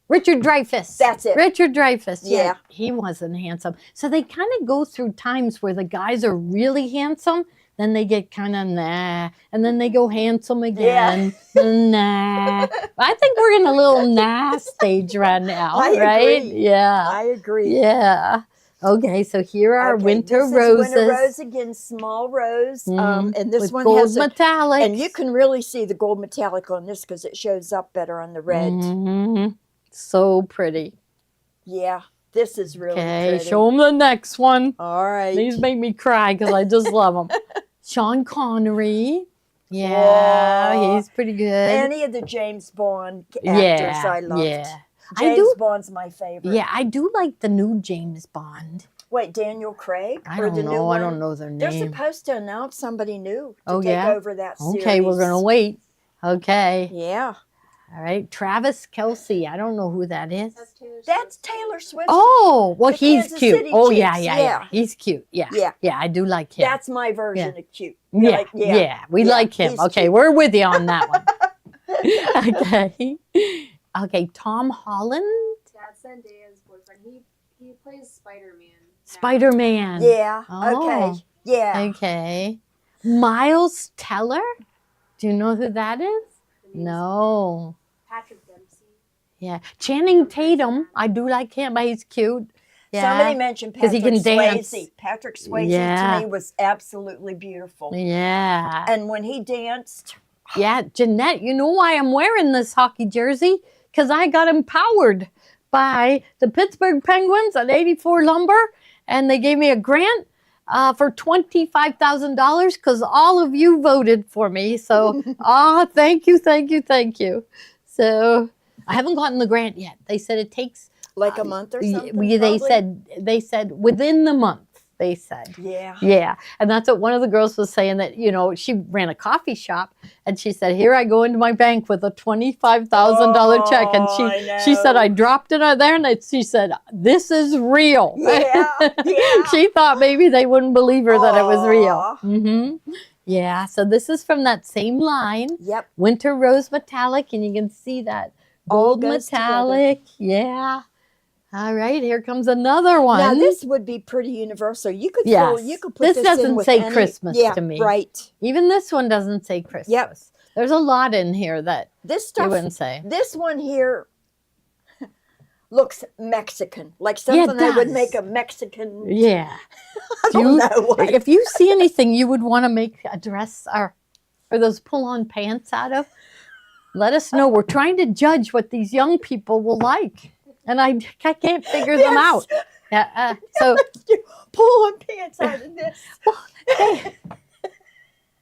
Richard Dreyfuss. That's it. Richard Dreyfuss. Yeah, Yeah. he wasn't handsome. So they kind of go through times where the guys are really handsome, then they get kind of nah, and then they go handsome again. Nah. I think we're in a little nah stage right now, I right? agree. Yeah. I agree. Yeah. Okay, so here are Okay, winter this roses. Is winter rose again, small rose, Mhm. and this with one gold has a, metallic. and you can really see the gold metallic on this because it shows up better on the red. Mhm. So pretty. Yeah, this is really Okay, pretty. show them the next one. All right. These make me cry because I just love them. Sean Connery. Yeah, Whoa. he's pretty good. Any of the James Bond actors I loved. yeah. I James do- Bond's my favorite. Yeah, I do like the new James Bond. Wait, Daniel Craig? I or don't the new know. one? I don't know their They're name. supposed to announce somebody new to Oh, take yeah? over that series. Okay, we're going to wait. Okay. Yeah. All right. Travis Kelsey. I don't know who that is. That's Taylor Swift. That's Taylor Swift. Oh, well, The he's Kansas cute. City Oh, yeah, Chiefs, yeah. yeah. He's cute. Yeah. Yeah. Yeah, I do like him. That's my version of cute. Yeah, Like, yeah, we Yeah, like him. he's Okay, cute. we're with you on that one. Okay. Okay, Tom Holland, That's Zendaya's boyfriend. He plays Spider-Man. now. Spider-Man. Yeah. Oh. Okay. Yeah. Okay. Miles Teller? Do you know who that is? And he's No. Patrick Dempsey. Yeah. Channing Tatum. I do like him, but he's cute. Yeah. Somebody mentioned 'Cause Patrick he can dance. Swayze. Patrick Swayze Yeah. to me was absolutely beautiful. Yeah. And when he danced, Yeah, Jeanette, you know why I'm wearing this hockey jersey? Because I got empowered by the Pittsburgh Penguins at 84 Lumber, and they gave me a grant for $25,000 because all of you voted for me. So, thank you, thank you, thank you. So, I haven't gotten the grant yet. They said it takes. like a month or something. They probably? said within the month. They said. Yeah. Yeah. And that's what one of the girls was saying, that, you know, she ran a coffee shop and she said, here I go into my bank with a $25,000 check. And she said, know. I dropped it out there and she said, this is real. Yeah, yeah. She thought maybe they wouldn't believe her that it was real. Aw. Yeah. So this is from that same line, Yep. Winter Rose Metallic. And you can see that All gold goes together. metallic. Yeah. All right. Here comes another one. Now this would be pretty universal. You could Yes. you could put This this doesn't in with say any, Christmas yeah, to me. Right. Even this one doesn't say Christmas. There's a lot in here that This you stuff. wouldn't say. This one here looks Mexican, like Yeah, it something I would does. make a Mexican. Yeah. I Do don't you- know. What. If you see anything you would want to make a dress or those pull-on pants out of, let us know. We're trying to judge what these young people will like, and I can't figure them Yes. out. Yeah. So Pull on pants out of this.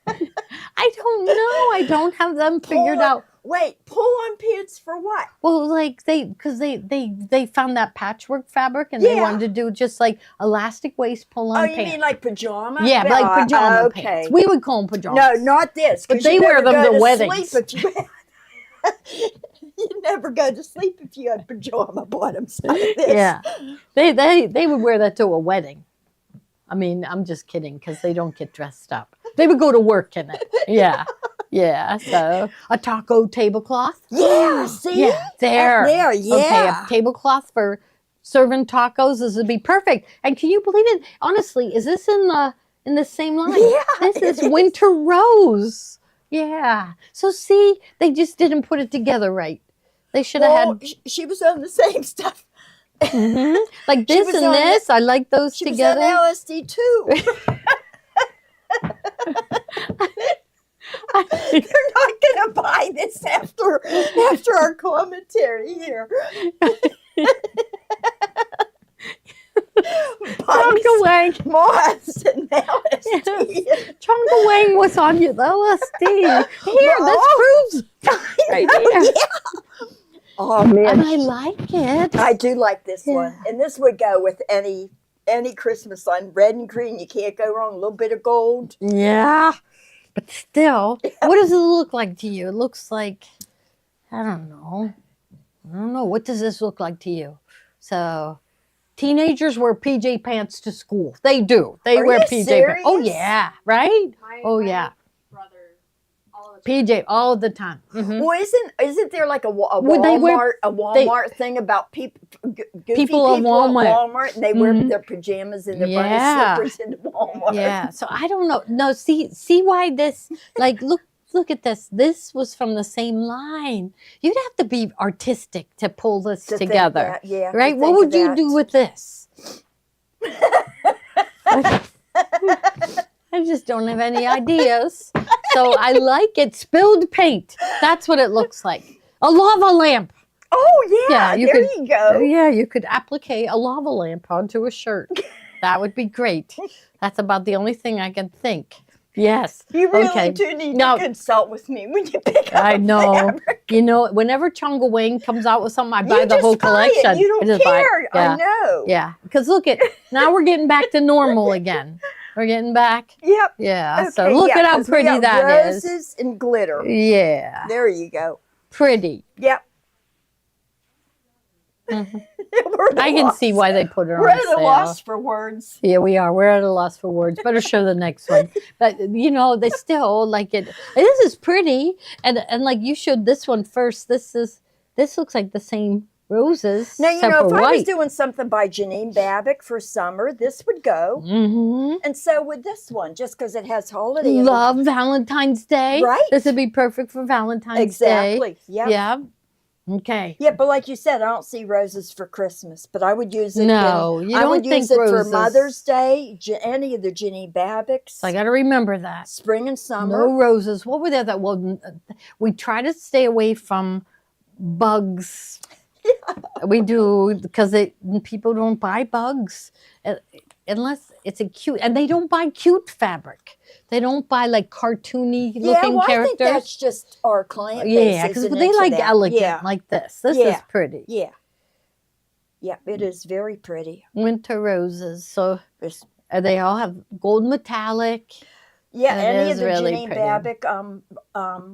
I don't know. I don't have them figured Pull on- out. Wait, pull on pants for what? Well, like because they found that patchwork fabric and they Yeah. wanted to do just like elastic waist pull-on Oh, you pants. mean like pajama? Yeah, but like pajama okay. pants. We would call them pajamas. No, not this. But 'cause they you wear never them go to to weddings. sleep if you, you never go to sleep if you had pajama bottoms like this. Yeah, they would wear that to a wedding. I mean, I'm just kidding because they don't get dressed up. They would go to work in it. Yeah, yeah. So a taco tablecloth. Yeah, see? Yeah, there. Up there, Okay, yeah. a tablecloth for serving tacos. This would be perfect. And can you believe it? Honestly, is this in the same line? Yeah, This it is is. winter rose. Yeah. So see, they just didn't put it together right. They should have Well, had she was on the same stuff. like She this was and on this. I like those She together. was on LSD too. You're not gonna buy this after our commentary here. Chonka Wang. Moths and LSD. Chonka Wang was on your LSD. Here, Oh. this proves right here. Oh And man, I like it. I do like this Yeah. one, and this would go with any Christmas line. Red and green, you can't go wrong. A little bit of gold. Yeah. But still, what does it look like to you? It looks like, I don't know. What does this look like to you? So, teenagers wear PJ pants to school. They do. They Are wear you PJ pants. Oh, serious? yeah. Right? Oh, My yeah. brother, all the time. PJ all the time. Mhm. Well, isn't there like a Would they wear- Walmart thing about people goofy People at Walmart. and they wear Mhm. their pajamas and their Yeah. bunny slippers into Walmart? Yeah. So I don't know. No, see why this, like, look at this. This was from the same line. You'd have to be artistic to pull this To think together. that, yeah, to Right? What think would of you that. do with this? I just don't have any ideas. So I like it. Spilled paint. That's what it looks like. A lava lamp. Oh yeah, Yeah, you there could- you go. Yeah, you could applique a lava lamp onto a shirt. That would be great. That's about the only thing I can think. Yes. You really Okay. do need No. to consult with me when you pick up. I know. fabric. You know, whenever Chonga Wing comes out with something, I You buy the just whole buy collection. It. You I don't just buy it. care. Yeah. I know. Yeah. Because look at, now we're getting back to normal again. We're getting back. Yep. Yeah. So Okay, look yeah, at how 'cause we pretty got that is. roses and glitter. Yeah. There you go. Pretty. Yep. Mhm. We're at a I can see loss. why they put it We're on at a sale. loss for words. Yeah, we are. We're at a loss for words. Better show the next one. But you know, they still like it. This is pretty, and like you showed this one first. This looks like the same roses. Now, you except know, if for I was white. doing something by Janine Babick for summer, this would go. Mm-hmm. And so would this one, just because it has holiday. in the- Love Valentine's Day. Right. This would be perfect for Valentine's Exactly. Day. Yep. Yeah. Okay. Yeah, but like you said, I don't see roses for Christmas, but I would use it. No, you I don't would think use it roses. for Mother's Day, any of the Janine Babicks, So I got to remember that. spring and summer. No roses. What were the other? Well, we try to stay away from bugs. We do because people don't buy bugs unless it's a cute, and they don't buy cute fabric. They don't buy like cartoony Yeah, looking well, I think characters. that's just our client base. Yeah, because isn't they into like that. elegant Yeah, like this. This is Yeah. pretty. yeah, yeah. It is very pretty. Winter roses. So It's- they all have gold metallic. yeah, It any is of the really Janine pretty. Babick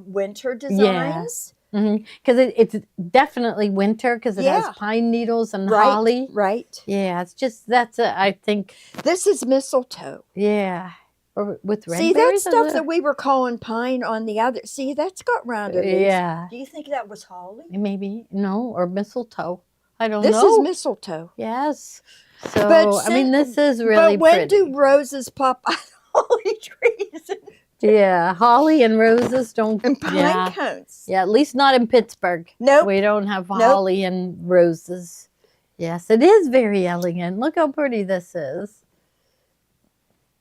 winter designs. Because it's definitely winter because it Yeah. has pine needles and Right, holly. right. Yeah, it's just I think. This is mistletoe. Yeah, or with red See, that berries, stuff is that it? we were calling pine on the other. See, that's got rounder leaves. Yeah, Do you think that was holly? maybe no or mistletoe. I don't This know. is mistletoe. Yes. So But I mean, since- this is really but when pretty. do roses pop out of holly trees Yeah, holly and roses don't. and pine yeah, cones? yeah. At least not in Pittsburgh. Nope. We don't have Nope. holly and roses. Yes, it is very elegant. Look how pretty this is.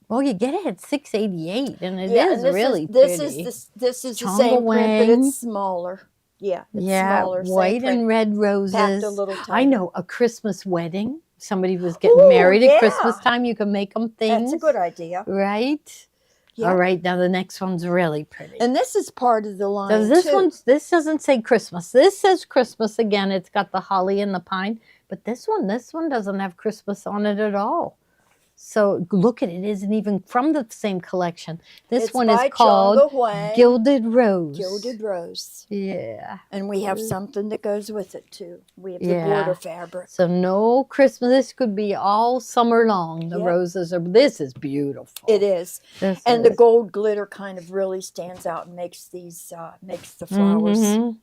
Well, you get it at $6.88, and it Yeah, is and really this pretty. this is the Chonga same print, but Wang. it's smaller. Yeah, it's Yeah, smaller. same white print, and red packed roses. a little I tighter. know a Christmas wedding. Somebody was getting Ooh, married yeah. at Christmas time. You can make them things. That's a good idea. Right? Yeah. All right, now the next one's really pretty. And this is part of the line So this too. this doesn't say Christmas. This says Christmas again. It's got the holly and the pine, but this one doesn't have Christmas on it at all. So look at it. It isn't even from the same collection. This It's one by is called Chonga Wang, Gilded Rose. Gilded Rose. Yeah. And we have something that goes with it too. We have the Yeah. border fabric. So no Christmas. This could be all summer long. The Yep. roses are. This is beautiful. It is. This And the is. gold glitter kind of really stands out and makes these makes the flowers Mhm.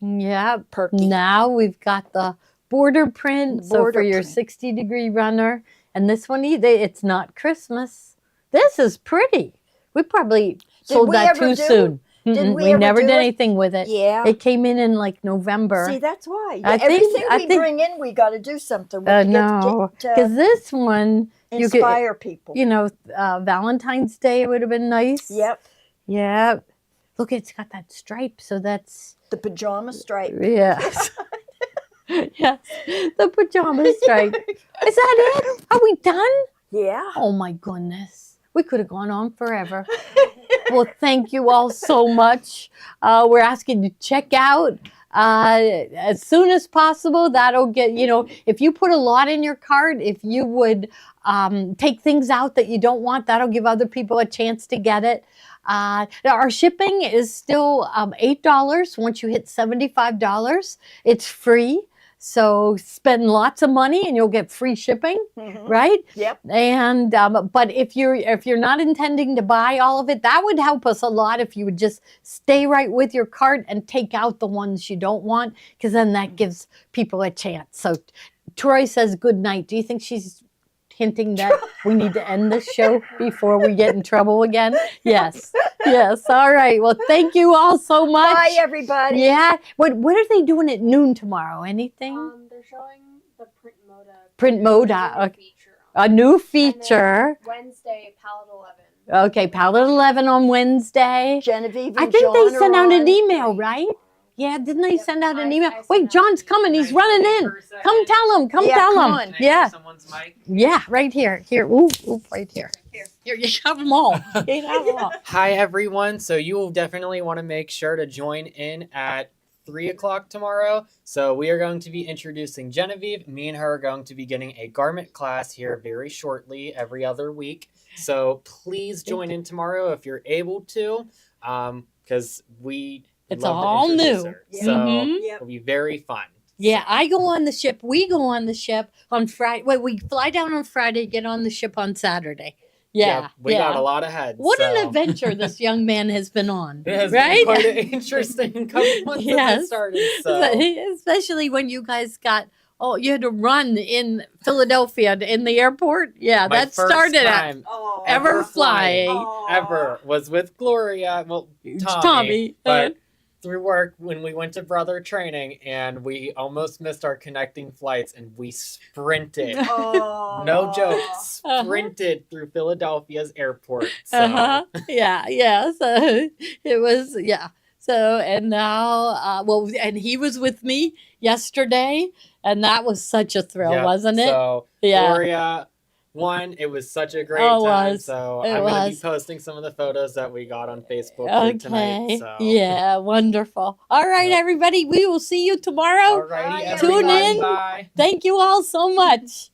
Yeah. perky. Now we've got the border print. The So for border your print. 60-degree runner, and this one it's not Christmas. This is pretty. We probably sold we that ever too do- soon. did Mm-mm, we we ever never do did it? anything with it. Yeah. It came in like November. See, that's why. I think- Everything I we think- bring in, we got to do something with No, because this one you could, inspire people. Valentine's Day would have been nice. Yep. Yeah. Look, it's got that stripe, so that's The pajama stripe. yes. Yes, the pajama stripe. Is that it? Are we done? Yeah. Oh my goodness. We could have gone on forever. Well, thank you all so much. We're asking you to check out as soon as possible. That'll get, if you put a lot in your cart, if you would take things out that you don't want, that'll give other people a chance to get it. Our shipping is still $8 once you hit $75. It's free. So spend lots of money and you'll get free shipping, right? Yep. And but if you're not intending to buy all of it, that would help us a lot if you would just stay right with your cart and take out the ones you don't want, because then that gives people a chance. So Troy says good night. Do you think she's hinting that we need to end this show before we get in trouble again? Yes. Yes. All right. Well, thank you all so much. Bye, everybody. Yeah. What are they doing at noon tomorrow? Anything? They're showing the Print Moda. A new feature. Wednesday, Palette 11. Okay, Palette 11 on Wednesday. Genevieve and I think John they are sent out an on. email, right? Yeah, didn't they send out an email? I sent Wait, out John's an coming. email. He's running in. Come tell him. Come Yeah, tell come him. on. Can I Yeah. use someone's mic? Yeah, right here. Here. Ooh, right here. Here, you have them all. You have them all. Hi everyone. So you will definitely want to make sure to join in at 3 o'clock tomorrow. So we are going to be introducing Genevieve. Me and her are going to be getting a garment class here very shortly, every other week. So please join in tomorrow if you're able to, because we It's love to all introduce new. her. Yeah. So Mhm. Yep. it'll be very fun. Yeah, I go on the ship. We go on the ship on Friday. Wait, we fly down on Friday, get on the ship on Saturday. Yeah. Yep, we got a lot of heads. What an so- adventure this young man has been on. It has right? been quite an interesting couple months since I Yes. started. So. Especially when you guys got, you had to run in Philadelphia in the airport. Yeah, My that first started at time Oh. ever flying. Oh. ever was with Gloria. Well, Tommy. But through work, when we went to brother training, and we almost missed our connecting flights, and we sprinted. Oh. No joke, Uh-huh. sprinted through Philadelphia's airport. So Uh-huh. Yeah. So it was, yeah. So, and now, and he was with me yesterday, and that was such a thrill, yeah, wasn't it? So Yeah. Gloria won. It was such a great Oh, it time. was. So It I'm going to be was. posting some of the photos that we got on Facebook here Okay. tonight. So. Yeah, wonderful. All right, Yep. everybody. We will see you tomorrow. Alrighty, Tune everybody. in. Bye. Thank you all so much.